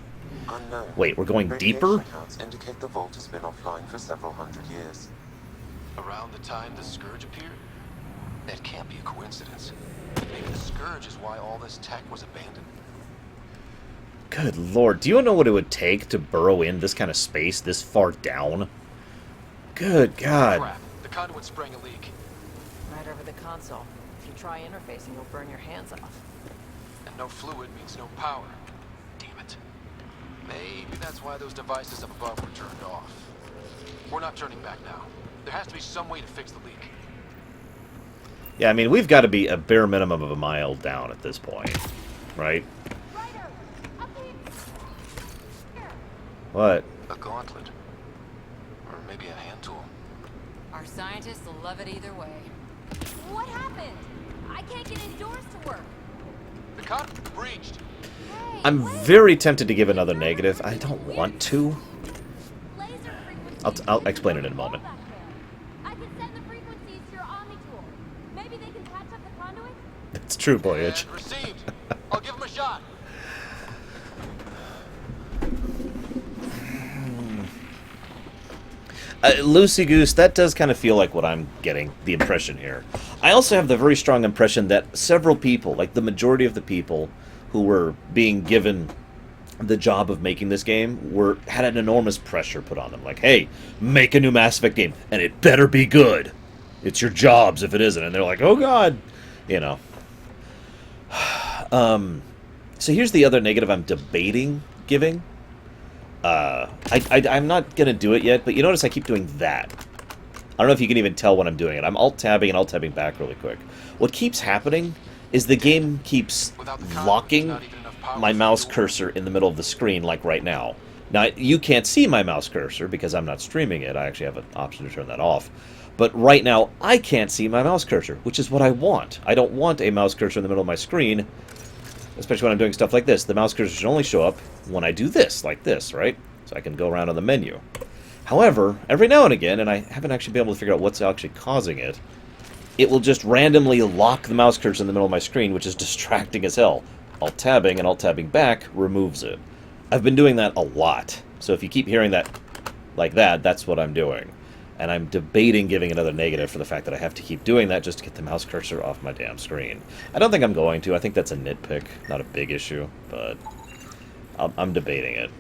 Unknown. Wait, we're going Radiation deeper? counts indicate the vault has been offline for several hundred years. Around the time the Scourge appeared? That can't be a coincidence. Maybe the Scourge is why all this tech was abandoned. Good lord, do you know what it would take to burrow in this kind of space this far down? Good god. Crap, the conduit sprang a leak. Right over the console. If you try interfacing, you'll burn your hands off. And no fluid means no power. Damn it. Maybe that's why those devices up above were turned off. We're not turning back now. There has to be some way to fix the leak. Yeah, I mean, we've got to be a bare minimum of a mile down at this point. Right? What? A gauntlet. Or maybe a hand tool. Our scientists will love it either way. What happened? I can't get indoors to work. The conduit breached. Hey, I'm wait. very tempted to give another negative. I don't want to. Laser frequencies I'll explain it in a moment. back there. I can send the frequencies to your Omni tool. Maybe they can patch up the conduit? It's true, Voyage. And received. I'll give him a shot. Lucy Goose, that does kind of feel like what I'm getting, the impression here. I also have the very strong impression that several people, like the majority of the people who were being given the job of making this game, had an enormous pressure put on them. Like, hey, make a new Mass Effect game, and it better be good. It's your jobs if it isn't. And they're like, oh god. You know. So here's the other negative I'm debating giving. I'm not going to do it yet, but you notice I keep doing that. I don't know if you can even tell when I'm doing it. I'm alt-tabbing and alt-tabbing back really quick. What keeps happening is the game keeps locking my mouse cursor in the middle of the screen, like right now. Now, you can't see my mouse cursor because I'm not streaming it. I actually have an option to turn that off. But right now, I can't see my mouse cursor, which is what I want. I don't want a mouse cursor in the middle of my screen, especially when I'm doing stuff like this. The mouse cursor should only show up when I do this, like this, right? So I can go around on the menu. However, every now and again, and I haven't actually been able to figure out what's actually causing it, it will just randomly lock the mouse cursor in the middle of my screen, which is distracting as hell. Alt-tabbing and alt-tabbing back removes it. I've been doing that a lot. So if you keep hearing that like that, that's what I'm doing. And I'm debating giving another negative for the fact that I have to keep doing that just to get the mouse cursor off my damn screen. I don't think I'm going to. I think that's a nitpick, not a big issue, but I'm debating it.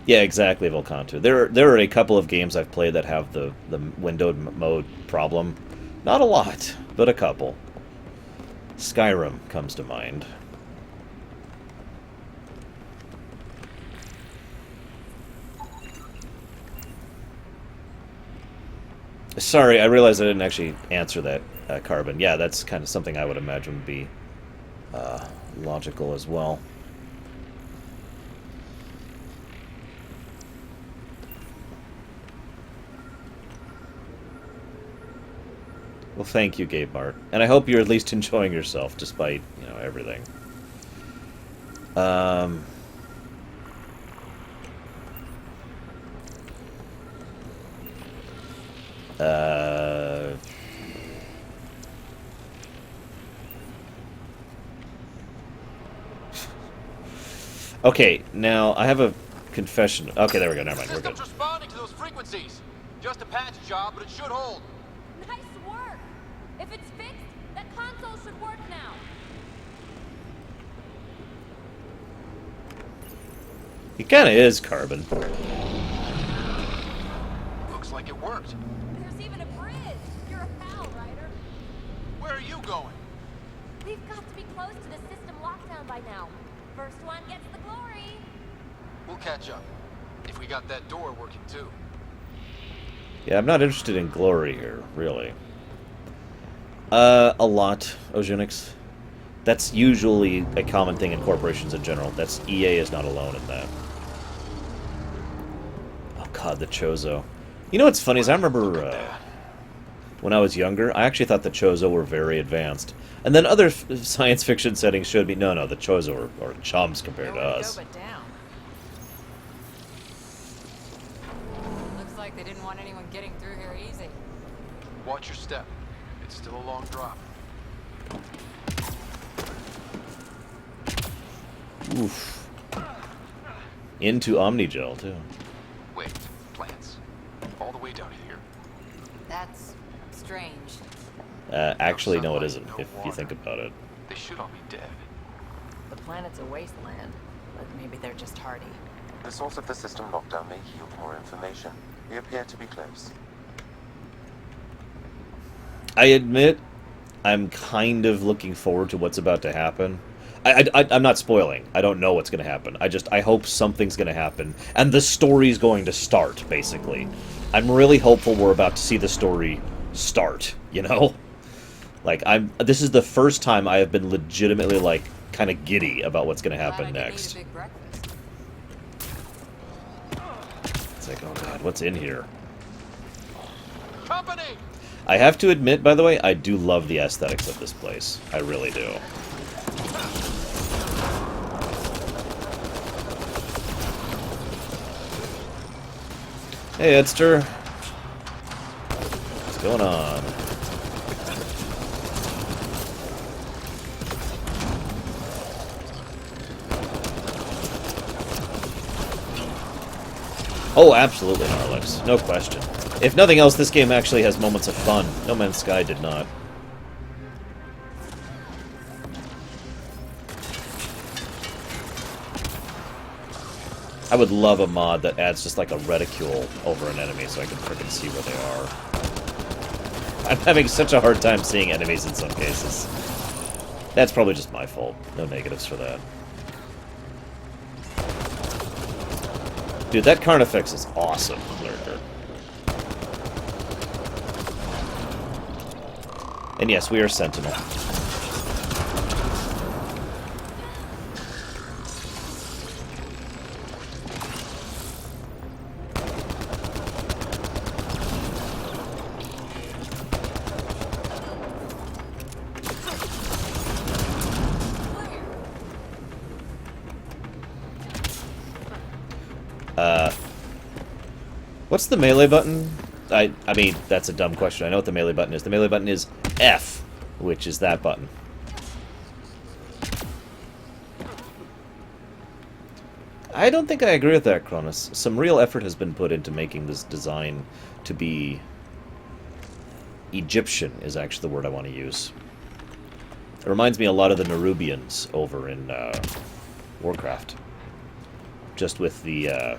Yeah, exactly, Volcantu. There are a couple of games I've played that have the windowed mode problem. Not a lot, but a couple. Skyrim comes to mind. Sorry, I realized I didn't actually answer that, Carbon. Yeah, that's kind of something I would imagine would be logical as well. Well, thank you, Gabe Mart. And I hope you're at least enjoying yourself, despite, you know, everything. Um... Okay, now I have a confession. Okay, there we go. Never mind. We're good. System's responding to those frequencies. Just a patch job, but it should hold. Nice work! If it's fixed, that console should work now. He kind of is, Carbon. Looks like it worked. There's even a bridge. You're a pal, Ryder. Where are you going? We've got to be close to the system lockdown by now. First one gets the glory. We'll catch up. If we got that door working too. Yeah, I'm not interested in glory here, really. A lot, Ozunix. That's usually a common thing in corporations in general. That's EA is not alone in that. Oh god, the Chozo. You know what's funny is I remember when I was younger, I actually thought the Chozo were very advanced. And then other science fiction settings showed me, no, the Chozo are chums compared to us. Go but down. Looks like they didn't want anyone getting through here easy. Watch your step. It's still a long drop. Oof. Into Omnigel, too. Wait, plants. All the way down here. That's strange. Actually, no, it sunlight, isn't, no if you water. think about it. They should all be dead. The planet's a wasteland, but maybe they're just hardy. The source of the system lockdown may yield more information. We appear to be close. I admit, I'm kind of looking forward to what's about to happen. I'm not spoiling. I don't know what's going to happen. I hope something's going to happen. And the story's going to start, basically. I'm really hopeful we're about to see the story start, you know? Like, this is the first time I have been legitimately, like, kind of giddy about what's going to happen next. Eat a big breakfast. It's like, oh god, what's in here? Company! I have to admit, by the way, I do love the aesthetics of this place. I really do. Hey, Edster. What's going on? Oh, absolutely, Narlex. No question. If nothing else, this game actually has moments of fun. No Man's Sky did not. I would love a mod that adds just like a reticule over an enemy so I can frickin' see where they are. I'm having such a hard time seeing enemies in some cases. That's probably just my fault. No negatives for that. Dude, that Carnifex is awesome, Lurker. And yes, we are Sentinel. What's the melee button? I mean, that's a dumb question. I know what the melee button is. The melee button is F, which is that button. I don't think I agree with that, Cronus. Some real effort has been put into making this design to be Egyptian, is actually the word I want to use. It reminds me a lot of the Nerubians over in Warcraft. Just with the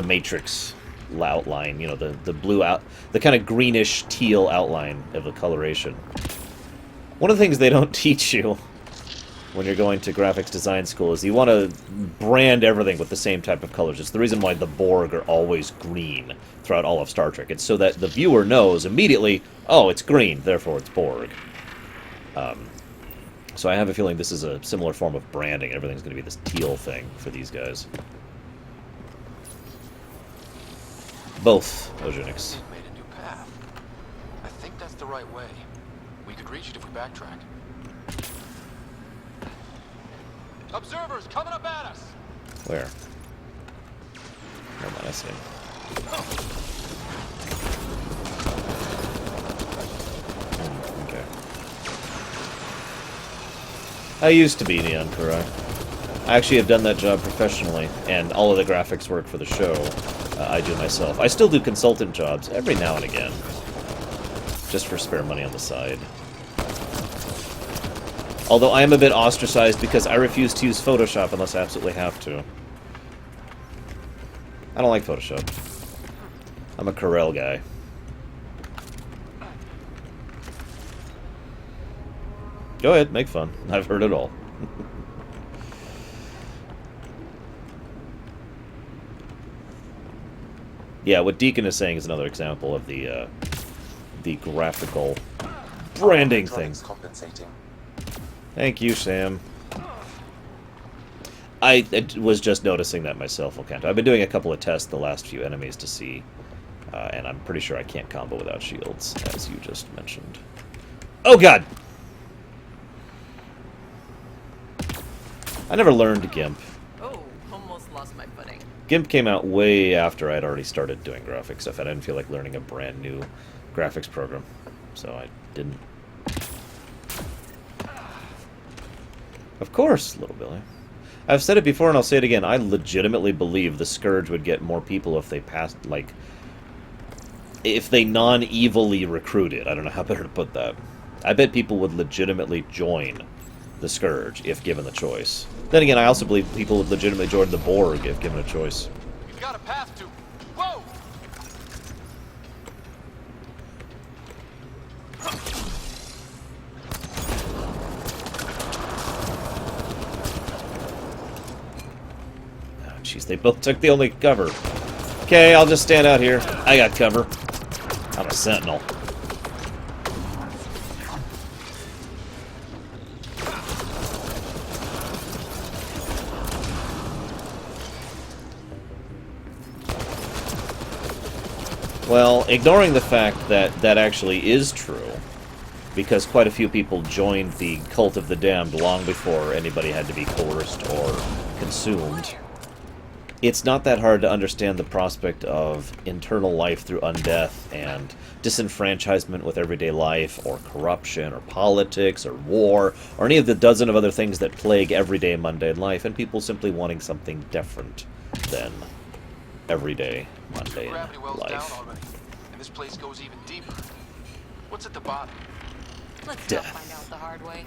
matrix outline, you know, the blue the kind of greenish teal outline of the coloration. One of the things they don't teach you when you're going to graphics design school is you want to brand everything with the same type of colors. It's the reason why the Borg are always green throughout all of Star Trek. It's so that the viewer knows immediately, oh, it's green, therefore it's Borg. So I have a feeling this is a similar form of branding. Everything's going to be this teal thing for these guys. Both Ogenix. Made a new path. I think that's the right way. We could reach it if we backtrack. Observers coming up at us! Where? Hold on, I see. Okay. I used to be Neon Kurai. I actually have done that job professionally, and all of the graphics work for the show I do myself. I still do consultant jobs every now and again, just for spare money on the side. Although I am a bit ostracized because I refuse to use Photoshop unless I absolutely have to. I don't like Photoshop. I'm a Corel guy. Go ahead, make fun. I've heard it all. Yeah, what Deacon is saying is another example of the graphical branding thing. Compensating. Thank you, Sam. I was just noticing that myself, Okanto. I've been doing a couple of tests the last few enemies to see, and I'm pretty sure I can't combo without shields, as you just mentioned. Oh, God! I never learned GIMP. Oh, almost lost my footing. GIMP came out way after I'd already started doing graphics stuff, and I didn't feel like learning a brand new graphics program, so I didn't. Of course, little Billy. I've said it before and I'll say it again. I legitimately believe the Scourge would get more people if they passed, like, if they non-evilly recruited. I don't know how better to put that. I bet people would legitimately join the Scourge if given the choice. Then again, I also believe people would legitimately join the Borg if given a choice. We've got a path to... Whoa! Jeez, they both took the only cover. Okay, I'll just stand out here. I got cover. I'm a sentinel. Well, ignoring the fact that that actually is true, because quite a few people joined the Cult of the Damned long before anybody had to be coerced or consumed, it's not that hard to understand the prospect of internal life through undeath and disenfranchisement with everyday life, or corruption, or politics, or war, or any of the dozen of other things that plague everyday mundane life, and people simply wanting something different than everyday mundane Gravity well's down life. already, and this place goes even deeper. What's at the bottom? Let's not Death. find out the hard way.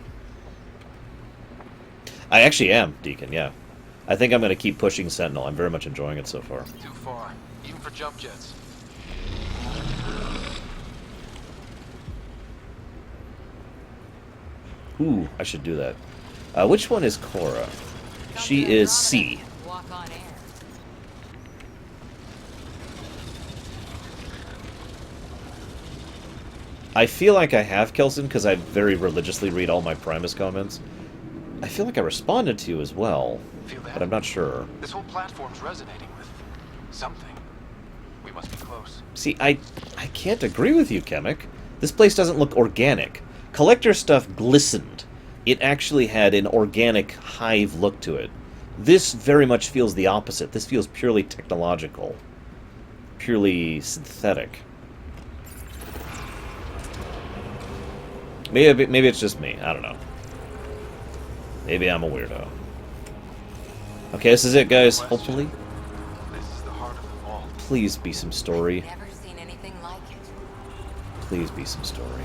I actually am, Deacon, yeah. I think I'm going to keep pushing Sentinel. I'm very much enjoying it so far. Too far, even for jump jets. Ooh, I should do that. Which one is Cora? She is C. Walk on air. I feel like I have, Kelson, because I very religiously read all my Primus comments. I feel like I responded to you as well, Feel that? but I'm not sure. This whole platform's resonating with something. We must be close. See, I can't agree with you, Kemek. This place doesn't look organic. Collector stuff glistened. It actually had an organic hive look to it. This very much feels the opposite. This feels purely technological. Purely synthetic. Maybe it's just me. I don't know. Maybe I'm a weirdo. Okay, this is it, guys. Hopefully. This is the heart of them all. Please be some story. Never seen anything like it. Please be some story.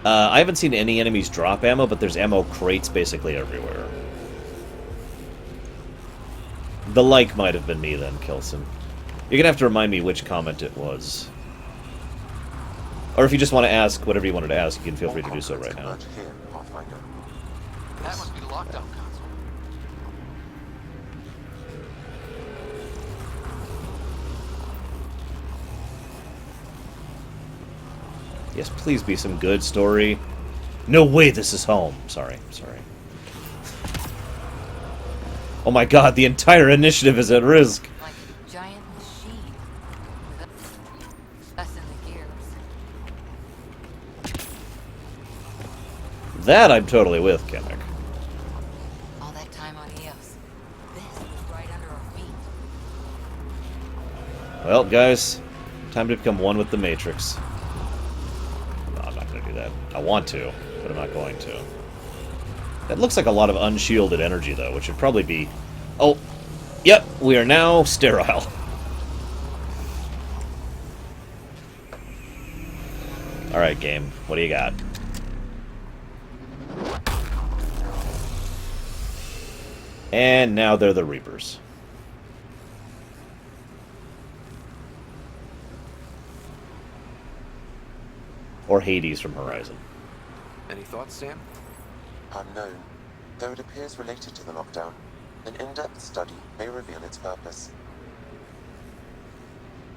I haven't seen any enemies drop ammo, but there's ammo crates basically everywhere. The like might have been me then, Kelson. You're gonna have to remind me which comment it was. Or if you just want to ask whatever you wanted to ask, you can feel free to do so right now. Converge here, That must be the lockdown console. Yes, please be some good story. No way this is home. Sorry. Oh my god, the entire initiative is at risk. Like a giant machine. With us in the gears. That I'm totally with, Kimmick. All that time on Eos. This was right under our feet. Well, guys, time to become one with the Matrix. No, I'm not going to do that. I want to, but I'm not going to. That looks like a lot of unshielded energy, though, which should probably be... Oh, yep, we are now sterile. Alright, game, what do you got? And now they're the Reapers. Or Hades from Horizon. Any thoughts, Sam? Unknown. Though it appears related to the lockdown, an in-depth study may reveal its purpose.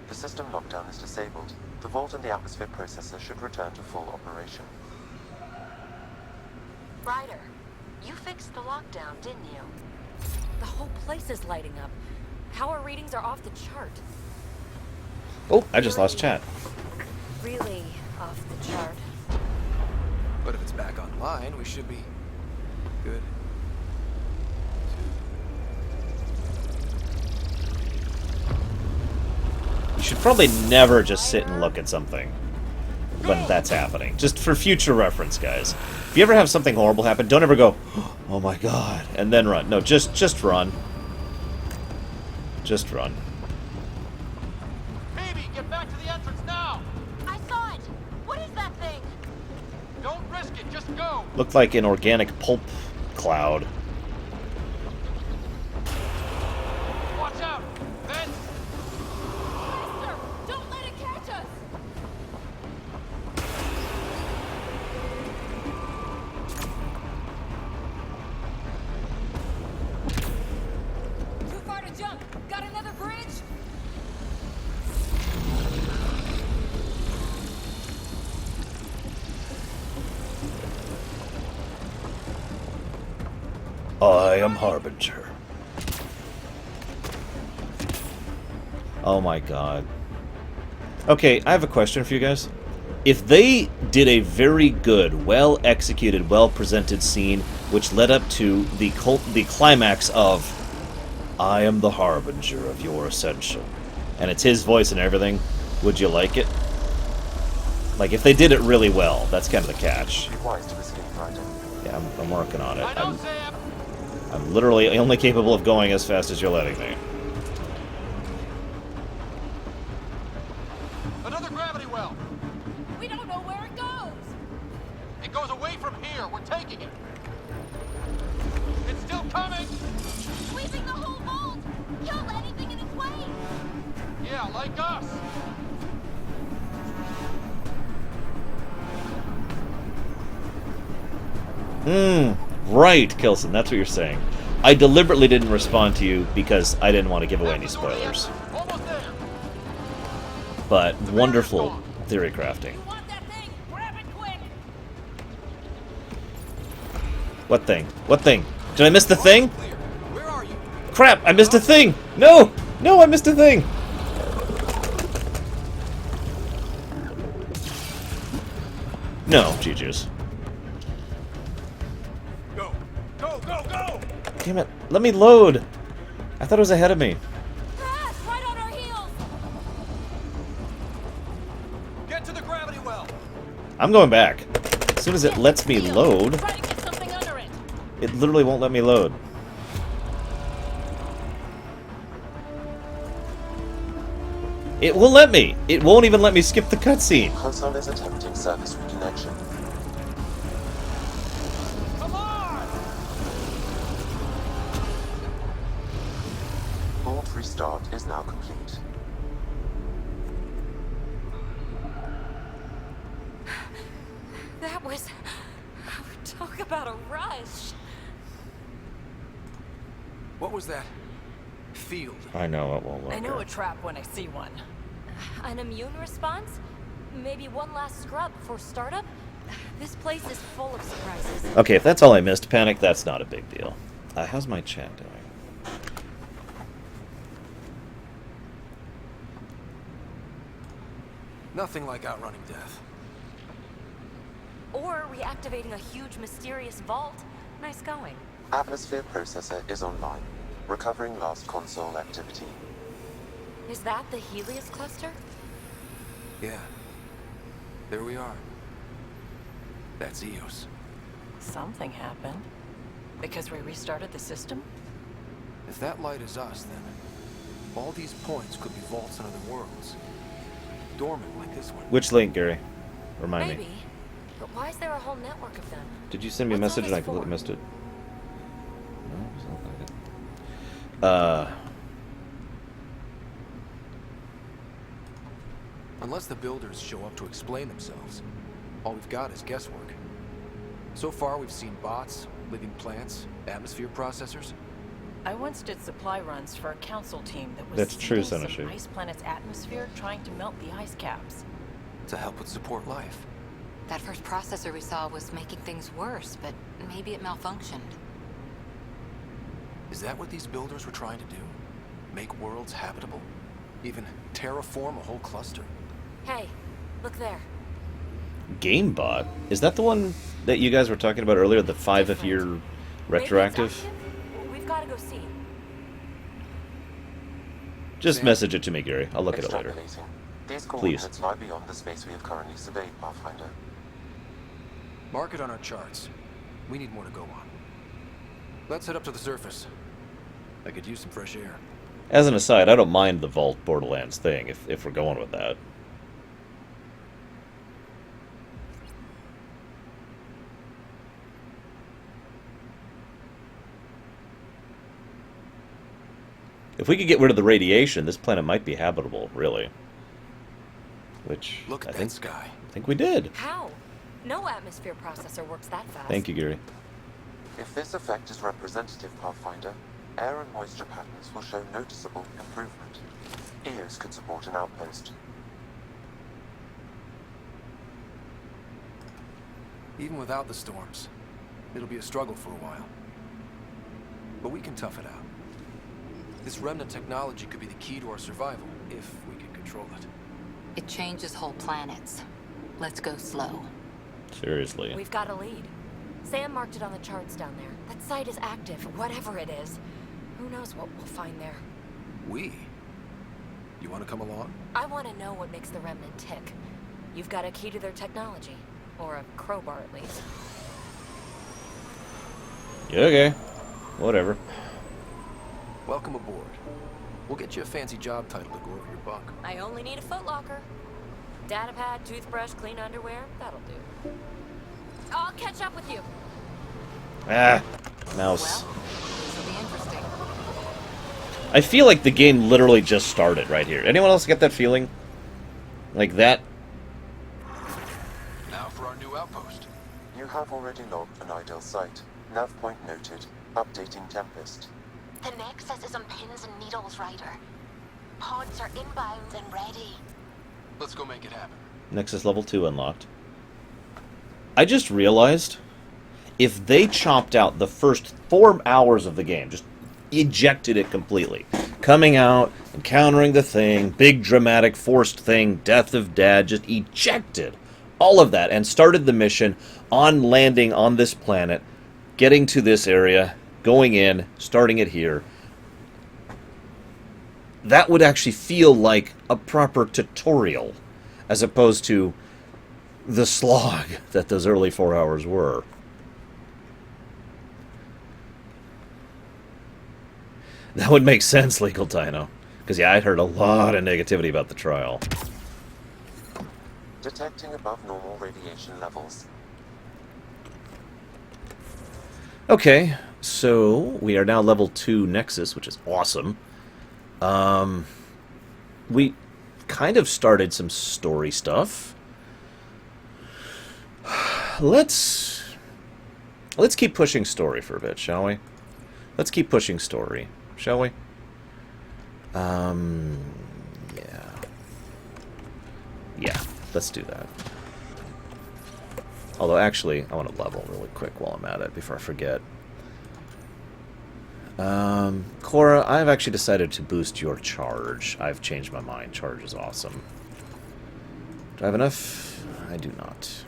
The system lockdown is disabled. The vault and the atmosphere processor should return to full operation. Ryder, you fixed the lockdown, didn't you? The whole place is lighting up. Power readings are off the chart. Oh, I just lost chat. Really off the chart. But if it's back online, we should be good. You should probably never just sit and look at something when that's happening. Just for future reference, guys. If you ever have something horrible happen, don't ever go, oh my god, and then run. No, just run. Just run. Baby, get back to the entrance now! I saw it! What is that thing? Don't risk it, just go! Looked like an organic pulp cloud. Watch out! Then Don't let it catch us! Too far to jump. Got another bridge? I am Harbinger. Oh my god. Okay, I have a question for you guys. If they did a very good, well-executed, well-presented scene which led up to the climax of I am the Harbinger of your ascension, and it's his voice and everything, would you like it? Like, if they did it really well, that's kind of the catch. Be wise to escape, Ryder. Yeah, I'm working on it. I know, Sam! I'm literally only capable of going as fast as you're letting me. Another gravity well! We don't know where it goes! It goes away from here. We're taking it. It's still coming! Sweeping the whole vault! Kill anything in its way! Yeah, like us! Right, Kilson, that's what you're saying. I deliberately didn't respond to you because I didn't want to give away any spoilers. Almost there! But wonderful theory crafting. You want that thing? Grab it quick! What thing? What thing? Did I miss the thing? Clear. Where are you? Crap, I missed a thing! No! No, I missed a thing! No, GG's. Go! Go, go, go! Damn it, let me load! I thought it was ahead of me. Crash! Right on our heels! Get to the gravity well! I'm going back. As soon as it lets me load, Try to get something under it! it literally won't let me load. It will let me! It won't even let me skip the cutscene. Console is attempting service reconnection. Come on! Vault restart is now complete. That was... Talk about a rush. What was that? Field. I know it won't look I know good. a trap when I see one. An immune response? Maybe one last scrub for startup? This place is full of surprises. Okay, if that's all I missed, Panic, that's not a big deal. How's my chat doing? Nothing like outrunning death. Or reactivating a huge mysterious vault. Nice going. Atmosphere processor is online. Recovering last console activity. Is that the Helios cluster? Yeah. There we are. That's Eos. Something happened. Because we restarted the system? If that light is us, then all these points could be vaults in other worlds. Dormant like this one. Which link, Gary? Remind Maybe. me. But why is there a whole network of them? Did you send me a What's all message and I this completely for? missed it? No, it's not like it. Unless the builders show up to explain themselves, all we've got is guesswork. So far, we've seen bots, living plants, atmosphere processors. I once did supply runs for a council team that was That's true, seeding Senator. some ice planet's atmosphere, trying to melt the ice caps. To help with support life. That first processor we saw was making things worse, but maybe it malfunctioned. Is that what these builders were trying to do? Make worlds habitable? Even terraform a whole cluster? Hey, look there. GameBot? Is that the one that you guys were talking about earlier? The 5-year Maybe it's retroactive? active? We've got to go see. Just Sam? message it to me, Gary. I'll look at it later. Extrapolating. These Please. coordinates lie beyond the space we have currently surveyed, Pathfinder. Mark it on our charts. We need more to go on. Let's head up to the surface. I could use some fresh air. As an aside, I don't mind the Vault Borderlands thing if we're going with that. If we could get rid of the radiation, this planet might be habitable, really. Which Look I at think that sky. we did. How? No atmosphere processor works that fast. Thank you, Gary. If this effect is representative, Pathfinder, air and moisture patterns will show noticeable improvement. Eos could support an outpost. Even without the storms, it'll be a struggle for a while. But we can tough it out. This remnant technology could be the key to our survival, if we can control it. It changes whole planets. Let's go slow. Seriously. We've got a lead. Sam marked it on the charts down there. That site is active, whatever it is. Who knows what we'll find there. We? You want to come along? I want to know what makes the Remnant tick. You've got a key to their technology. Or a crowbar, at least. Yeah, okay. Whatever. Welcome aboard. We'll get you a fancy job title to go over your bunk. I only need a footlocker. Datapad, toothbrush, clean underwear. That'll do. I'll catch up with you. Ah, mouse. Well, this will be interesting. I feel like the game literally just started right here. Anyone else get that feeling? Like that? Now for our new outpost. You have already logged an ideal site. Nav point noted. Updating Tempest. The Nexus is on pins and needles, Ryder. Pods are inbound and ready. Let's go make it happen. Nexus level 2 unlocked. I just realized if they chopped out the first 4 hours of the game, just ejected it completely, coming out, encountering the thing, big dramatic forced thing, death of dad, just ejected all of that and started the mission on landing on this planet, getting to this area, going in, starting it here, that would actually feel like a proper tutorial as opposed to the slog that those early 4 hours were. That would make sense, Legal Dino. Because, yeah, I'd heard a lot of negativity about the trial. Detecting above normal radiation levels. Okay, so we are now level 2 Nexus, which is awesome. We kind of started some story stuff. Let's keep pushing story for a bit, shall we? Let's keep pushing story, shall we? Yeah. Yeah, let's do that. Although, actually, I want to level really quick while I'm at it, before I forget. Cora, I've actually decided to boost your charge. I've changed my mind. Charge is awesome. Do I have enough? I do not.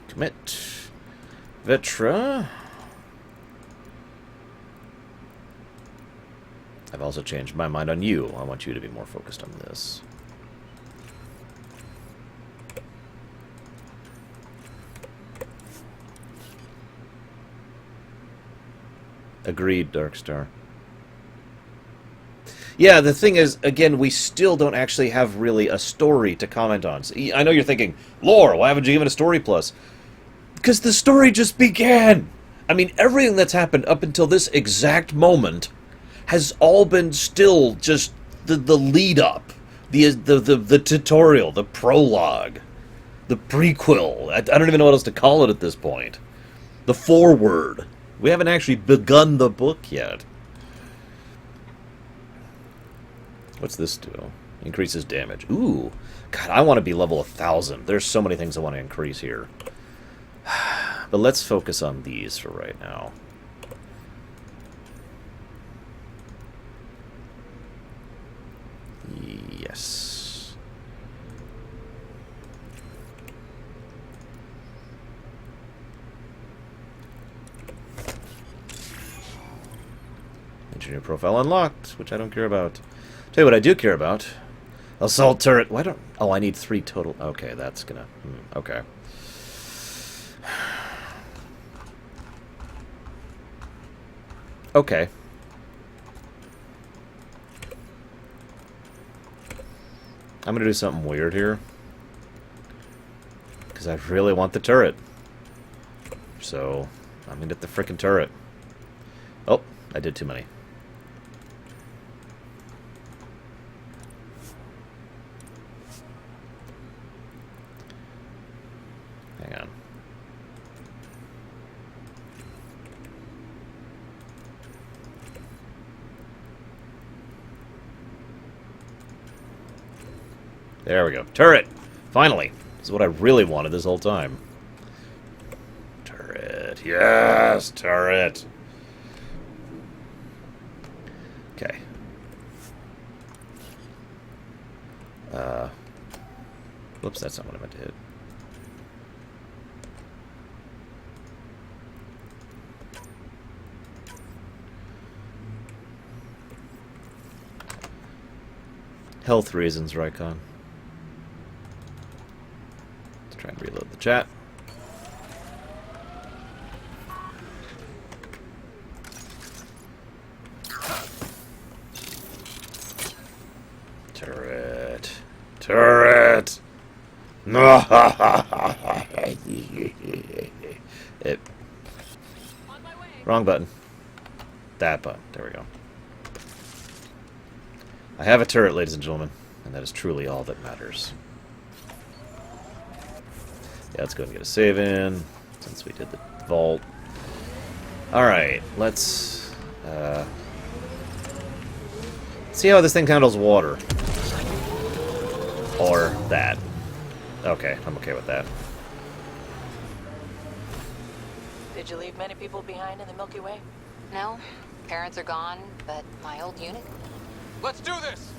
Commit. Vetra. I've also changed my mind on you. I want you to be more focused on this. Agreed, Darkstar. Yeah, the thing is, again, we still don't actually have really a story to comment on. So, I know you're thinking, lore, why haven't you given a story plus? Because the story just began! I mean, everything that's happened up until this exact moment has all been still just the lead up, the tutorial, the prologue, the prequel. I don't even know what else to call it at this point. The foreword. We haven't actually begun the book yet. What's this do? Increases damage. Ooh. God, I want to be level 1000. There's so many things I want to increase here. But let's focus on these for right now. Yes. Engineer profile unlocked, which I don't care about. Tell you what I do care about. Assault turret. Why don't... Oh, I need 3 total. Okay, that's gonna... okay. Okay. I'm gonna do something weird here. Because I really want the turret. So, I'm gonna get the frickin' turret. Oh, I did too many. Hang on. There we go. Turret! Finally! This is what I really wanted this whole time. Turret. Yes! Turret! Okay. Whoops, that's not what I meant to hit. Health reasons, Rykon. Let's try and reload the chat. Turret. Turret! No! It. Wrong button. That button. There we go. I have a turret, ladies and gentlemen, and that is truly all that matters. Yeah, let's go and get a save in, since we did the vault. Alright, let's see how this thing handles water. Or that. Okay, I'm okay with that. Did you leave many people behind in the Milky Way? No, parents are gone, but my old unit... Let's do this!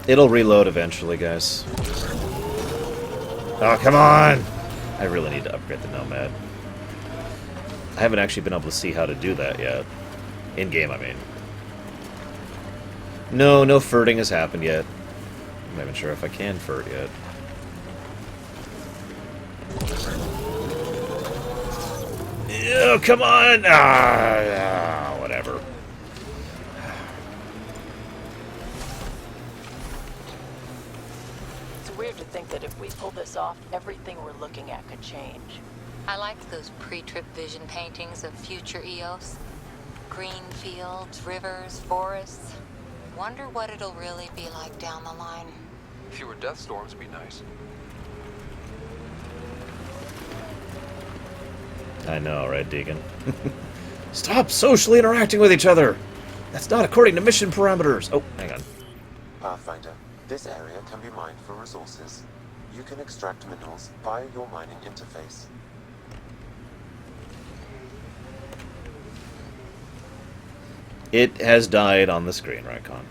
It'll reload eventually, guys. Oh, come on! I really need to upgrade the Nomad. I haven't actually been able to see how to do that yet. In-game, I mean. No furting has happened yet. I'm not even sure if I can furt yet. Oh, come on! Whatever. It's weird to think that if we pull this off, everything we're looking at could change. I liked those pre-trip vision paintings of future Eos. Green fields, rivers, forests. Wonder what it'll really be like down the line. Fewer death storms would be nice. I know, right, Deacon? Stop socially interacting with each other! That's not according to mission parameters! Oh, hang on. Pathfinder, this area can be mined for resources. You can extract minerals via your mining interface. It has died on the screen, Rycon.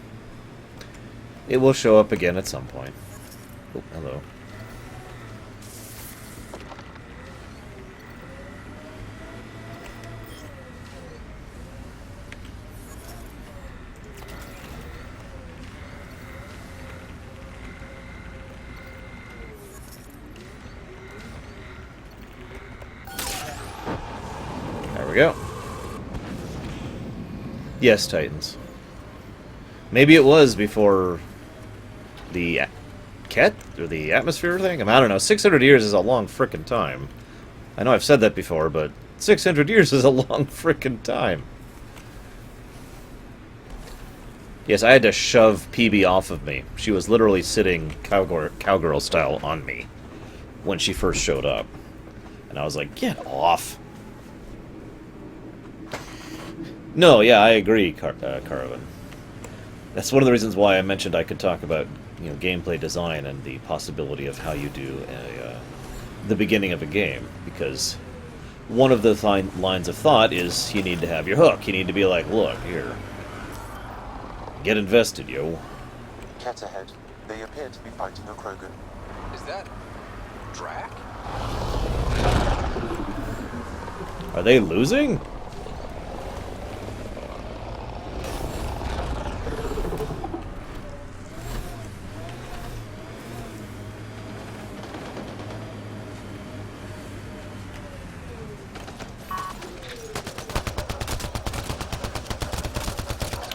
It will show up again at some point. Oh, hello. There we go. Yes, Titans. Maybe it was before the Ket or the atmosphere thing? I don't know. 600 years is a long frickin' time. I know I've said that before, but 600 years is a long frickin' time. Yes, I had to shove PB off of me. She was literally sitting cowgirl style on me when she first showed up. And I was like, get off. No, yeah, I agree, Caravan. That's one of the reasons why I mentioned I could talk about, gameplay design and the possibility of how you do the beginning of a game, because one of the lines of thought is you need to have your hook. You need to be like, look, here, get invested, yo. Cat ahead. They appear to be fighting a Krogan. Is that Drac? Are they losing?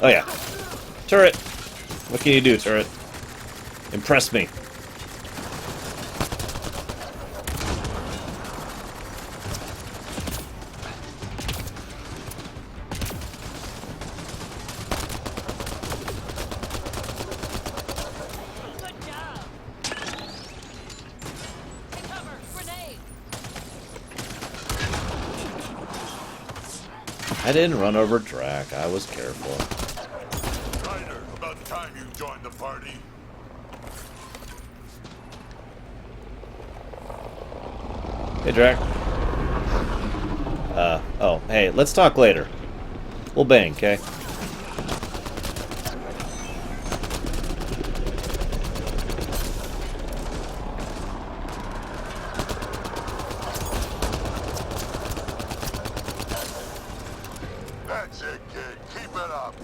Oh yeah. Turret! What can you do, turret? Impress me. I didn't run over Drac. I was careful. Ryder, about time you joined the party. Hey, Drac. Oh, hey, let's talk later. We'll bang, okay? That's it, kid. Keep it up.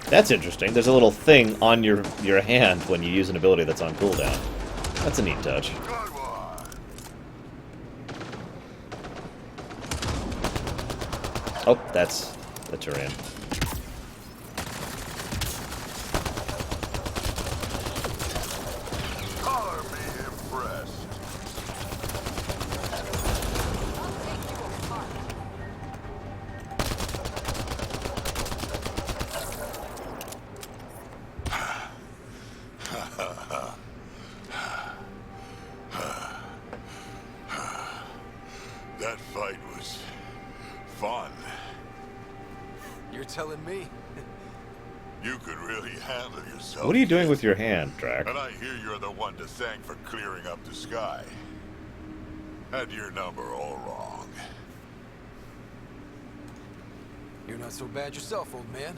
That's interesting. There's a little thing on your hand when you use an ability that's on cooldown. That's a neat touch. Good one. Oh, that's the Turian. Color me impressed. That fight was fun. You're telling me? You could really handle yourself. What are you doing with your hand, Drac? And I hear you're the one to thank for clearing up the sky. Had your number all wrong. You're not so bad yourself, old man.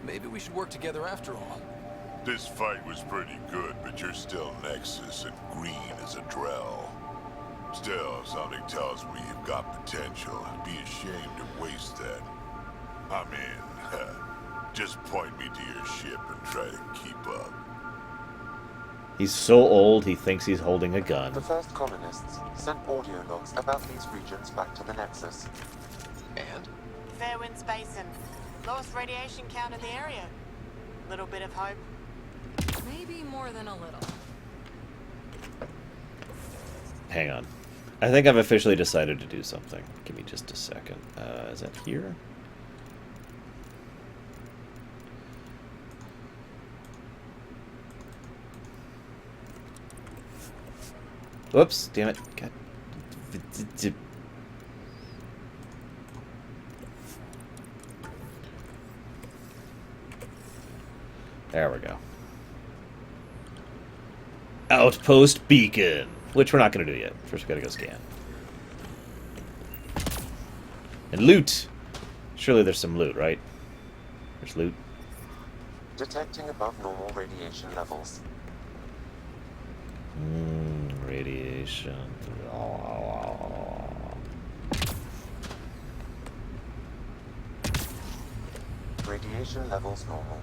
Maybe we should work together after all. This fight was pretty good, but you're still Nexus and green as a Drell. Still, something tells me you've got potential. Be ashamed to waste that. I mean, just point me to your ship and try to keep up. He's so old he thinks he's holding a gun. The first colonists sent audio logs about these regions back to the Nexus. And? Fairwinds Basin. Lowest radiation count in the area. Little bit of hope. Maybe more than a little. Hang on. I think I've officially decided to do something. Give me just a second. Is that here? Whoops, damn it. God. There we go. Outpost Beacon, which we're not going to do yet. First we got to go scan. And loot. Surely there's some loot, right? There's loot. Detecting above normal radiation levels. Radiation. Radiation levels normal.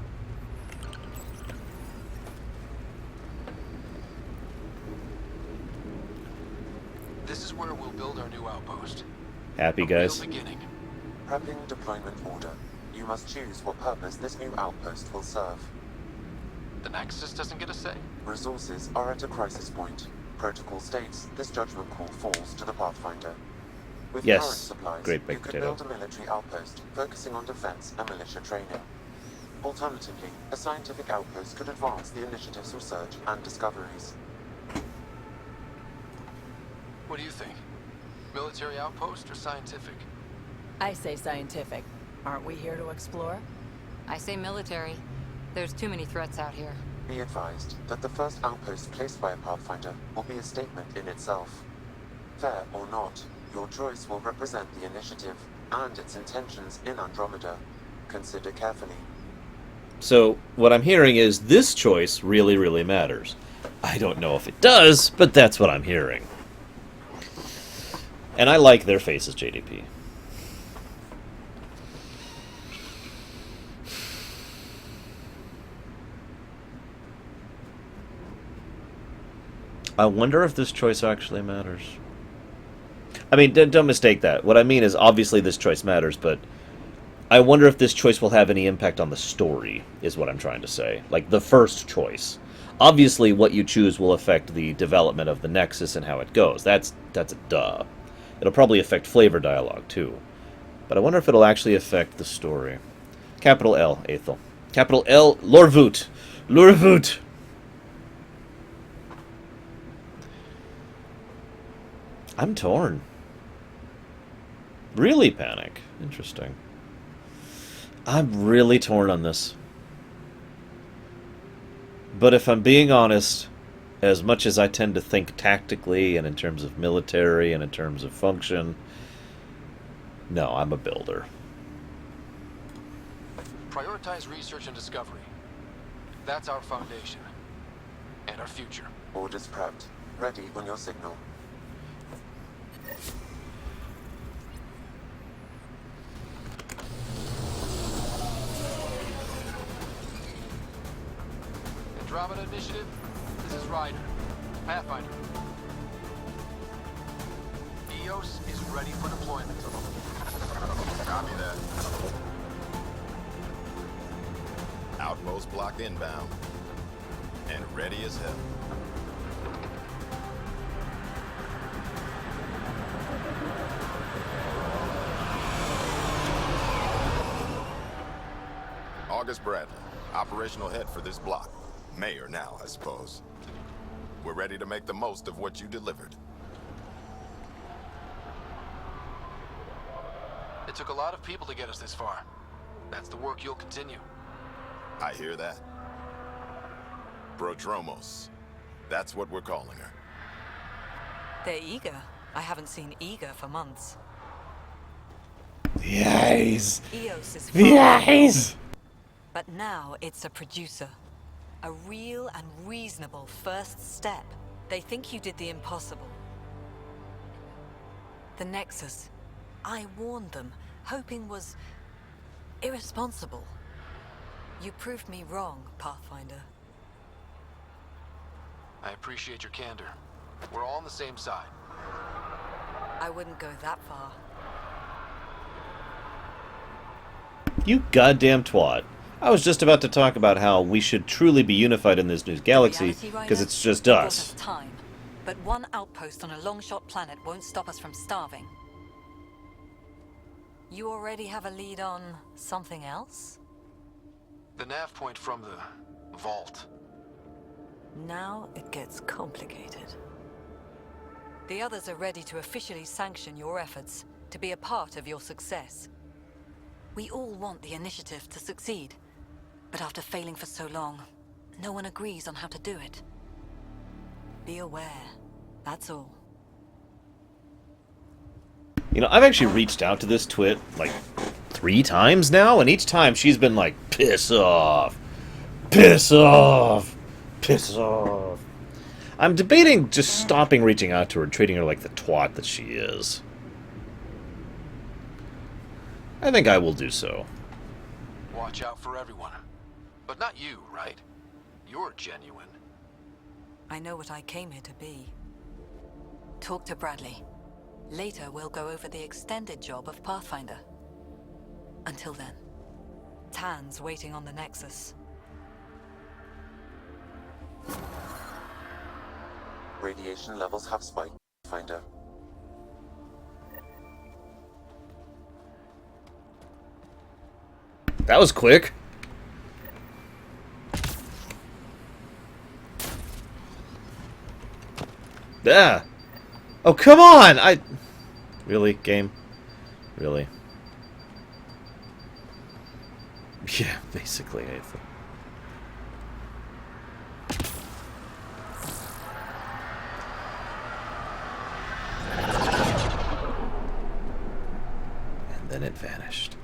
This is where we'll build our new outpost. Happy, guys? Real beginning. Prepping deployment order. You must choose what purpose this new outpost will serve. The Nexus doesn't get a say. Resources are at a crisis point. Protocol states this judgment call falls to the Pathfinder. With Yes. current supplies, Great you big could potato. build a military outpost focusing on defense and militia training. Alternatively, a scientific outpost could advance the initiative's research and discoveries. What do you think? Military outpost or scientific? I say scientific. Aren't we here to explore? I say military. There's too many threats out here. Be advised that the first outpost placed by a Pathfinder will be a statement in itself. Fair or not, your choice will represent the initiative and its intentions in Andromeda. Consider carefully. So, what I'm hearing is this choice really, really matters. I don't know if it does, but that's what I'm hearing. And I like their faces, JDP. I wonder if this choice actually matters. I mean, don't mistake that. What I mean is, obviously this choice matters, but I wonder if this choice will have any impact on the story, is what I'm trying to say. Like, the first choice. Obviously, what you choose will affect the development of the Nexus and how it goes. That's a duh. It'll probably affect flavor dialogue, too. But I wonder if it'll actually affect the story. Capital L, Aethel. Capital L, Lorvoot. Lorvoot! I'm torn. Really, Panic. Interesting. I'm really torn on this. But if I'm being honest, as much as I tend to think tactically and in terms of military and in terms of function, no, I'm a builder. Prioritize research and discovery. That's our foundation. And our future. Orders prepped. Ready on your signal. Andromeda Initiative, this is Ryder. Pathfinder. EOS is ready for deployment. Copy that. Outpost block inbound. And ready as hell. August Bradley, operational head for this block. Mayor now, I suppose. We're ready to make the most of what you delivered. It took a lot of people to get us this far. That's the work you'll continue. I hear that. Prodromos. That's what we're calling her. They're eager. I haven't seen eager for months. Yes! EOS is Yes! But now it's a producer. A real and reasonable first step. They think you did the impossible. The Nexus. I warned them, hoping was irresponsible. You proved me wrong, Pathfinder. I appreciate your candor. We're all on the same side. I wouldn't go that far. You goddamn twat. I was just about to talk about how we should truly be unified in this new galaxy, because it's just us. Time, but one outpost on a long-shot planet won't stop us from starving. You already have a lead on something else? The nav point from the vault. Now it gets complicated. The others are ready to officially sanction your efforts, to be a part of your success. We all want the initiative to succeed, but after failing for so long, no one agrees on how to do it. Be aware, that's all. You know, I've actually reached out to this twit, like, 3 times now, and each time she's been like, piss off, piss off, piss off. I'm debating just stopping reaching out to her and treating her like the twat that she is. I think I will do so. Watch out for everyone. But not you, right? You're genuine. I know what I came here to be. Talk to Bradley. Later, we'll go over the extended job of Pathfinder. Until then, Tan's waiting on the Nexus. Radiation levels have spiked, Finder. That was quick. Yeah. Oh, come on! Really, game? Really? Yeah, basically, I think. And then it vanished.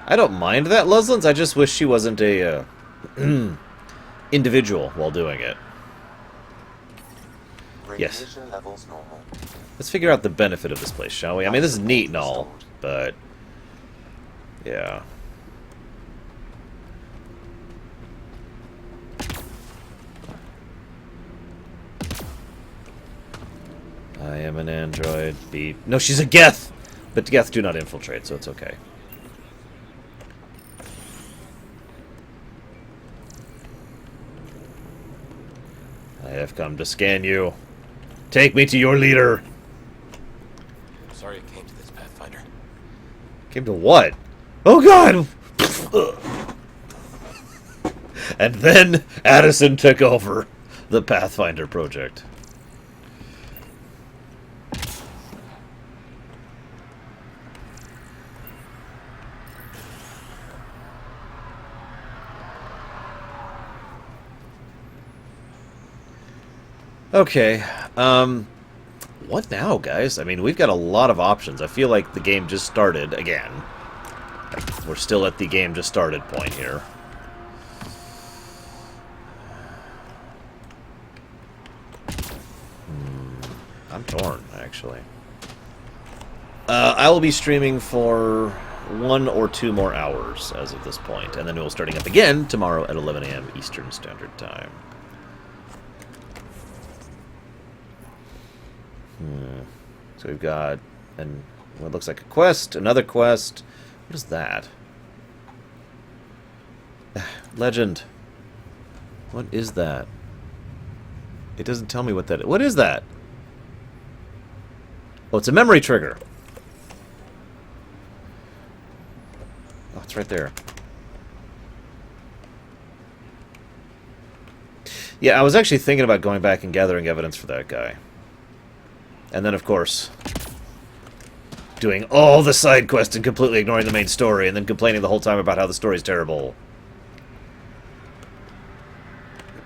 I don't mind that, Luslins. I just wish she wasn't a individual while doing it. Yes. Radiation levels normal. Let's figure out the benefit of this place, shall we? I mean, this is neat and all, but yeah. I am an android. Beep. No, she's a Geth! But Geth do not infiltrate, so it's okay. I have come to scan you. Take me to your leader. Sorry it came to this, Pathfinder. Came to what? Oh god! And then Addison took over the Pathfinder project. Okay, what now, guys? I mean, we've got a lot of options. I feel like the game just started again. We're still at the game just started point here. I'm torn, actually. I will be streaming for 1 or 2 more hours as of this point, and then we'll starting up again tomorrow at 11 a.m. Eastern Standard Time. So we've got what looks like a quest, another quest. What is that? Legend. What is that? It doesn't tell me what that is. What is that? Oh, it's a memory trigger. Oh, it's right there. Yeah, I was actually thinking about going back and gathering evidence for that guy. And then, of course, doing all the side quests and completely ignoring the main story, and then complaining the whole time about how the story's terrible.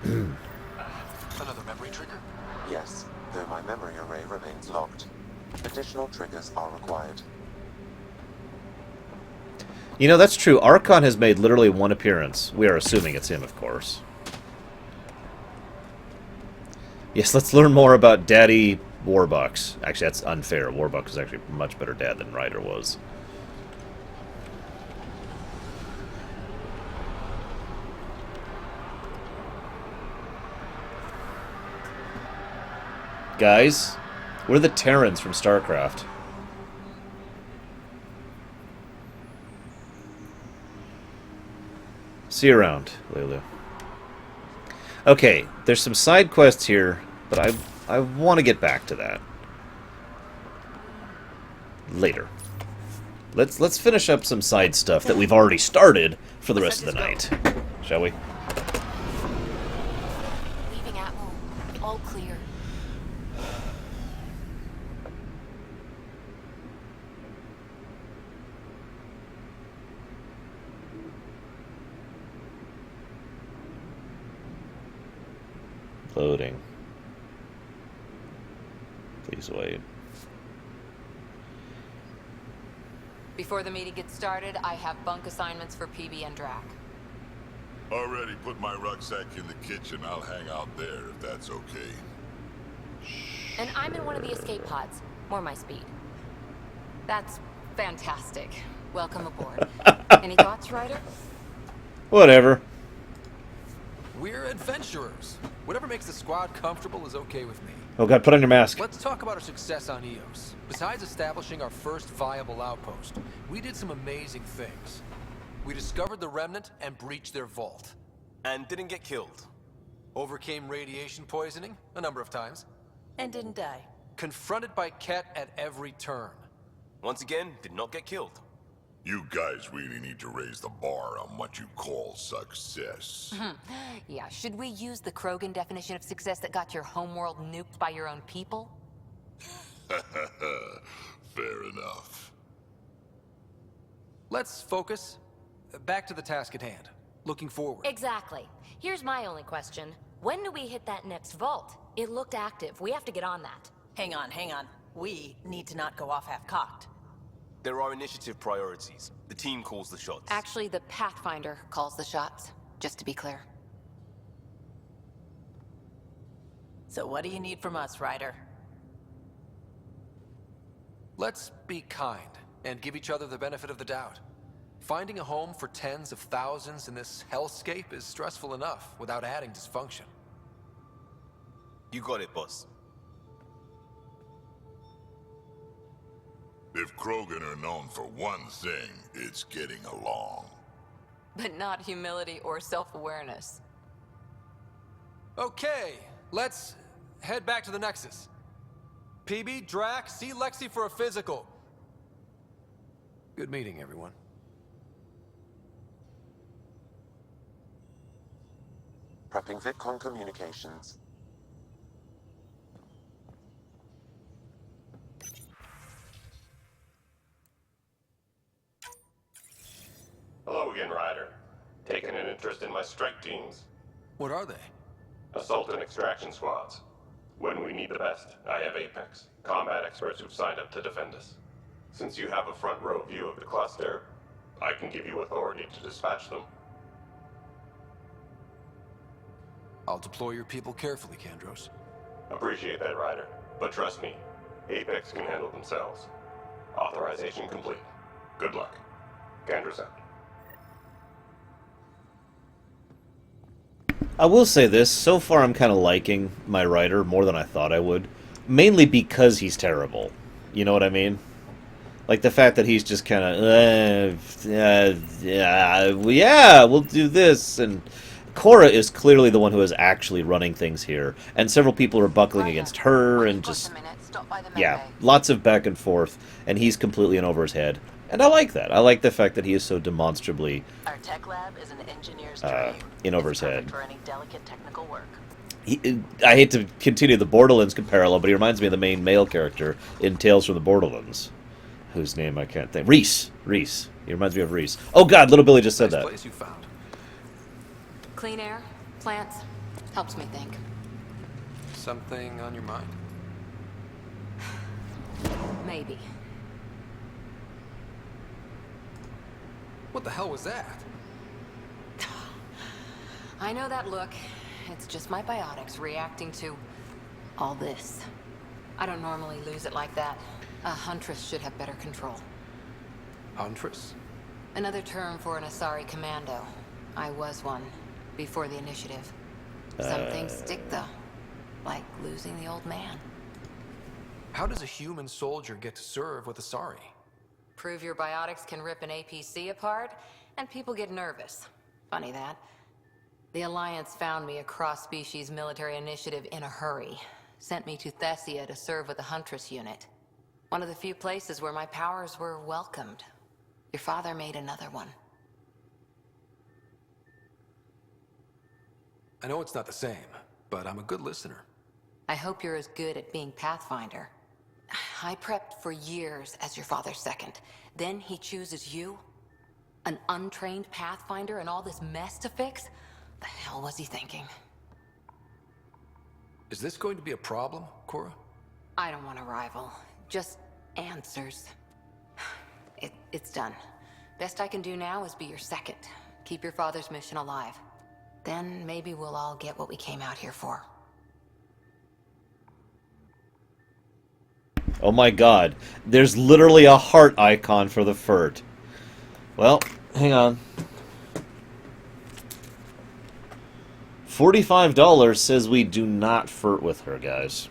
Another memory trigger? Yes, though my memory array remains locked. Additional triggers are required. You know, that's true. Archon has made literally 1 appearance. We are assuming it's him, of course. Yes, let's learn more about Daddy Warbucks. Actually, that's unfair. Warbucks is actually a much better dad than Ryder was. Guys, we're the Terrans from StarCraft. See you around, Lulu. Okay, there's some side quests here, but I want to get back to that later. Let's finish up some side stuff that we've already started for the rest of the night, shall we? Leaving Atwell. clear. Loading. Please wait. Before the meeting gets started, I have bunk assignments for PB and Drac. Already put my rucksack in the kitchen. I'll hang out there if that's okay. And I'm in one of the escape pods. More my speed. That's fantastic. Welcome aboard. Any thoughts, Ryder? Whatever. We're adventurers. Whatever makes the squad comfortable is okay with me. Oh god, put on your mask. Let's talk about our success on Eos. Besides establishing our first viable outpost, we did some amazing things. We discovered the Remnant and breached their vault. And didn't get killed. Overcame radiation poisoning a number of times. And didn't die. Confronted by Ket at every turn. Once again, did not get killed. You guys really need to raise the bar on what you call success. Yeah, should we use the Krogan definition of success that got your homeworld nuked by your own people? Fair enough. Let's focus. Back to the task at hand. Looking forward. Exactly. Here's my only question. When do we hit that next vault? It looked active. We have to get on that. Hang on, hang on. We need to not go off half-cocked. There are initiative priorities. The team calls the shots. Actually, the Pathfinder calls the shots, just to be clear. So what do you need from us, Ryder? Let's be kind and give each other the benefit of the doubt. Finding a home for tens of thousands in this hellscape is stressful enough without adding dysfunction. You got it, boss. If Krogan are known for one thing, it's getting along. But not humility or self-awareness. Okay, let's head back to the Nexus. PB, Drac, see Lexi for a physical. Good meeting, everyone. Prepping VidCon communications. Hello again, Ryder. Taking an interest in my strike teams. What are they? Assault and extraction squads. When we need the best, I have Apex, combat experts who've signed up to defend us. Since you have a front row view of the cluster, I can give you authority to dispatch them. I'll deploy your people carefully, Kandros. Appreciate that, Ryder. But trust me, Apex can handle themselves. Authorization complete. Good luck. Kandros out. I will say this, so far I'm kind of liking my writer more than I thought I would. Mainly because he's terrible. You know what I mean? Like the fact that he's just kind of, yeah, we'll do this. And Cora is clearly the one who is actually running things here. And several people are buckling against her and just, yeah, lots of back and forth. And he's completely in over his head. And I like that. I like the fact that he is so demonstrably Our tech lab is an engineer's dream. in over his Perfect head. for any delicate technical work. I hate to continue the Borderlands parallel, but he reminds me of the main male character in Tales from the Borderlands, whose name I can't think. Reese. He reminds me of Reese. Oh God, little Billy just said Nice that. place you found. Clean air, plants, helps me think. Something on your mind? Maybe. What the hell was that? I know that look. It's just my biotics reacting to all this. I don't normally lose it like that. A huntress should have better control. Huntress? Another term for an Asari commando. I was one, before the initiative. Some things stick, though. Like losing the old man. How does a human soldier get to serve with Asari? Prove your biotics can rip an APC apart, and people get nervous. Funny that. The Alliance found me a cross-species military initiative in a hurry. Sent me to Thessia to serve with a Huntress unit. One of the few places where my powers were welcomed. Your father made another one. I know it's not the same, but I'm a good listener. I hope you're as good at being Pathfinder. I prepped for years as your father's second. Then he chooses you? An untrained Pathfinder and all this mess to fix? The hell was he thinking? Is this going to be a problem, Cora? I don't want a rival. Just answers. It's done. Best I can do now is be your second. Keep your father's mission alive. Then maybe we'll all get what we came out here for. Oh my god. There's literally a heart icon for the FERT. Well, hang on. $45 says we do not FERT with her, guys.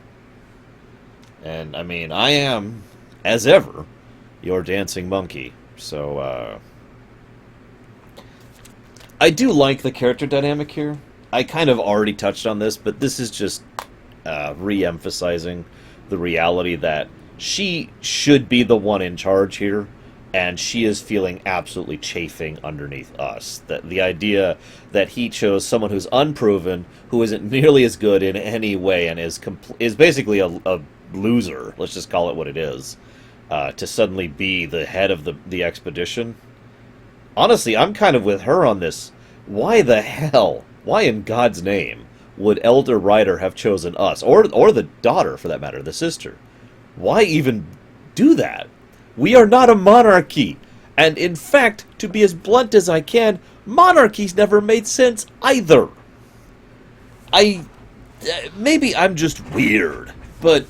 And, I mean, I am, as ever, your dancing monkey. So, I do like the character dynamic here. I kind of already touched on this, but this is just re-emphasizing the reality that she should be the one in charge here, and she is feeling absolutely chafing underneath us. That the idea that he chose someone who's unproven, who isn't nearly as good in any way, and is basically a loser, let's just call it what it is, to suddenly be the head of the expedition. Honestly, I'm kind of with her on this. Why the hell, why in God's name, would Elder Ryder have chosen us? Or the daughter, for that matter, the sister? Why even do that? We are not a monarchy. And in fact, to be as blunt as I can, monarchies never made sense either. Maybe I'm just weird, but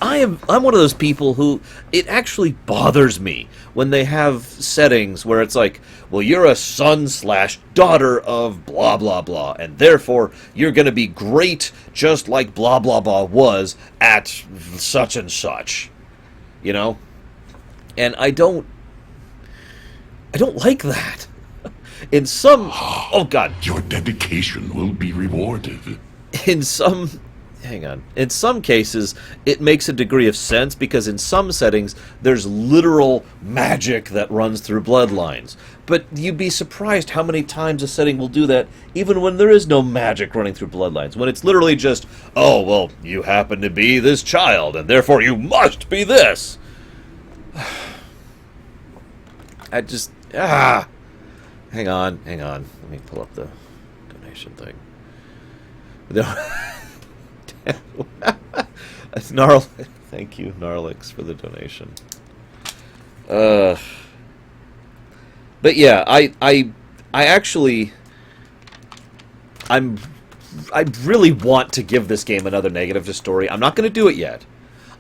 I'm one of those people who, it actually bothers me when they have settings where it's like, well, you're a son/daughter of blah blah blah, and therefore you're going to be great just like blah blah blah was at such and such, you know? And I don't like that. In some, oh god, your dedication will be rewarded. In some cases, it makes a degree of sense, because in some settings, there's literal magic that runs through bloodlines. But you'd be surprised how many times a setting will do that, even when there is no magic running through bloodlines. When it's literally just, oh, well, you happen to be this child, and therefore you must be this. I just, hang on. Let me pull up the donation thing. Thank you, Gnarlix, for the donation. But yeah, I really want to give this game another negative to story. I'm not going to do it yet.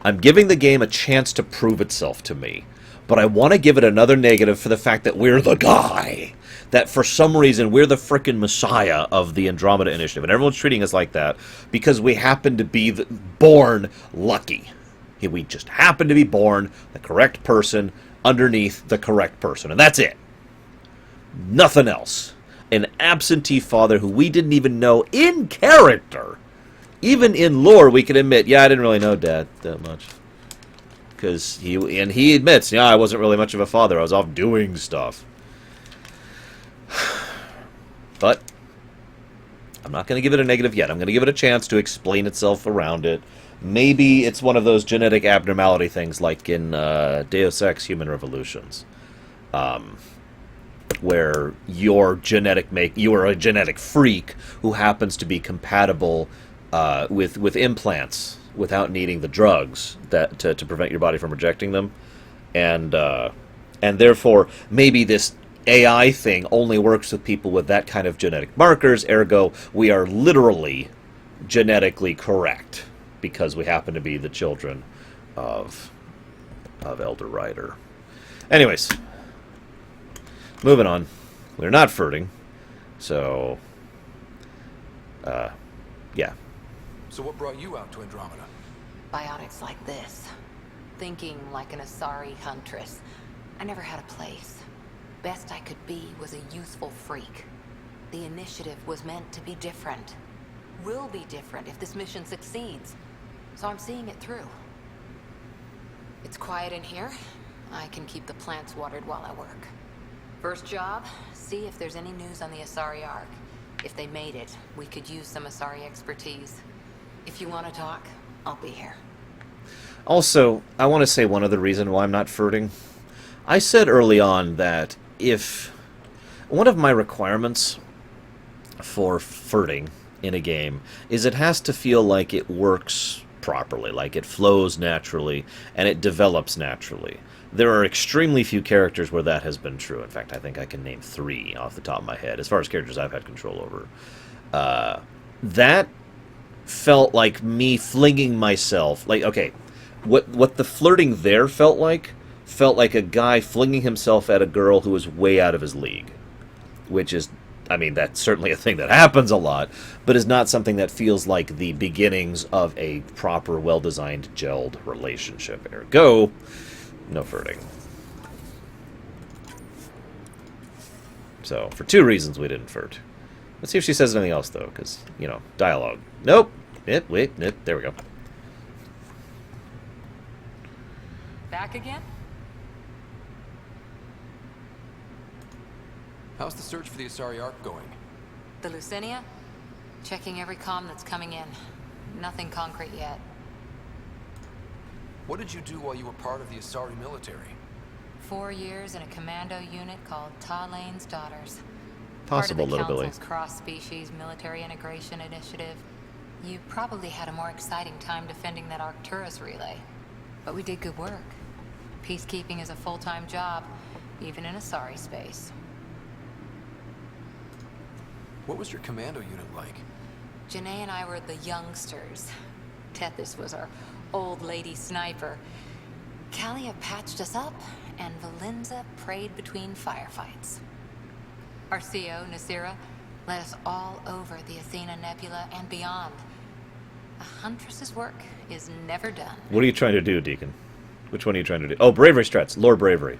I'm giving the game a chance to prove itself to me. But I want to give it another negative for the fact that we're the guy. That for some reason we're the frickin' messiah of the Andromeda Initiative. And everyone's treating us like that because we happen to be born lucky. We just happen to be born the correct person underneath the correct person. And that's it. Nothing else. An absentee father who we didn't even know in character. Even in lore we can admit, yeah, I didn't really know Dad that much. Because he admits, yeah, I wasn't really much of a father. I was off doing stuff. But I'm not going to give it a negative yet. I'm going to give it a chance to explain itself around it. Maybe it's one of those genetic abnormality things like in Deus Ex Human Revolutions. Where you are a genetic freak who happens to be compatible with implants without needing the drugs that to prevent your body from rejecting them, and therefore maybe this AI thing only works with people with that kind of genetic markers. Ergo, we are literally genetically correct because we happen to be the children of Elder Ryder. Anyways, moving on. We're not FERTing, so yeah. So what brought you out to Andromeda? Biotics like this. Thinking like an Asari huntress. I never had a place. Best I could be was a useful freak. The initiative was meant to be different. Will be different if this mission succeeds. So I'm seeing it through. It's quiet in here. I can keep the plants watered while I work. First job, see if there's any news on the Asari Ark. If they made it, we could use some Asari expertise. If you want to talk, I'll be here. Also, I want to say one other reason why I'm not flirting. I said early on that if one of my requirements for flirting in a game is it has to feel like it works properly, like it flows naturally, and it develops naturally. There are extremely few characters where that has been true. In fact, I think I can name 3 off the top of my head, as far as characters I've had control over. That felt like me flinging myself. Like, okay, what the flirting there felt like a guy flinging himself at a girl who was way out of his league. Which is, I mean, that's certainly a thing that happens a lot, but is not something that feels like the beginnings of a proper, well-designed, gelled relationship. Ergo, no flirting. So, for 2 reasons we didn't flirt. Let's see if she says anything else, though, because, you know, dialogue. Nope. Wait, there we go. Back again? How's the search for the Asari Ark going? The Lucinia? Checking every comm that's coming in. Nothing concrete yet. What did you do while you were part of the Asari military? 4 years in a commando unit called Talane's Daughters. Possible, Part little of the Billy. Council's cross-species military integration initiative. You probably had a more exciting time defending that Arcturus relay. But we did good work. Peacekeeping is a full-time job, even in Asari space. What was your commando unit like? Janae and I were the youngsters. Tethys was our old lady sniper. Kalia patched us up, and Valenza prayed between firefights. Our CO, Nasira, led us all over the Athena Nebula and beyond. A huntress's work is never done. What are you trying to do, Deacon? Which one are you trying to do? Oh, Bravery Strats. Lore Bravery.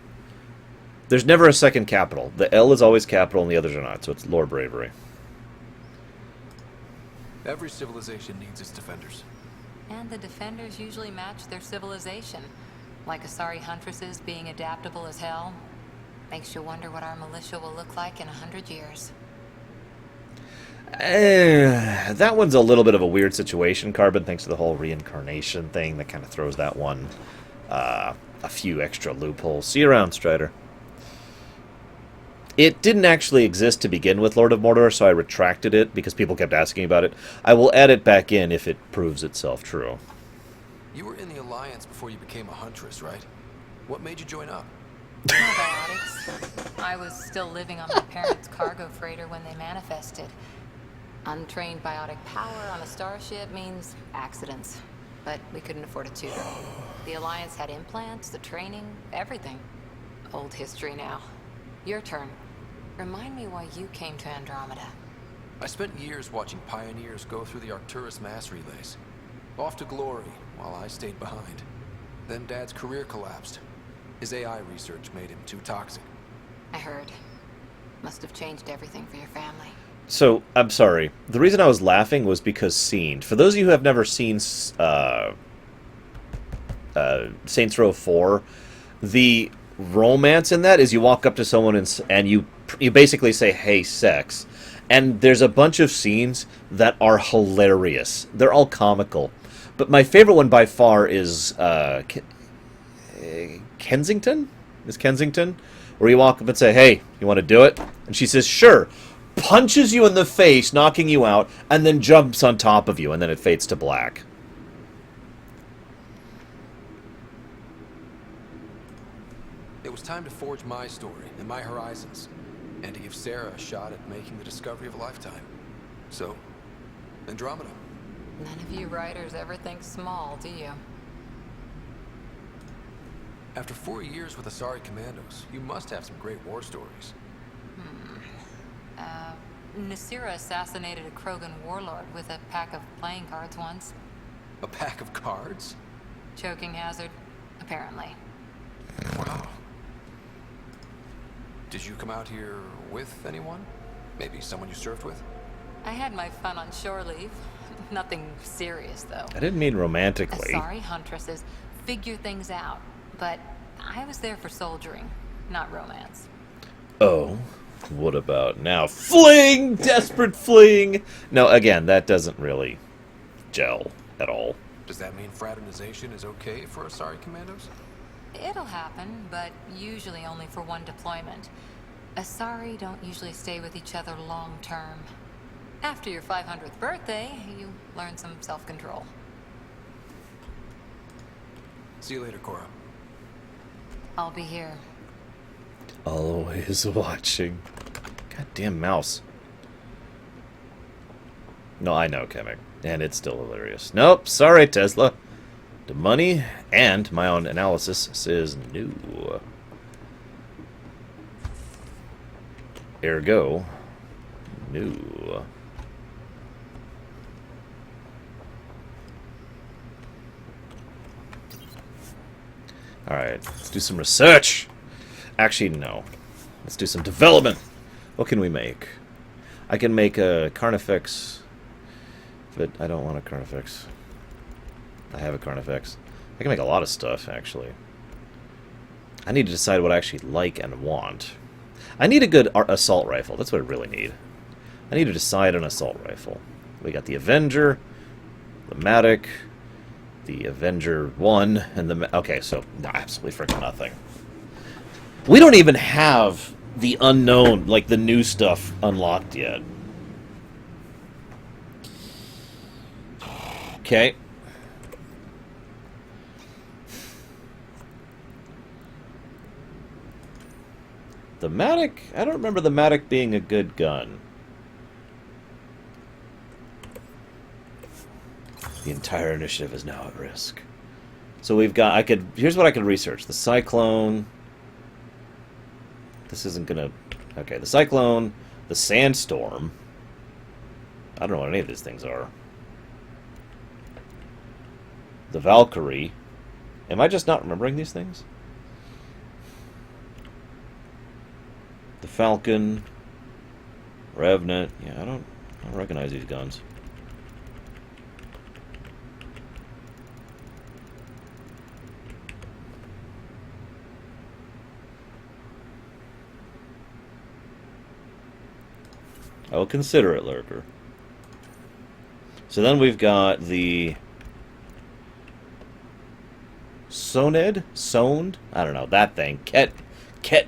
There's never a second capital. The L is always capital and the others are not, so it's Lore Bravery. Every civilization needs its defenders. And the defenders usually match their civilization. Like Asari huntresses being adaptable as hell. Makes you wonder what our militia will look like in 100 years. That one's a little bit of a weird situation, Carbon, thanks to the whole reincarnation thing that kind of throws that one a few extra loopholes. See you around, Strider. It didn't actually exist to begin with, Lord of Mordor, so I retracted it because people kept asking about it. I will add it back in if it proves itself true. You were in the Alliance before you became a huntress, right? What made you join up? Biotics. I was still living on my parents' cargo freighter when they manifested. Untrained biotic power on a starship means accidents. But we couldn't afford a tutor. The Alliance had implants, the training, everything. Old history now. Your turn. Remind me why you came to Andromeda. I spent years watching pioneers go through the Arcturus mass relays. Off to glory, while I stayed behind. Then Dad's career collapsed. His AI research made him too toxic. I heard. Must have changed everything for your family. So, I'm sorry. The reason I was laughing was because scene. For those of you who have never seen Saints Row 4, the romance in that is you walk up to someone and you basically say, "Hey, sex." And there's a bunch of scenes that are hilarious. They're all comical. But my favorite one by far is Kensington? Is Kensington? Where you walk up and say, "Hey, you want to do it?" And she says, "Sure." Punches you in the face, knocking you out, and then jumps on top of you, and then it fades to black. It was time to forge my story and my horizons, and to give Sarah a shot at making the discovery of a lifetime. So, Andromeda. None of you writers ever think small, do you? After 4 years with Asari Commandos, you must have some great war stories. Nasira assassinated a Krogan warlord with a pack of playing cards once. A pack of cards? Choking hazard, apparently. Wow. Did you come out here with anyone? Maybe someone you served with? I had my fun on shore leave. Nothing serious, though. I didn't mean romantically. Asari huntresses figure things out, but I was there for soldiering, not romance. Oh, what about now? Fling! Desperate fling! No, again, that doesn't really gel at all. Does that mean fraternization is okay for Asari commandos? It'll happen, but usually only for one deployment. Asari don't usually stay with each other long term. After your 500th birthday, you learn some self-control. See you later, Cora. I'll be here. Always watching. Goddamn mouse. No, I know, Kamek. And it's still hilarious. Nope, sorry, Tesla. The money and my own analysis says no. Ergo, no. Alright, let's do some research. Actually, no. Let's do some development. What can we make? I can make a Carnifex, but I don't want a Carnifex. I have a Carnifex. I can make a lot of stuff, actually. I need to decide what I actually like and want. I need a good assault rifle. That's what I really need. I need to decide an assault rifle. We got the Avenger, the Matic, the Avenger 1, and the... Okay, so absolutely freaking nothing. We don't even have the unknown, like the new stuff, unlocked yet. Okay. The Matic? I don't remember the Matic being a good gun. The entire initiative is now at risk. So we've got... Here's what I could research. The Cyclone... This isn't gonna... Okay, the Cyclone, the Sandstorm. I don't know what any of these things are. The Valkyrie. Am I just not remembering these things? The Falcon. Revenant. Yeah, I don't recognize these guns. I will consider it, Lurker. So then we've got the Soned? Soned? I don't know, that thing. Ket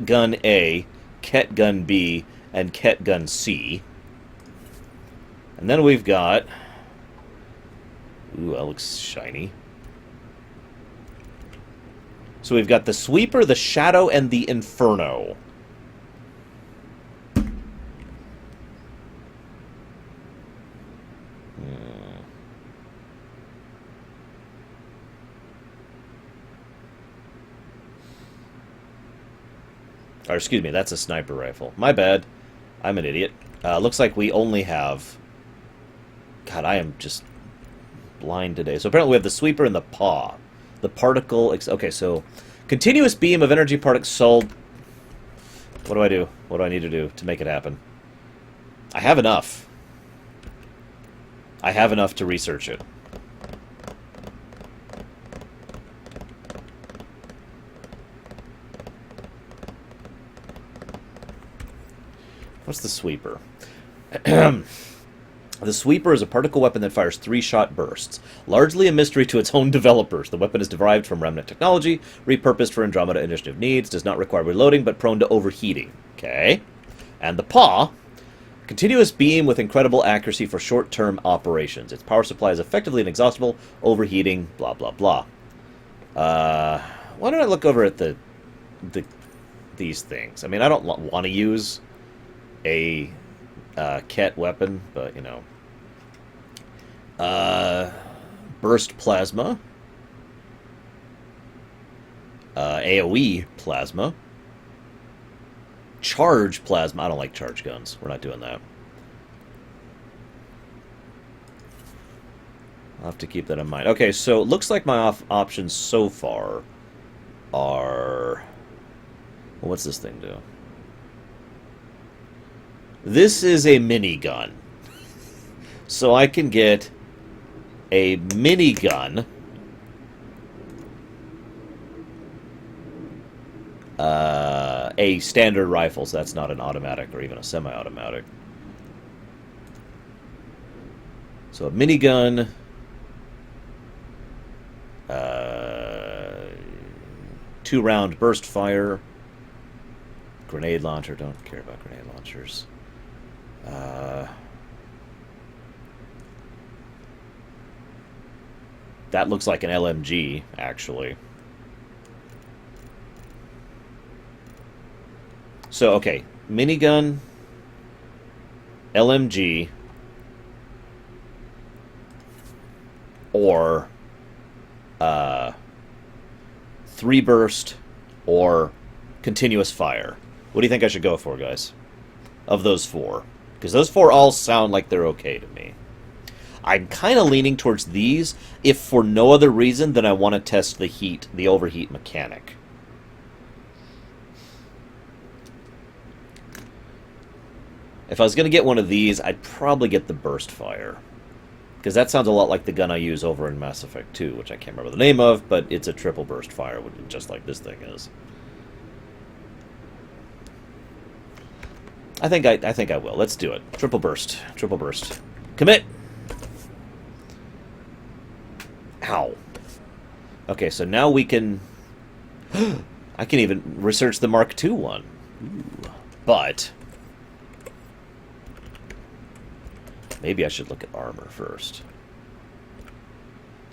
Gun A, Ket Gun B, and Ket Gun C. And then we've got... Ooh, that looks shiny. So we've got the Sweeper, the Shadow, and the Inferno. Or, excuse me, that's a sniper rifle. My bad. I'm an idiot. Looks like we only have... God, I am just blind today. So apparently we have the Sweeper and the Paw. The particle... Okay, so... Continuous beam of energy particles sold... What do I do? What do I need to do to make it happen? I have enough. I have enough to research it. What's the Sweeper? The Sweeper is a particle weapon that fires 3-shot bursts. Largely a mystery to its own developers. The weapon is derived from remnant technology, repurposed for Andromeda initiative needs, does not require reloading, but prone to overheating. Okay. And the Paw, continuous beam with incredible accuracy for short-term operations. Its power supply is effectively inexhaustible, overheating, blah, blah, blah. Why don't I look over at these things? I mean, I don't want to use a Ket weapon, but, you know. Burst Plasma. AoE Plasma. Charge Plasma. I don't like charge guns. We're not doing that. I'll have to keep that in mind. Okay, so it looks like my options so far are... Well, what's this thing do? This is a minigun. So I can get a minigun. A standard rifle, so that's not an automatic or even a semi-automatic. So a minigun, 2-round burst fire. Grenade launcher. Don't care about grenade launchers. That looks like an LMG, actually. So, okay. Minigun, LMG, or 3-burst, or continuous fire. What do you think I should go for, guys? Of those 4. Because those 4 all sound like they're okay to me. I'm kind of leaning towards these, if for no other reason than I want to test the overheat mechanic. If I was going to get one of these, I'd probably get the burst fire. Because that sounds a lot like the gun I use over in Mass Effect 2, which I can't remember the name of, but it's a triple burst fire, just like this thing is. I think I will. Let's do it. Triple burst. Triple burst. Commit! Ow. Okay, so now we can... I can even research the Mark II one. Ooh. But... maybe I should look at armor first.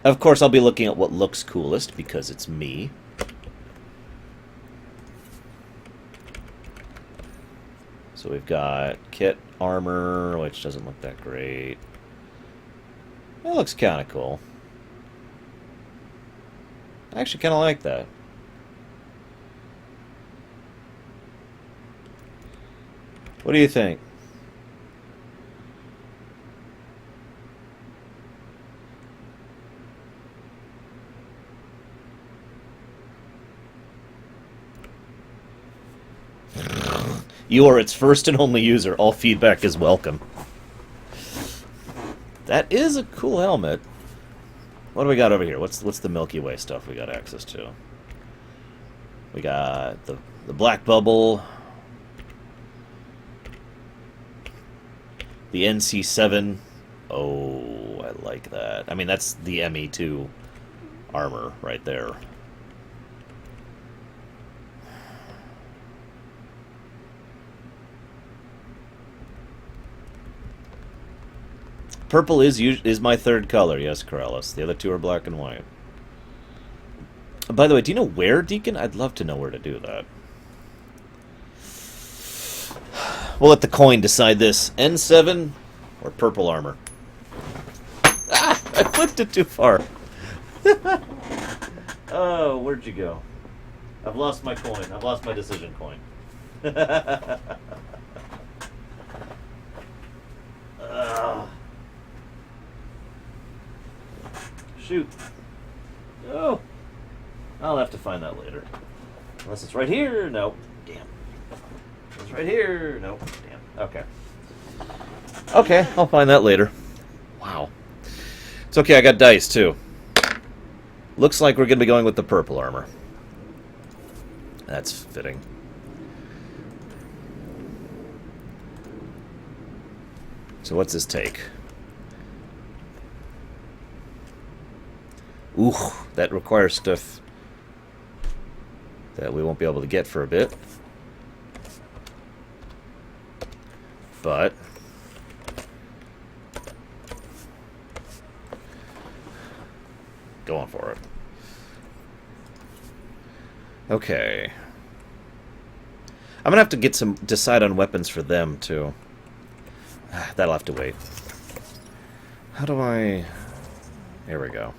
Of course, I'll be looking at what looks coolest, because it's me. So we've got kit, armor, which doesn't look that great. That looks kind of cool. I actually kind of like that. What do you think? You are its first and only user. All feedback is welcome. That is a cool helmet. What do we got over here? What's the Milky Way stuff we got access to? We got the Black Bubble, the NC7. Oh, I like that. I mean, that's the ME2 armor right there. Purple is my third color, yes, Corellis. The other 2 are black and white. By the way, do you know where, Deacon? I'd love to know where to do that. We'll let the coin decide this. N7 or purple armor? Ah! I flipped it too far. Oh, where'd you go? I've lost my coin. I've lost my decision coin. Shoot. Oh. I'll have to find that later. Unless it's right here. No. Damn. It's right here. No. Damn. Okay. Okay, I'll find that later. Wow. It's okay, I got dice, too. Looks like we're going to be going with the purple armor. That's fitting. So what's this take? Ooh, that requires stuff that we won't be able to get for a bit. But going for it. Okay. I'm gonna have to get decide on weapons for them too. That'll have to wait. How do I... Here we go.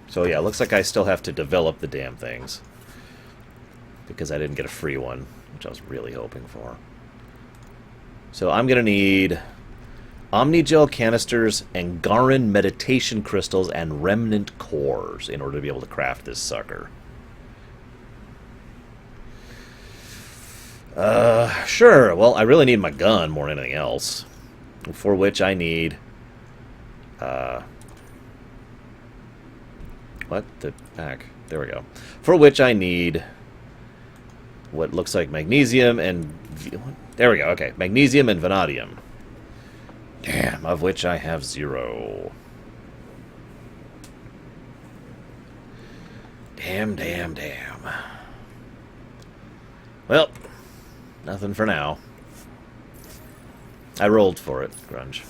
So yeah, it looks like I still have to develop the damn things. Because I didn't get a free one, which I was really hoping for. So I'm going to need Omnigel canisters, Angaran meditation crystals, and remnant cores in order to be able to craft this sucker. Sure. Well, I really need my gun more than anything else. For which I need... What? The pack. There we go. For which I need what looks like magnesium and... There we go, okay. Magnesium and vanadium. Damn, of which I have 0. Damn, damn, damn. Well, nothing for now. I rolled for it, Grunge.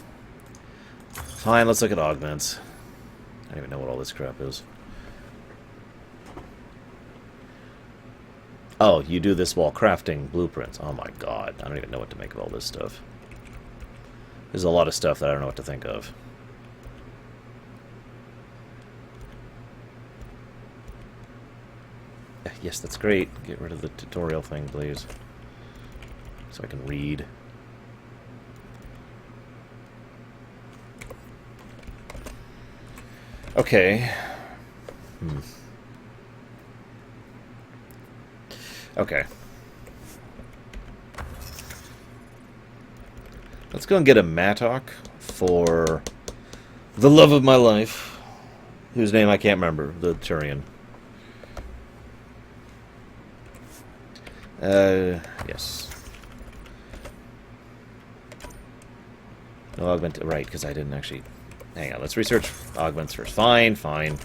Fine, let's look at augments. I don't even know what all this crap is. Oh, you do this while crafting blueprints. Oh my god, I don't even know what to make of all this stuff. There's a lot of stuff that I don't know what to think of. Yes, that's great. Get rid of the tutorial thing, please. So I can read. Okay. Okay. Let's go and get a Mattock for the love of my life, whose name I can't remember, the Turian. Yes. No augment, right, because I didn't actually... Hang on, let's research augments first. Fine, fine.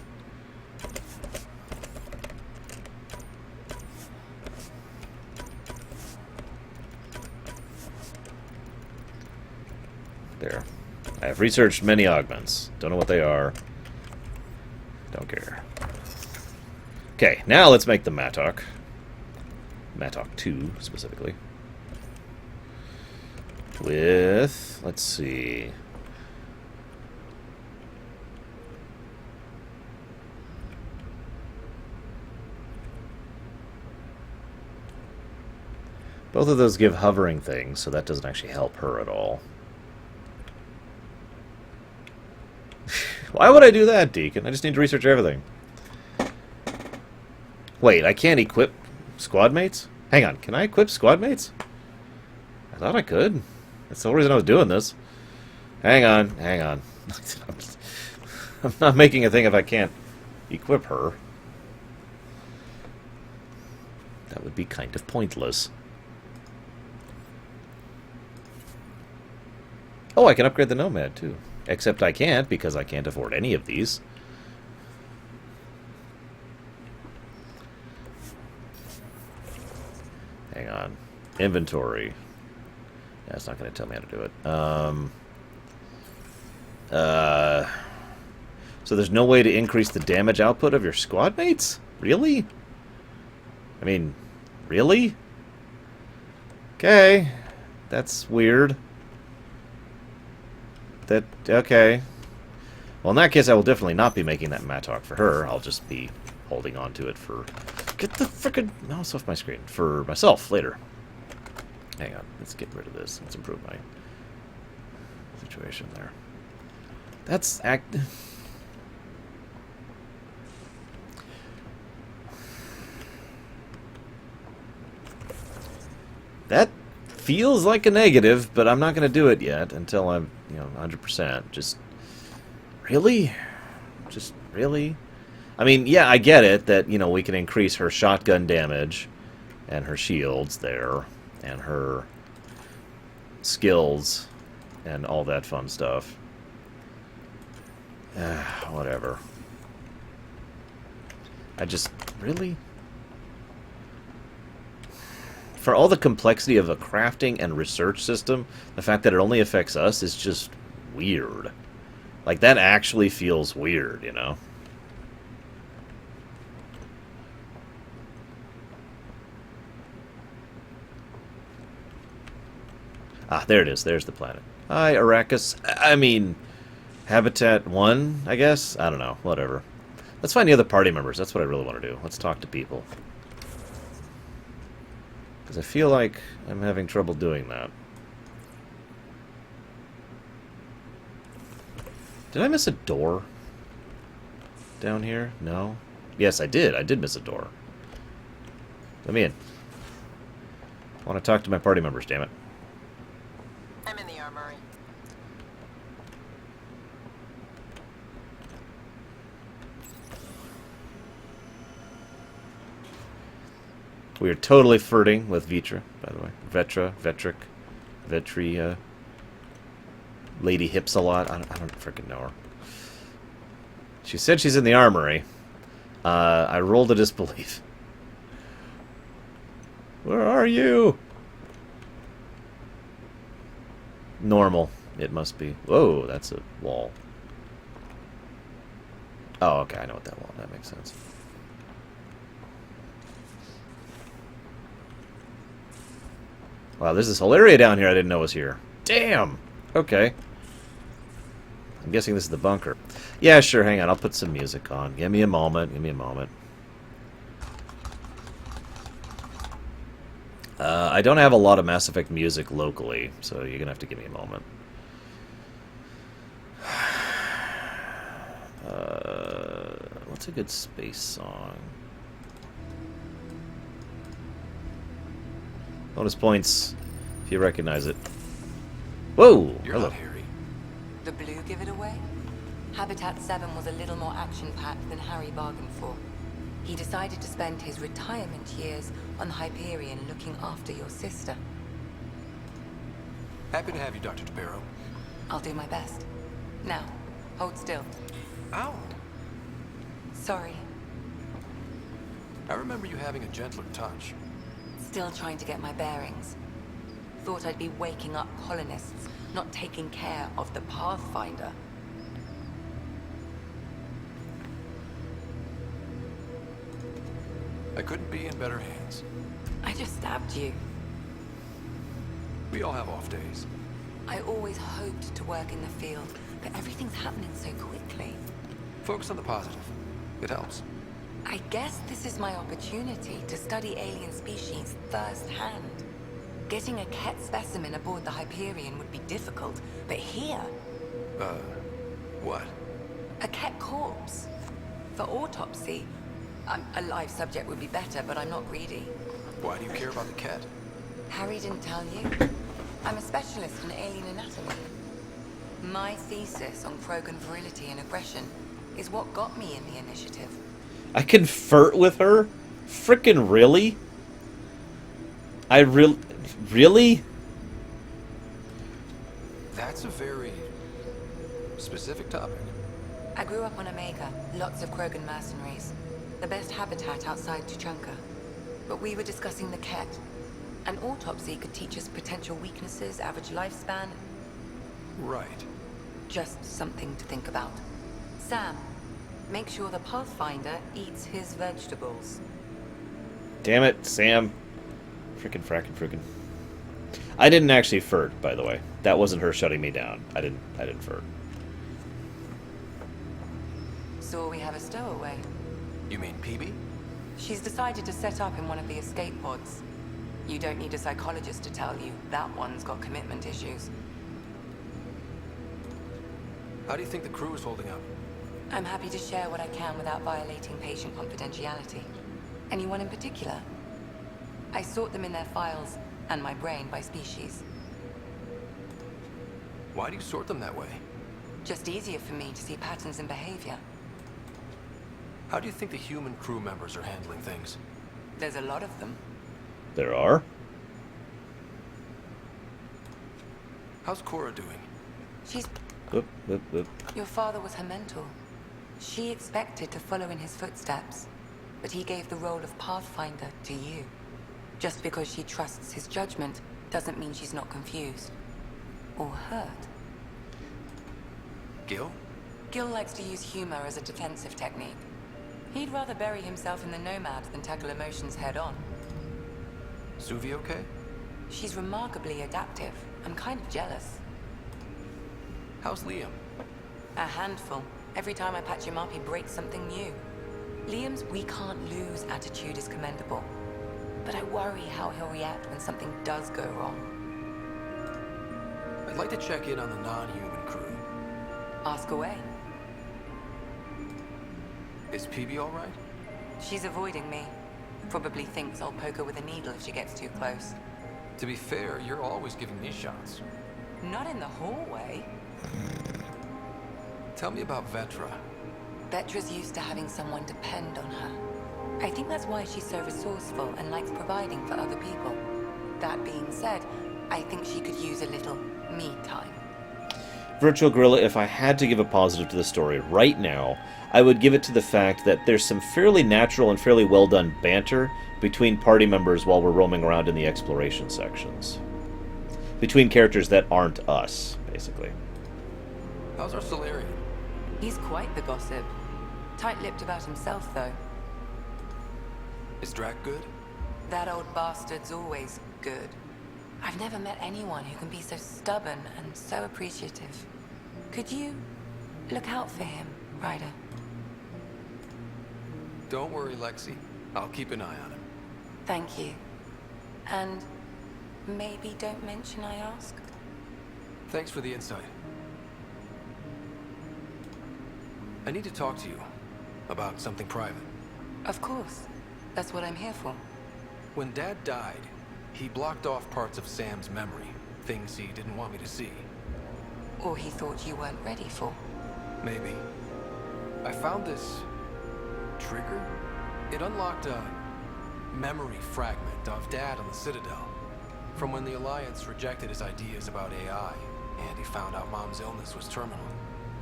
There. I have researched many augments. Don't know what they are. Don't care. Okay, now let's make the Mattock. Mattock 2, specifically. With... let's see... Both of those give hovering things, so that doesn't actually help her at all. Why would I do that, Deacon? I just need to research everything. Wait, I can't equip squad mates? Hang on, can I equip squad mates? I thought I could. That's the whole reason I was doing this. Hang on, hang on. I'm not making a thing if I can't equip her. That would be kind of pointless. Oh, I can upgrade the Nomad, too. Except I can't, because I can't afford any of these. Hang on. Inventory. That's not going to tell me how to do it. So there's no way to increase the damage output of your squad mates? Really? I mean, really? Okay. That's weird. Okay. Well, in that case, I will definitely not be making that Mattock for her. I'll just be holding on to it for... Get the frickin' mouse off my screen. For myself, later. Hang on. Let's get rid of this. Let's improve my situation there. That's... That feels like a negative, but I'm not going to do it yet until I'm, 100%. Just, really? Just, really? I mean, yeah, I get it that, we can increase her shotgun damage and her shields there and her skills and all that fun stuff. Whatever. I just, really? For all the complexity of a crafting and research system, the fact that it only affects us is just weird. Like, that actually feels weird, Ah, there it is. There's the planet. Hi, Arrakis. I mean, Habitat 1, I guess? I don't know. Whatever. Let's find the other party members. That's what I really want to do. Let's talk to people. Because I feel like I'm having trouble doing that. Did I miss a door? Down here? No? Yes, I did. I did miss a door. Let me in. I want to talk to my party members, damn it. I'm in the armory. We are totally flirting with Vitra, by the way. Vetri, Lady Hips a lot. I don't freaking know her. She said she's in the armory. I rolled a disbelief. Where are you? Normal, it must be. Whoa, that's a wall. Oh, okay, I know what that wall. That makes sense. Wow, there's this whole area down here I didn't know was here. Damn! Okay. I'm guessing this is the bunker. Yeah, sure, hang on. I'll put some music on. Give me a moment. Give me a moment. I don't have a lot of Mass Effect music locally, so you're gonna have to give me a moment. What's a good space song? Bonus points if you recognize it. Whoa! Hello. Harry. The blue give it away? Habitat 7 was a little more action-packed than Harry bargained for. He decided to spend his retirement years on Hyperion looking after your sister. Happy to have you, Dr. DeBarrow. I'll do my best. Now, hold still. Ow! Sorry. I remember you having a gentler touch. Still trying to get my bearings. Thought I'd be waking up colonists, not taking care of the Pathfinder. I couldn't be in better hands. I just stabbed you. We all have off days. I always hoped to work in the field, but everything's happening so quickly. Focus on the positive. It helps. I guess this is my opportunity to study alien species firsthand. Getting a Ket specimen aboard the Hyperion would be difficult, but here... What? A Ket corpse. For autopsy, a live subject would be better, but I'm not greedy. Why do you care about the Ket? Harry didn't tell you? I'm a specialist in alien anatomy. My thesis on Krogan virility and aggression is what got me in the initiative. I can flirt with her? Frickin' really? Really? That's a very specific topic. I grew up on Omega, lots of Krogan mercenaries. The best habitat outside Tuchanka. But we were discussing the Ket. An autopsy could teach us potential weaknesses, average lifespan. Right. Just something to think about. Sam, make sure the Pathfinder eats his vegetables. Damn it, Sam. Frickin'. I didn't actually flirt, by the way. That wasn't her shutting me down. I didn't flirt. So we have a stowaway. You mean PB? She's decided to set up in one of the escape pods. You don't need a psychologist to tell you that one's got commitment issues. How do you think the crew is holding up? I'm happy to share what I can without violating patient confidentiality. Anyone in particular? I sort them in their files and my brain by species. Why do you sort them that way? Just easier for me to see patterns in behavior. How do you think the human crew members are handling things? There's a lot of them. There are? How's Cora doing? She's... Oop. Your father was her mentor. She expected to follow in his footsteps, but he gave the role of Pathfinder to you. Just because she trusts his judgment doesn't mean she's not confused. Or hurt. Gil? Gil likes to use humor as a defensive technique. He'd rather bury himself in the Nomad than tackle emotions head-on. Suvi okay? She's remarkably adaptive. I'm kind of jealous. How's Liam? A handful. Every time I patch him up, he breaks something new. Liam's we can't lose attitude is commendable. But I worry how he'll react when something does go wrong. I'd like to check in on the non-human crew. Ask away. Is PB all right? She's avoiding me. Probably thinks I'll poke her with a needle if she gets too close. To be fair, you're always giving me shots. Not in the hallway. Tell me about Vetra. Vetra's used to having someone depend on her. I think that's why she's so resourceful and likes providing for other people. That being said, I think she could use a little me time. Virtual Gorilla, if I had to give a positive to the story right now, I would give it to the fact that there's some fairly natural and fairly well done banter between party members while we're roaming around in the exploration sections. Between characters that aren't us, basically. How's our Solarian? He's quite the gossip. Tight-lipped about himself, though. Is Drac good? That old bastard's always good. I've never met anyone who can be so stubborn and so appreciative. Could you look out for him, Ryder? Don't worry, Lexi. I'll keep an eye on him. Thank you. And maybe don't mention I asked. Thanks for the insight. I need to talk to you about something private. Of course. That's what I'm here for. When Dad died, he blocked off parts of Sam's memory, things he didn't want me to see. Or he thought you weren't ready for. Maybe. I found this trigger. It unlocked a memory fragment of Dad on the Citadel, from when the Alliance rejected his ideas about AI, and he found out Mom's illness was terminal.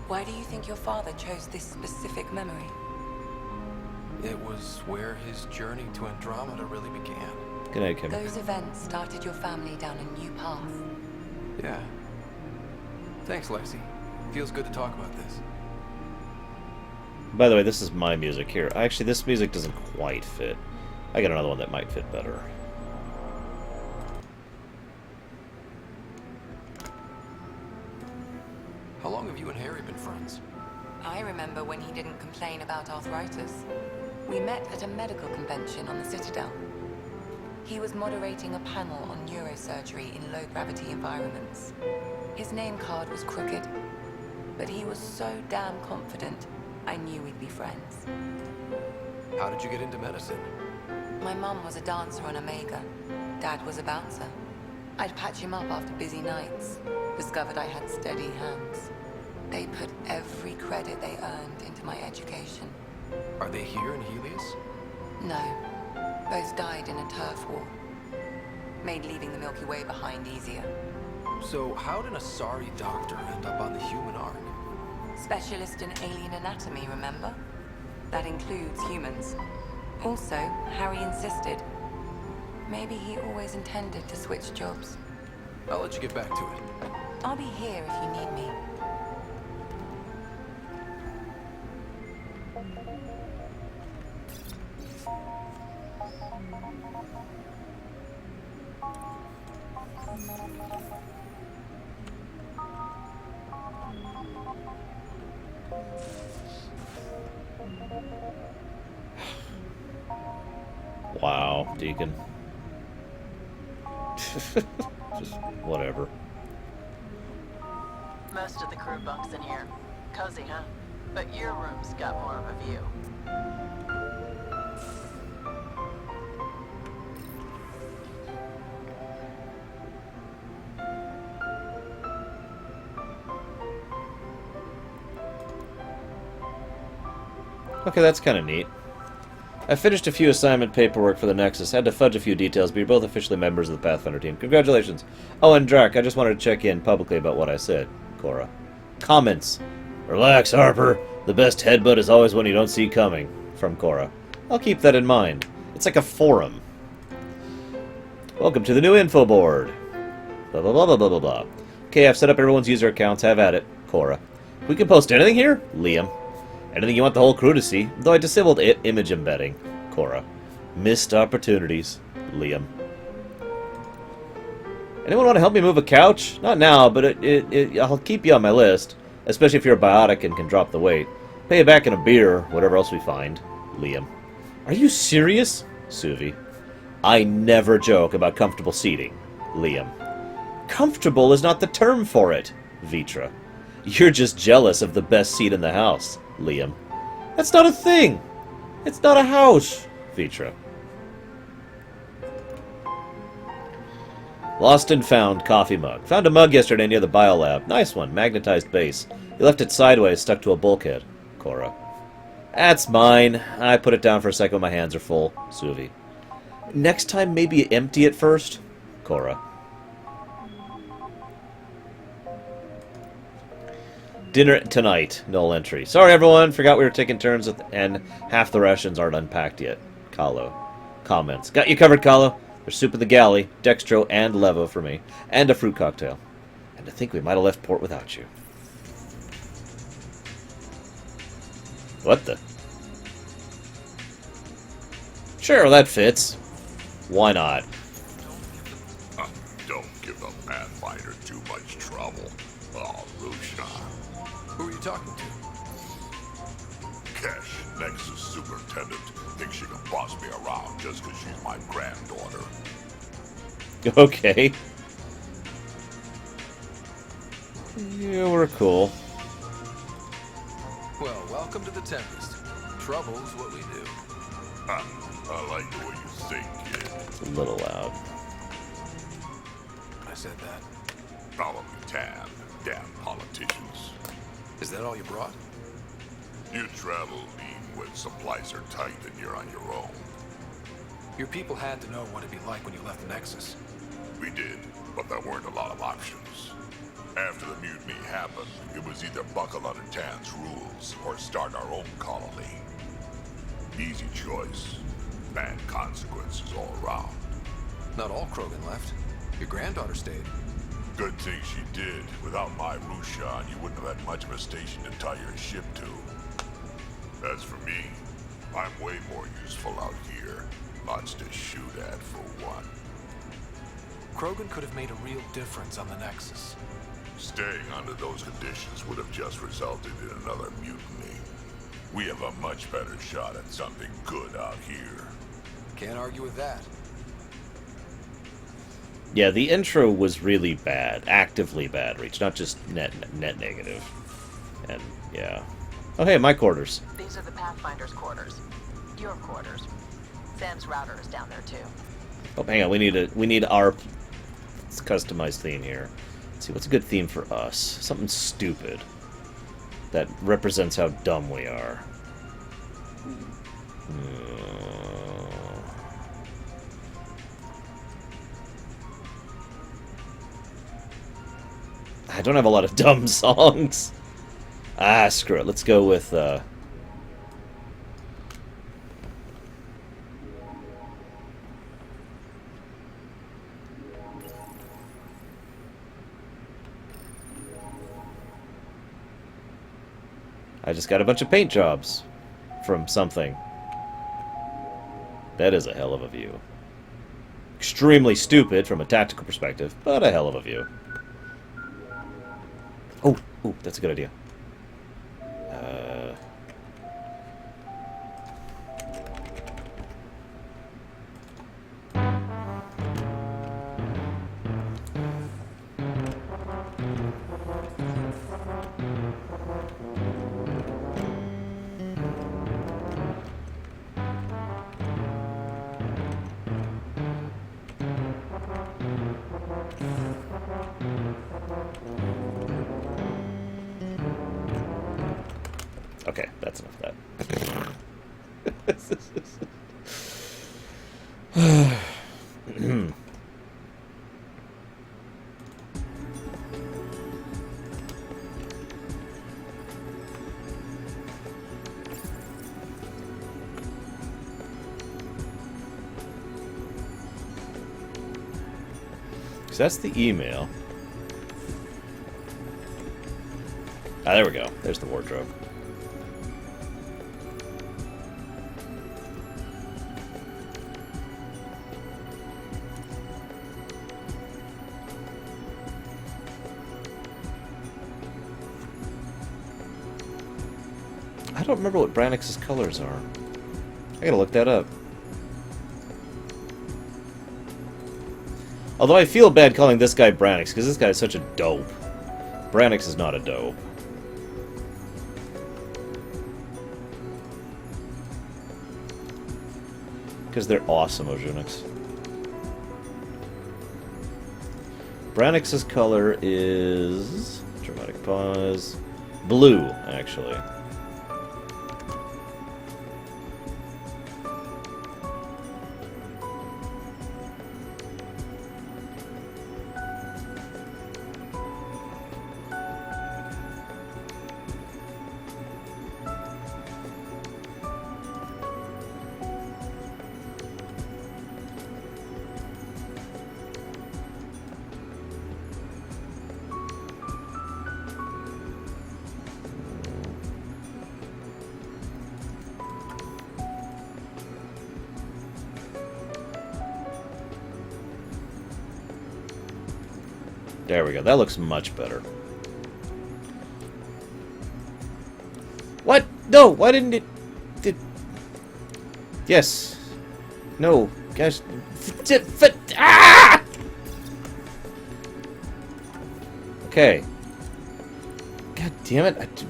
Why do you think your father chose this specific memory? It was where his journey to Andromeda really began. Good night, Kim. Those events started your family down a new path. Yeah. Thanks, Lexi. Feels good to talk about this. By the way, this is my music here. Actually, this music doesn't quite fit. I got another one that might fit better. How long have you and Harry been friends? I remember when he didn't complain about arthritis. We met at a medical convention on the Citadel. He was moderating a panel on neurosurgery in low-gravity environments. His name card was crooked, but he was so damn confident, I knew we'd be friends. How did you get into medicine? My mum was a dancer on Omega. Dad was a bouncer. I'd patch him up after busy nights. Discovered I had steady hands. They put every credit they earned into my education. Are they here in Helios? No. Both died in a turf war. Made leaving the Milky Way behind easier. So how did a sorry doctor end up on the human Ark? Specialist in alien anatomy, remember? That includes humans. Also, Harry insisted. Maybe he always intended to switch jobs. I'll let you get back to it. I'll be here if you need me. Wow, Deacon. Just whatever. Most of the crew bunks in here. Cozy, huh? But your room's got more of a view. Okay, that's kind of neat. I finished a few assignment paperwork for the Nexus. Had to fudge a few details, but you're both officially members of the Pathfinder team. Congratulations. Oh, and Drac, I just wanted to check in publicly about what I said. Cora. Comments. Relax, Harper. The best headbutt is always one you don't see coming. From Cora. I'll keep that in mind. It's like a forum. Welcome to the new info board. Blah, blah, blah, blah, blah, blah, blah. Okay, I've set up everyone's user accounts. Have at it. Cora. We can post anything here? Liam. Anything you want the whole crew to see, though I disabled image embedding. Cora. Missed opportunities. Liam. Anyone want to help me move a couch? Not now, but I'll keep you on my list. Especially if you're a biotic and can drop the weight. Pay you back in a beer, whatever else we find. Liam. Are you serious? Suvi. I never joke about comfortable seating. Liam. Comfortable is not the term for it. Vitra. You're just jealous of the best seat in the house. Liam. That's not a thing. It's not a house. Vitra. Lost and found coffee mug. Found a mug yesterday near the biolab. Nice one. Magnetized base. You left it sideways, stuck to a bulkhead. Cora. That's mine. I put it down for a second when my hands are full. Suvi. Next time, maybe empty it first. Cora. Dinner tonight. Null entry. Sorry, everyone. Forgot we were taking turns with, and half the rations aren't unpacked yet. Kahlo. Comments. Got you covered, Kahlo. There's soup at the galley, dextro, and levo for me. And a fruit cocktail. And to think we might have left port without you. What the? Sure, that fits. Why not? Don't give the Pathfinder too much trouble. Oh, Rusha. Who are you talking to? Kesh, Nexus Superintendent, thinks she can boss me around just because she's my granddaughter. Okay. Yeah, we're cool. Well, welcome to the Tempest. Trouble's what we do. I like the way you think, kid. It's a little loud. I said that. Probably Tam. Damn politicians. Is that all you brought? You travel lean when supplies are tight and you're on your own. Your people had to know what it'd be like when you left the Nexus. We did, but there weren't a lot of options. After the mutiny happened, it was either buckle under Tan's rules or start our own colony. Easy choice. Bad consequences all around. Not all Krogan left. Your granddaughter stayed. Good thing she did. Without my Rushan, you wouldn't have had much of a station to tie your ship to. As for me, I'm way more useful out here. Lots to shoot at, for one. Krogan could have made a real difference on the Nexus. Staying under those conditions would have just resulted in another mutiny. We have a much better shot at something good out here. Can't argue with that. Yeah, the intro was really bad. Actively bad, Reach. Not just net negative. And, yeah. Oh, hey, my quarters. These are the Pathfinder's quarters. Your quarters. Sam's router is down there, too. Oh, hang on. We need our customized theme here. Let's see, what's a good theme for us? Something stupid that represents how dumb we are. I don't have a lot of dumb songs. Ah, screw it. Let's go with, I just got a bunch of paint jobs from something. That is a hell of a view. Extremely stupid from a tactical perspective, but a hell of a view. Oh, that's a good idea. Okay, that's enough of that. So that's the email. Ah, there we go. There's the wardrobe. I don't remember what Brannix's colors are. I gotta look that up. Although I feel bad calling this guy Brannix, because this guy is such a dope. Brannix is not a dope. Because they're awesome, Ojunix. Brannix's color is... Dramatic pause... Blue, actually. There we go. That looks much better. What? No! Why didn't it... Yes. No. Gosh. Ah! Okay. God damn it.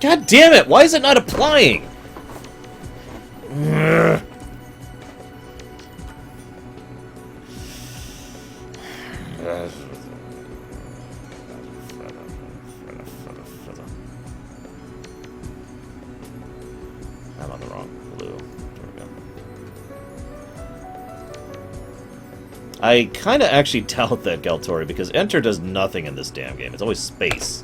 God damn it! Why is it not applying? Ugh. I'm on the wrong blue. There we go. I kind of actually doubt that, Galtori, because Enter does nothing in this damn game. It's always space.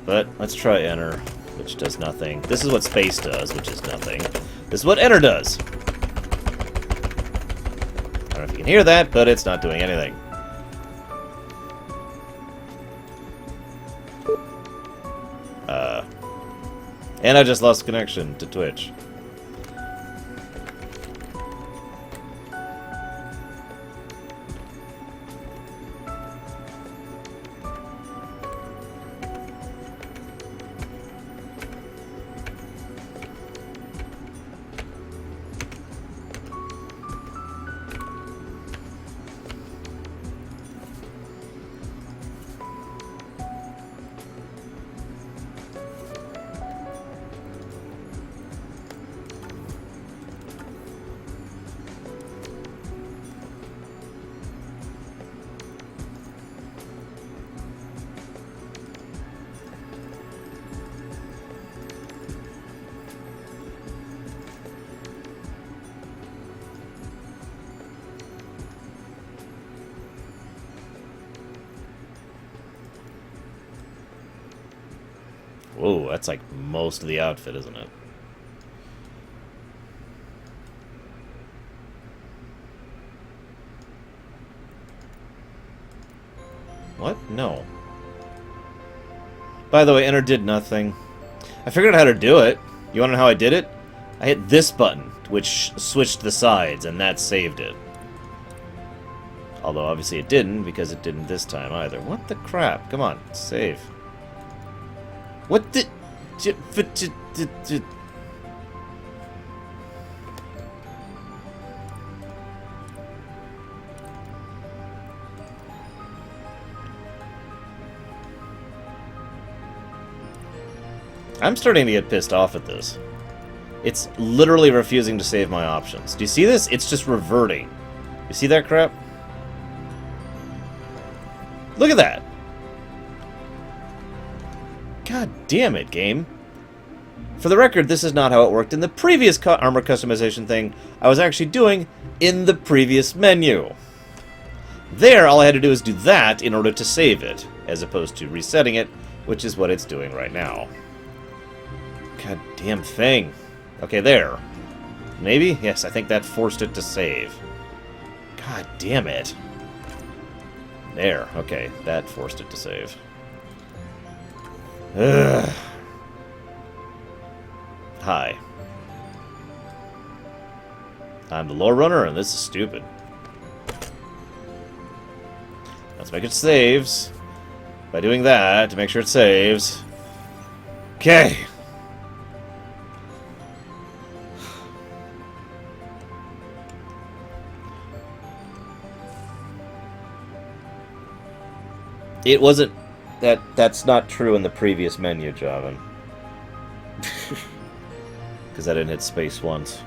But let's try Enter, which does nothing. This is what space does, which is nothing. This is what Enter does. I don't know if you can hear that, but it's not doing anything. And I just lost connection to Twitch. Whoa, that's like most of the outfit, isn't it? What? No. By the way, Enter did nothing. I figured out how to do it. You want to know how I did it? I hit this button, which switched the sides, and that saved it. Although, obviously it didn't, because it didn't this time either. What the crap? Come on, save. What the... I'm starting to get pissed off at this. It's literally refusing to save my options. Do you see this? It's just reverting. You see that crap? Look at that! God damn it, game. For the record, this is not how it worked in the previous armor customization thing I was actually doing in the previous menu. There, all I had to do is do that in order to save it, as opposed to resetting it, which is what it's doing right now. God damn thing. Okay, there. Maybe? Yes, I think that forced it to save. God damn it. There. Okay, that forced it to save. Ugh. Hi. I'm the lore runner, and this is stupid. Let's make it saves. By doing that, to make sure it saves. Okay. It wasn't... That's not true in the previous menu, Javin. Because I didn't hit space once.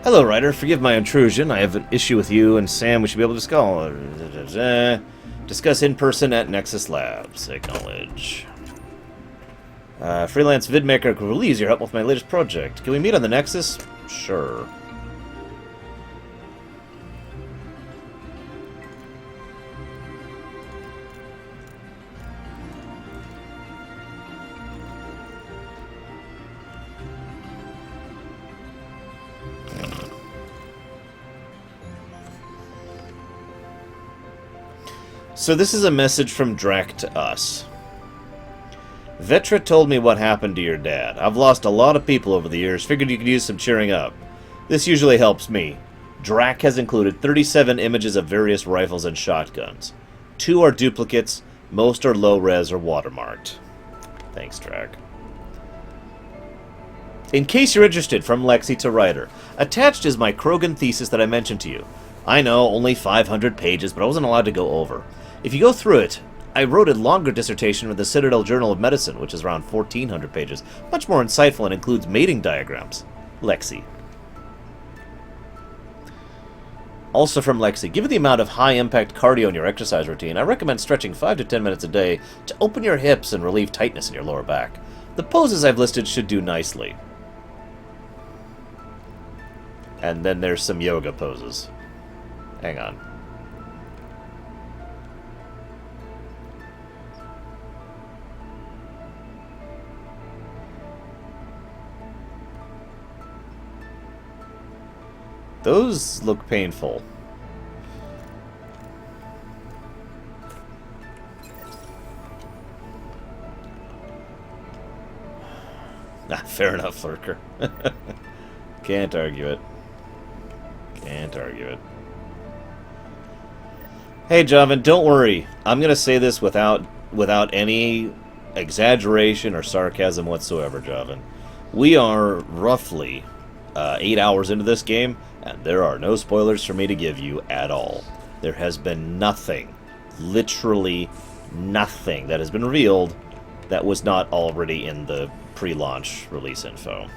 Hello, Ryder. Forgive my intrusion. I have an issue with you and Sam. We should be able to discuss in person at Nexus Labs. Acknowledge. Freelance vidmaker could really use your help with my latest project. Can we meet on the Nexus? Sure. So this is a message from Drac to us. Vetra told me what happened to your dad. I've lost a lot of people over the years. Figured you could use some cheering up. This usually helps me. Drac has included 37 images of various rifles and shotguns. 2 are duplicates. Most are low-res or watermarked. Thanks, Drac. In case you're interested, from Lexi to Ryder. Attached is my Krogan thesis that I mentioned to you. I know, only 500 pages, but I wasn't allowed to go over. If you go through it, I wrote a longer dissertation with the Citadel Journal of Medicine, which is around 1,400 pages. Much more insightful and includes mating diagrams. Lexi. Also from Lexi, given the amount of high-impact cardio in your exercise routine, I recommend stretching 5 to 10 minutes a day to open your hips and relieve tightness in your lower back. The poses I've listed should do nicely. And then there's some yoga poses. Hang on. Those look painful. Ah, fair enough, Lurker. Can't argue it. Can't argue it. Hey, Javan, don't worry. I'm gonna say this without any exaggeration or sarcasm whatsoever, Javan. We are roughly 8 hours into this game, and there are no spoilers for me to give you at all. There has been nothing, literally nothing, that has been revealed that was not already in the pre-launch release info.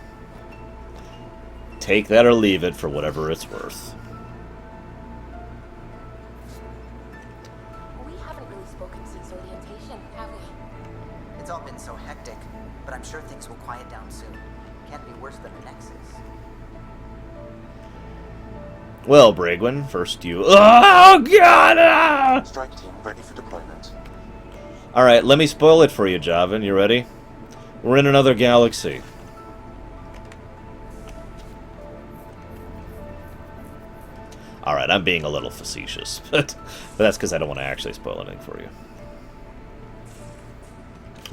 Take that or leave it for whatever it's worth. We haven't really spoken since orientation, have we? It's all been so hectic, but I'm sure things will quiet down soon. Can't be worse than the Nexus. Well, Bragwin, first you... Oh, God! Strike team ready for deployment. Alright, let me spoil it for you, Javan. You ready? We're in another galaxy. Alright, I'm being a little facetious, but that's because I don't want to actually spoil anything for you.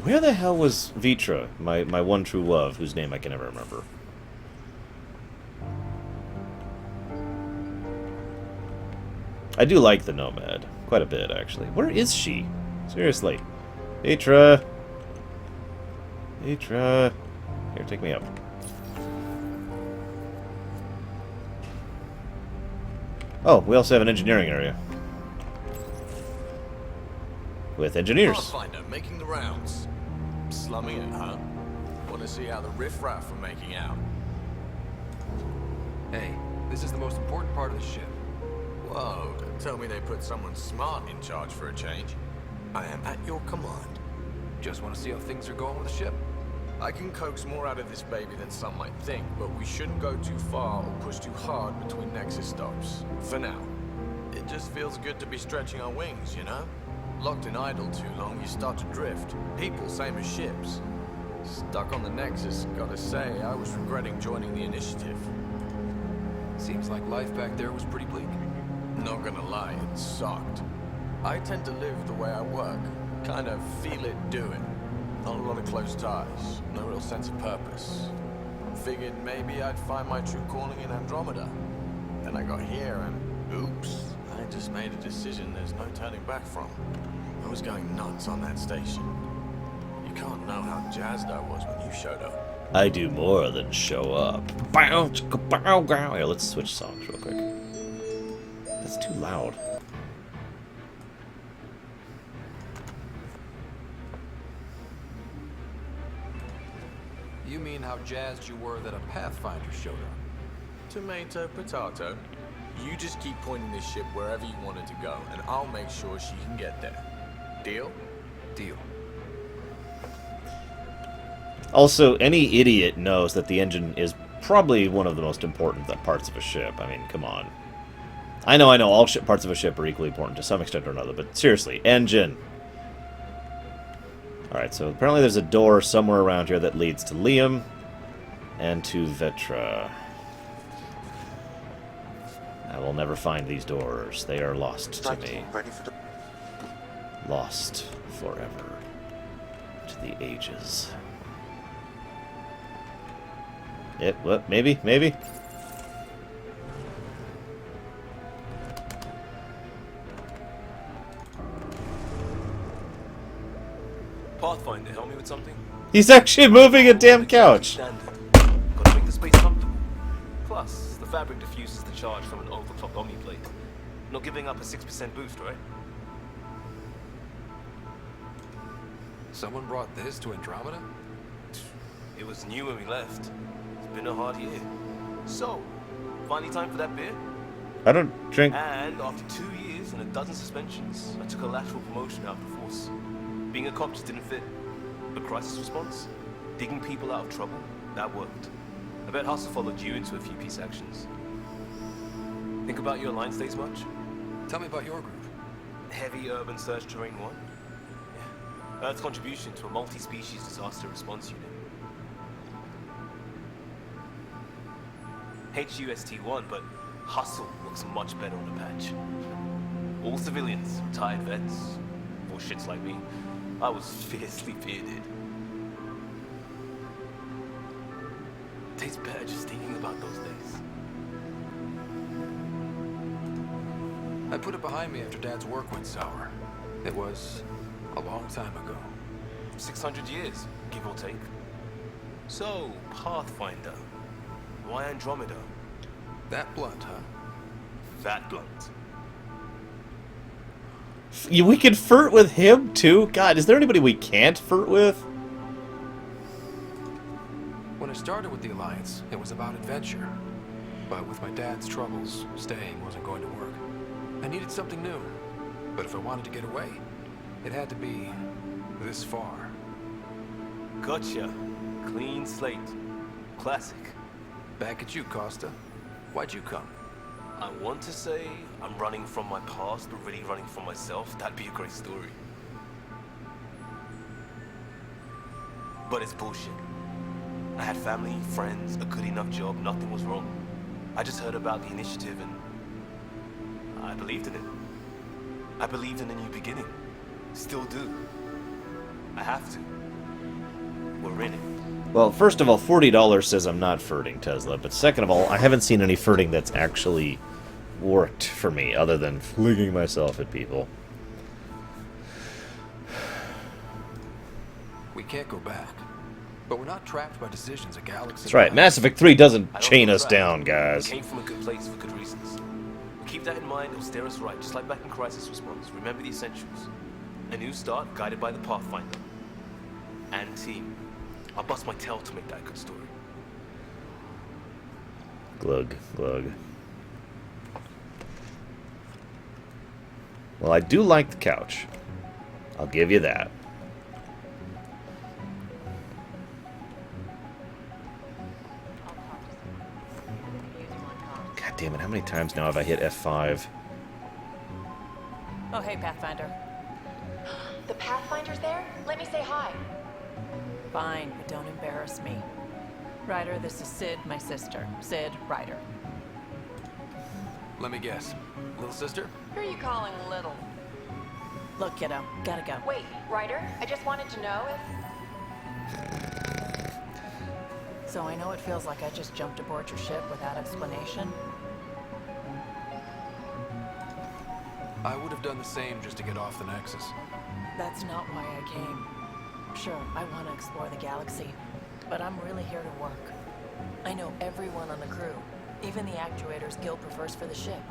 Where the hell was Vitra, my one true love, whose name I can never remember? I do like the Nomad. Quite a bit, actually. Where is she? Seriously. Vitra! Vitra! Here, take me up. Oh, we also have an engineering area. With engineers. Pathfinder making the rounds. Slumming it, huh? Want to see how the riffraff are making out? Hey, this is the most important part of the ship. Whoa, tell me they put someone smart in charge for a change. I am at your command. Just want to see how things are going with the ship. I can coax more out of this baby than some might think, but we shouldn't go too far or push too hard between Nexus stops. For now. It just feels good to be stretching our wings, you know? Locked in idle too long, you start to drift. People, same as ships. Stuck on the Nexus, gotta say, I was regretting joining the Initiative. Seems like life back there was pretty bleak. Not gonna lie, it sucked. I tend to live the way I work. Kind of feel it, do it. Not a lot of close ties, no real sense of purpose. Figured maybe I'd find my true calling in Andromeda. Then I got here and, oops, I just made a decision there's no turning back from. I was going nuts on that station. You can't know how jazzed I was when you showed up. I do more than show up. Bow, chicka, bow, bow. Here, let's switch songs real quick. That's too loud. You mean how jazzed you were that a Pathfinder showed up? Tomato, potato. You just keep pointing this ship wherever you want it to go, and I'll make sure she can get there. Deal? Deal. Also, any idiot knows that the engine is probably one of the most important parts of a ship. I mean, come on. I know, all parts of a ship are equally important to some extent or another, but seriously, engine. Alright, so apparently there's a door somewhere around here that leads to Liam and to Vetra. I will never find these doors. They are lost to me. Lost forever to the ages. What? Maybe? Pathfinder, help me with something? He's actually moving a damn couch! Gotta make the space comfortable. Plus, the fabric diffuses the charge from an overclocked Omni plate. Not giving up a 6% boost, right? Someone brought this to Andromeda? It was new when we left. It's been a hard year. So, finally time for that beer? I don't drink... And after 2 years and a dozen suspensions, I took a lateral promotion out of the force. Being a cop just didn't fit. But crisis response? Digging people out of trouble? That worked. I bet Hustle followed you into a few peace actions. Think about your Alliance days much? Tell me about your group. Heavy urban search terrain 1? Yeah. Earth's contribution to a multi-species disaster response unit. HUST-1, but Hustle looks much better on a patch. All civilians, retired vets, or shits like me. I was fiercely bearded. Tastes better just thinking about those days. I put it behind me after Dad's work went sour. It was a long time ago. 600 years, give or take. So, Pathfinder. Why Andromeda? That blunt, huh? That blunt. We can flirt with him, too? God, is there anybody we can't flirt with? When I started with the Alliance, it was about adventure. But with my dad's troubles, staying wasn't going to work. I needed something new. But if I wanted to get away, it had to be this far. Gotcha. Clean slate. Classic. Back at you, Costa. Why'd you come? I want to say I'm running from my past, but really running from myself. That'd be a great story. But it's bullshit. I had family, friends, a good enough job, nothing was wrong. I just heard about the initiative and I believed in it. I believed in a new beginning. Still do. I have to. We're in it. Well, first of all, $40 says I'm not flirting, Tesla. But second of all, I haven't seen any flirting that's actually worked for me, other than flinging myself at people. We can't go back. But we're not trapped by decisions a galaxy... That's right. Mass Effect 3 doesn't chain us down, guys. We came from a good place for good reasons. Keep that in mind, it'll steer us right, just like back in Crisis Response. Remember the essentials. A new start, guided by the Pathfinder. And team. I'll bust my tail to make that a good story. Glug, glug. Well, I do like the couch. I'll give you that. God damn it, how many times now have I hit F5? Oh, hey, Pathfinder. The Pathfinder's there? Let me say hi. Fine, but don't embarrass me. Ryder, this is Sid, my sister. Sid, Ryder. Let me guess. Little sister? Who are you calling little? Look, kiddo, gotta go. Wait, Ryder, I just wanted to know if... So I know it feels like I just jumped aboard your ship without explanation. I would have done the same just to get off the Nexus. That's not why I came. Sure, I want to explore the galaxy, but I'm really here to work. I know everyone on the crew, even the actuators Gil prefers for the ship.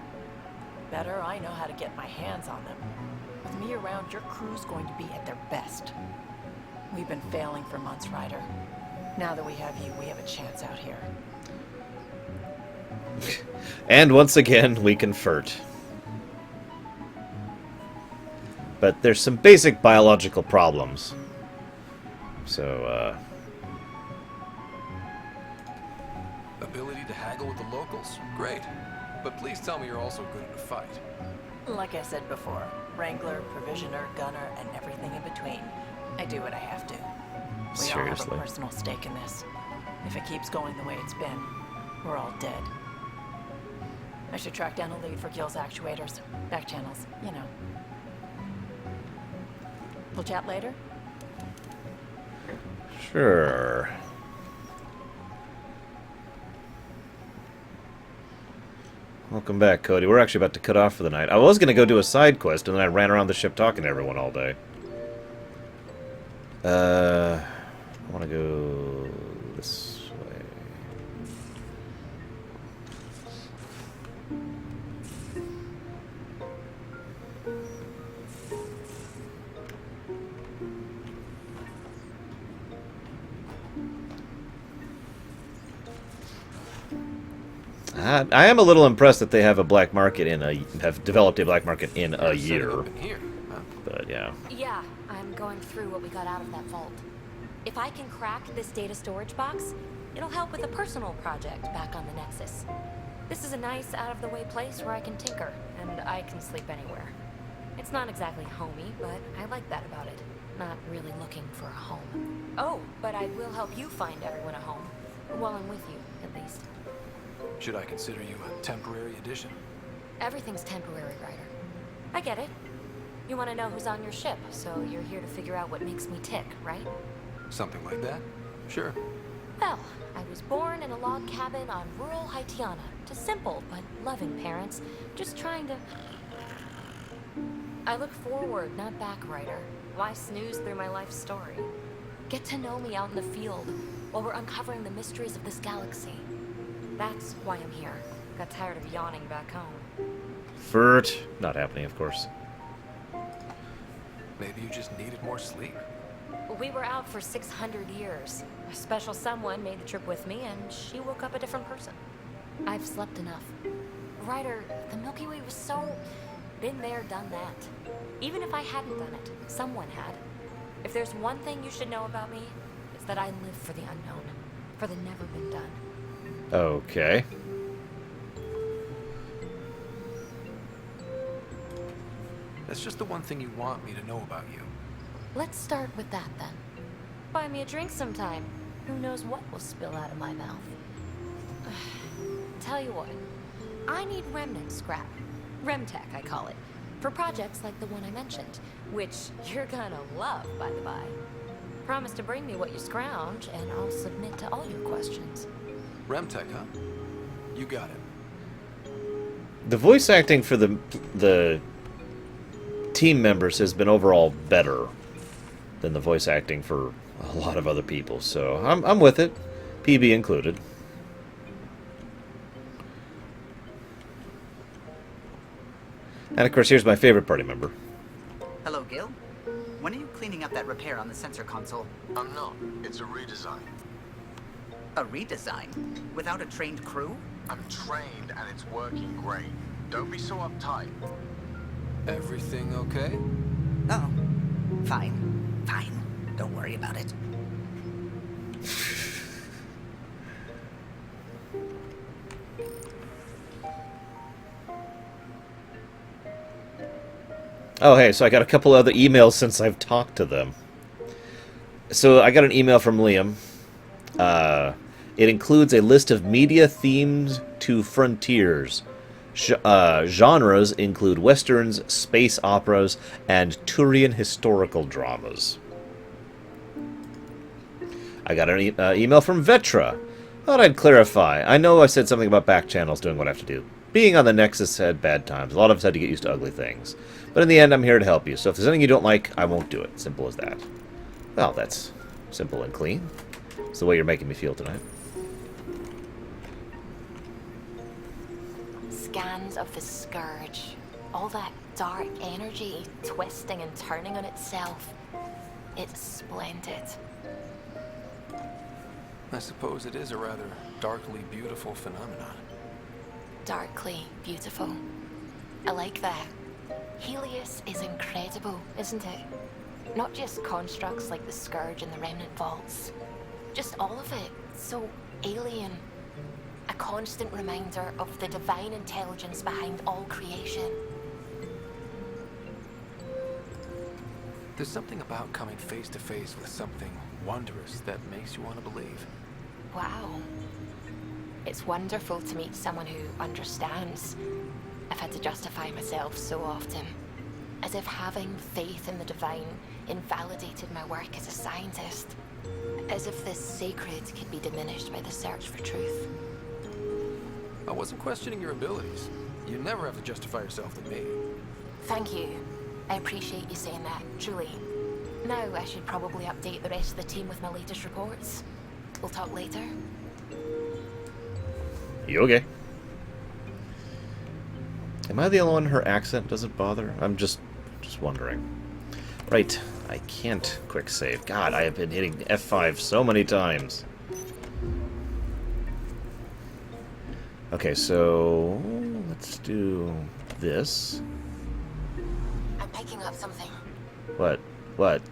Better, I know how to get my hands on them. With me around, your crew's going to be at their best. We've been failing for months, Ryder. Now that we have you, we have a chance out here. And once again, we can flirt. But there's some basic biological problems. So, Ability to haggle with the locals? Great. But please tell me you're also good at a fight. Like I said before, Wrangler, Provisioner, Gunner, and everything in between. I do what I have to. We all have a personal stake in this. If it keeps going the way it's been, we're all dead. I should track down a lead for Gil's actuators. Back channels, you know. We'll chat later? Sure. Welcome back, Cody. We're actually about to cut off for the night. I was going to go do a side quest, and then I ran around the ship talking to everyone all day. I want to go this way. I am a little impressed that they have a black market have developed a black market in a year. But yeah. Yeah, I'm going through what we got out of that vault. If I can crack this data storage box, it'll help with a personal project back on the Nexus. This is a nice, out-of-the-way place where I can tinker, and I can sleep anywhere. It's not exactly homey, but I like that about it. Not really looking for a home. Oh, but I will help you find everyone a home. While I'm with you, at least. Should I consider you a temporary addition? Everything's temporary, Ryder. I get it. You want to know who's on your ship, so you're here to figure out what makes me tick, right? Something like that? Sure. Well, I was born in a log cabin on rural Haitiana to simple but loving parents, just trying to... I look forward, not back, Ryder. Why snooze through my life story? Get to know me out in the field, while we're uncovering the mysteries of this galaxy. That's why I'm here. Got tired of yawning back home. Furt. Not happening, of course. Maybe you just needed more sleep. We were out for 600 years. A special someone made the trip with me, and she woke up a different person. I've slept enough. Ryder, the Milky Way was so... been there, done that. Even if I hadn't done it, someone had. If there's one thing you should know about me, it's that I live for the unknown. For the never been done. Okay. That's just the one thing you want me to know about you. Let's start with that, then. Buy me a drink sometime. Who knows what will spill out of my mouth. Tell you what, I need remnant scrap. Remtech, I call it. For projects like the one I mentioned, which you're gonna love, by the by. Promise to bring me what you scrounge, and I'll submit to all your questions. Remtech, huh? You got it. The voice acting for the team members has been overall better than the voice acting for a lot of other people, so I'm with it, PB included. And of course, here's my favorite party member. Hello, Gil. When are you cleaning up that repair on the sensor console? I'm not. It's a redesign. A redesign? Without a trained crew? I'm trained and it's working great. Don't be so uptight. Everything okay? Oh, fine. Fine. Don't worry about it. Oh, hey, so I got a couple other emails since I've talked to them. So I got an email from Liam. It includes a list of media themed to frontiers. Genres include westerns, space operas, and Turian historical dramas. I got an email from Vetra. Thought I'd clarify. I know I said something about back channels doing what I have to do. Being on the Nexus had bad times. A lot of us had to get used to ugly things. But in the end, I'm here to help you. So if there's anything you don't like, I won't do it. Simple as that. Well, that's simple and clean. It's the way you're making me feel tonight. Scans of the Scourge. All that dark energy twisting and turning on itself. It's splendid. I suppose it is a rather darkly beautiful phenomenon. Darkly beautiful. I like that. Helios is incredible, isn't it? Not just constructs like the Scourge and the Remnant Vaults. Just all of it. So alien. A constant reminder of the divine intelligence behind all creation. There's something about coming face to face with something wondrous that makes you want to believe. Wow. It's wonderful to meet someone who understands. I've had to justify myself so often. As if having faith in the divine invalidated my work as a scientist. As if this sacred could be diminished by the search for truth. I wasn't questioning your abilities. You never have to justify yourself to me. Thank you. I appreciate you saying that, truly. Now I should probably update the rest of the team with my latest reports. We'll talk later. You okay? Am I the only one her accent doesn't bother? I'm just wondering. Right. I can't quick save. God, I have been hitting F5 so many times. Okay, so let's do this. I'm picking up something. What? What?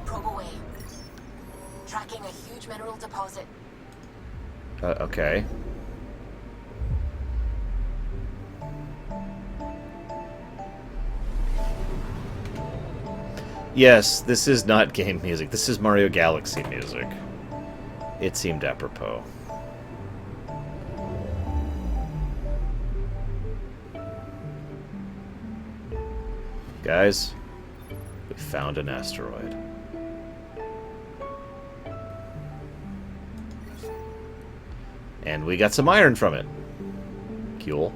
Probe away. Tracking a huge mineral deposit. Okay. Yes, this is not game music. This is Mario Galaxy music. It seemed apropos. Guys, we found an asteroid. And we got some iron from it. Cool.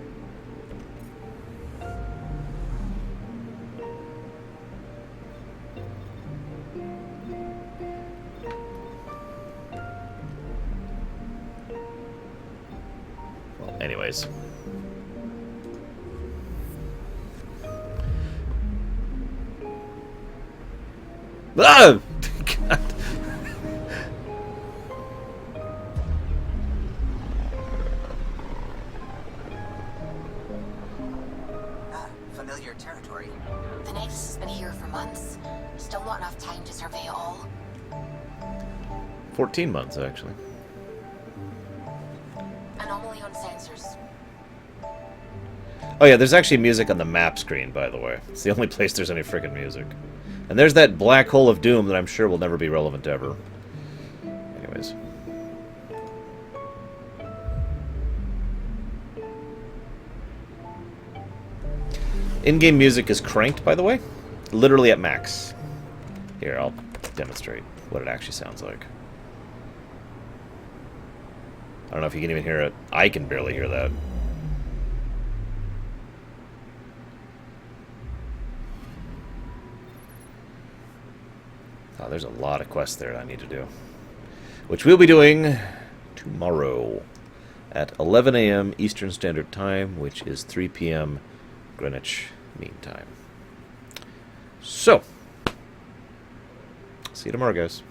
Well, anyways. Ah! God. Familiar territory. The Nexus has been here for months. Still not enough time to survey it all. 14 months, actually. Anomaly on sensors. Oh yeah, there's actually music on the map screen, by the way. It's the only place there's any freaking music. And there's that black hole of doom that I'm sure will never be relevant ever. Anyways. In-game music is cranked, by the way. Literally at max. Here, I'll demonstrate what it actually sounds like. I don't know if you can even hear it. I can barely hear that. Oh, there's a lot of quests there that I need to do. Which we'll be doing tomorrow at 11 a.m. Eastern Standard Time, which is 3 p.m. Greenwich Mean Time. So, see you tomorrow, guys.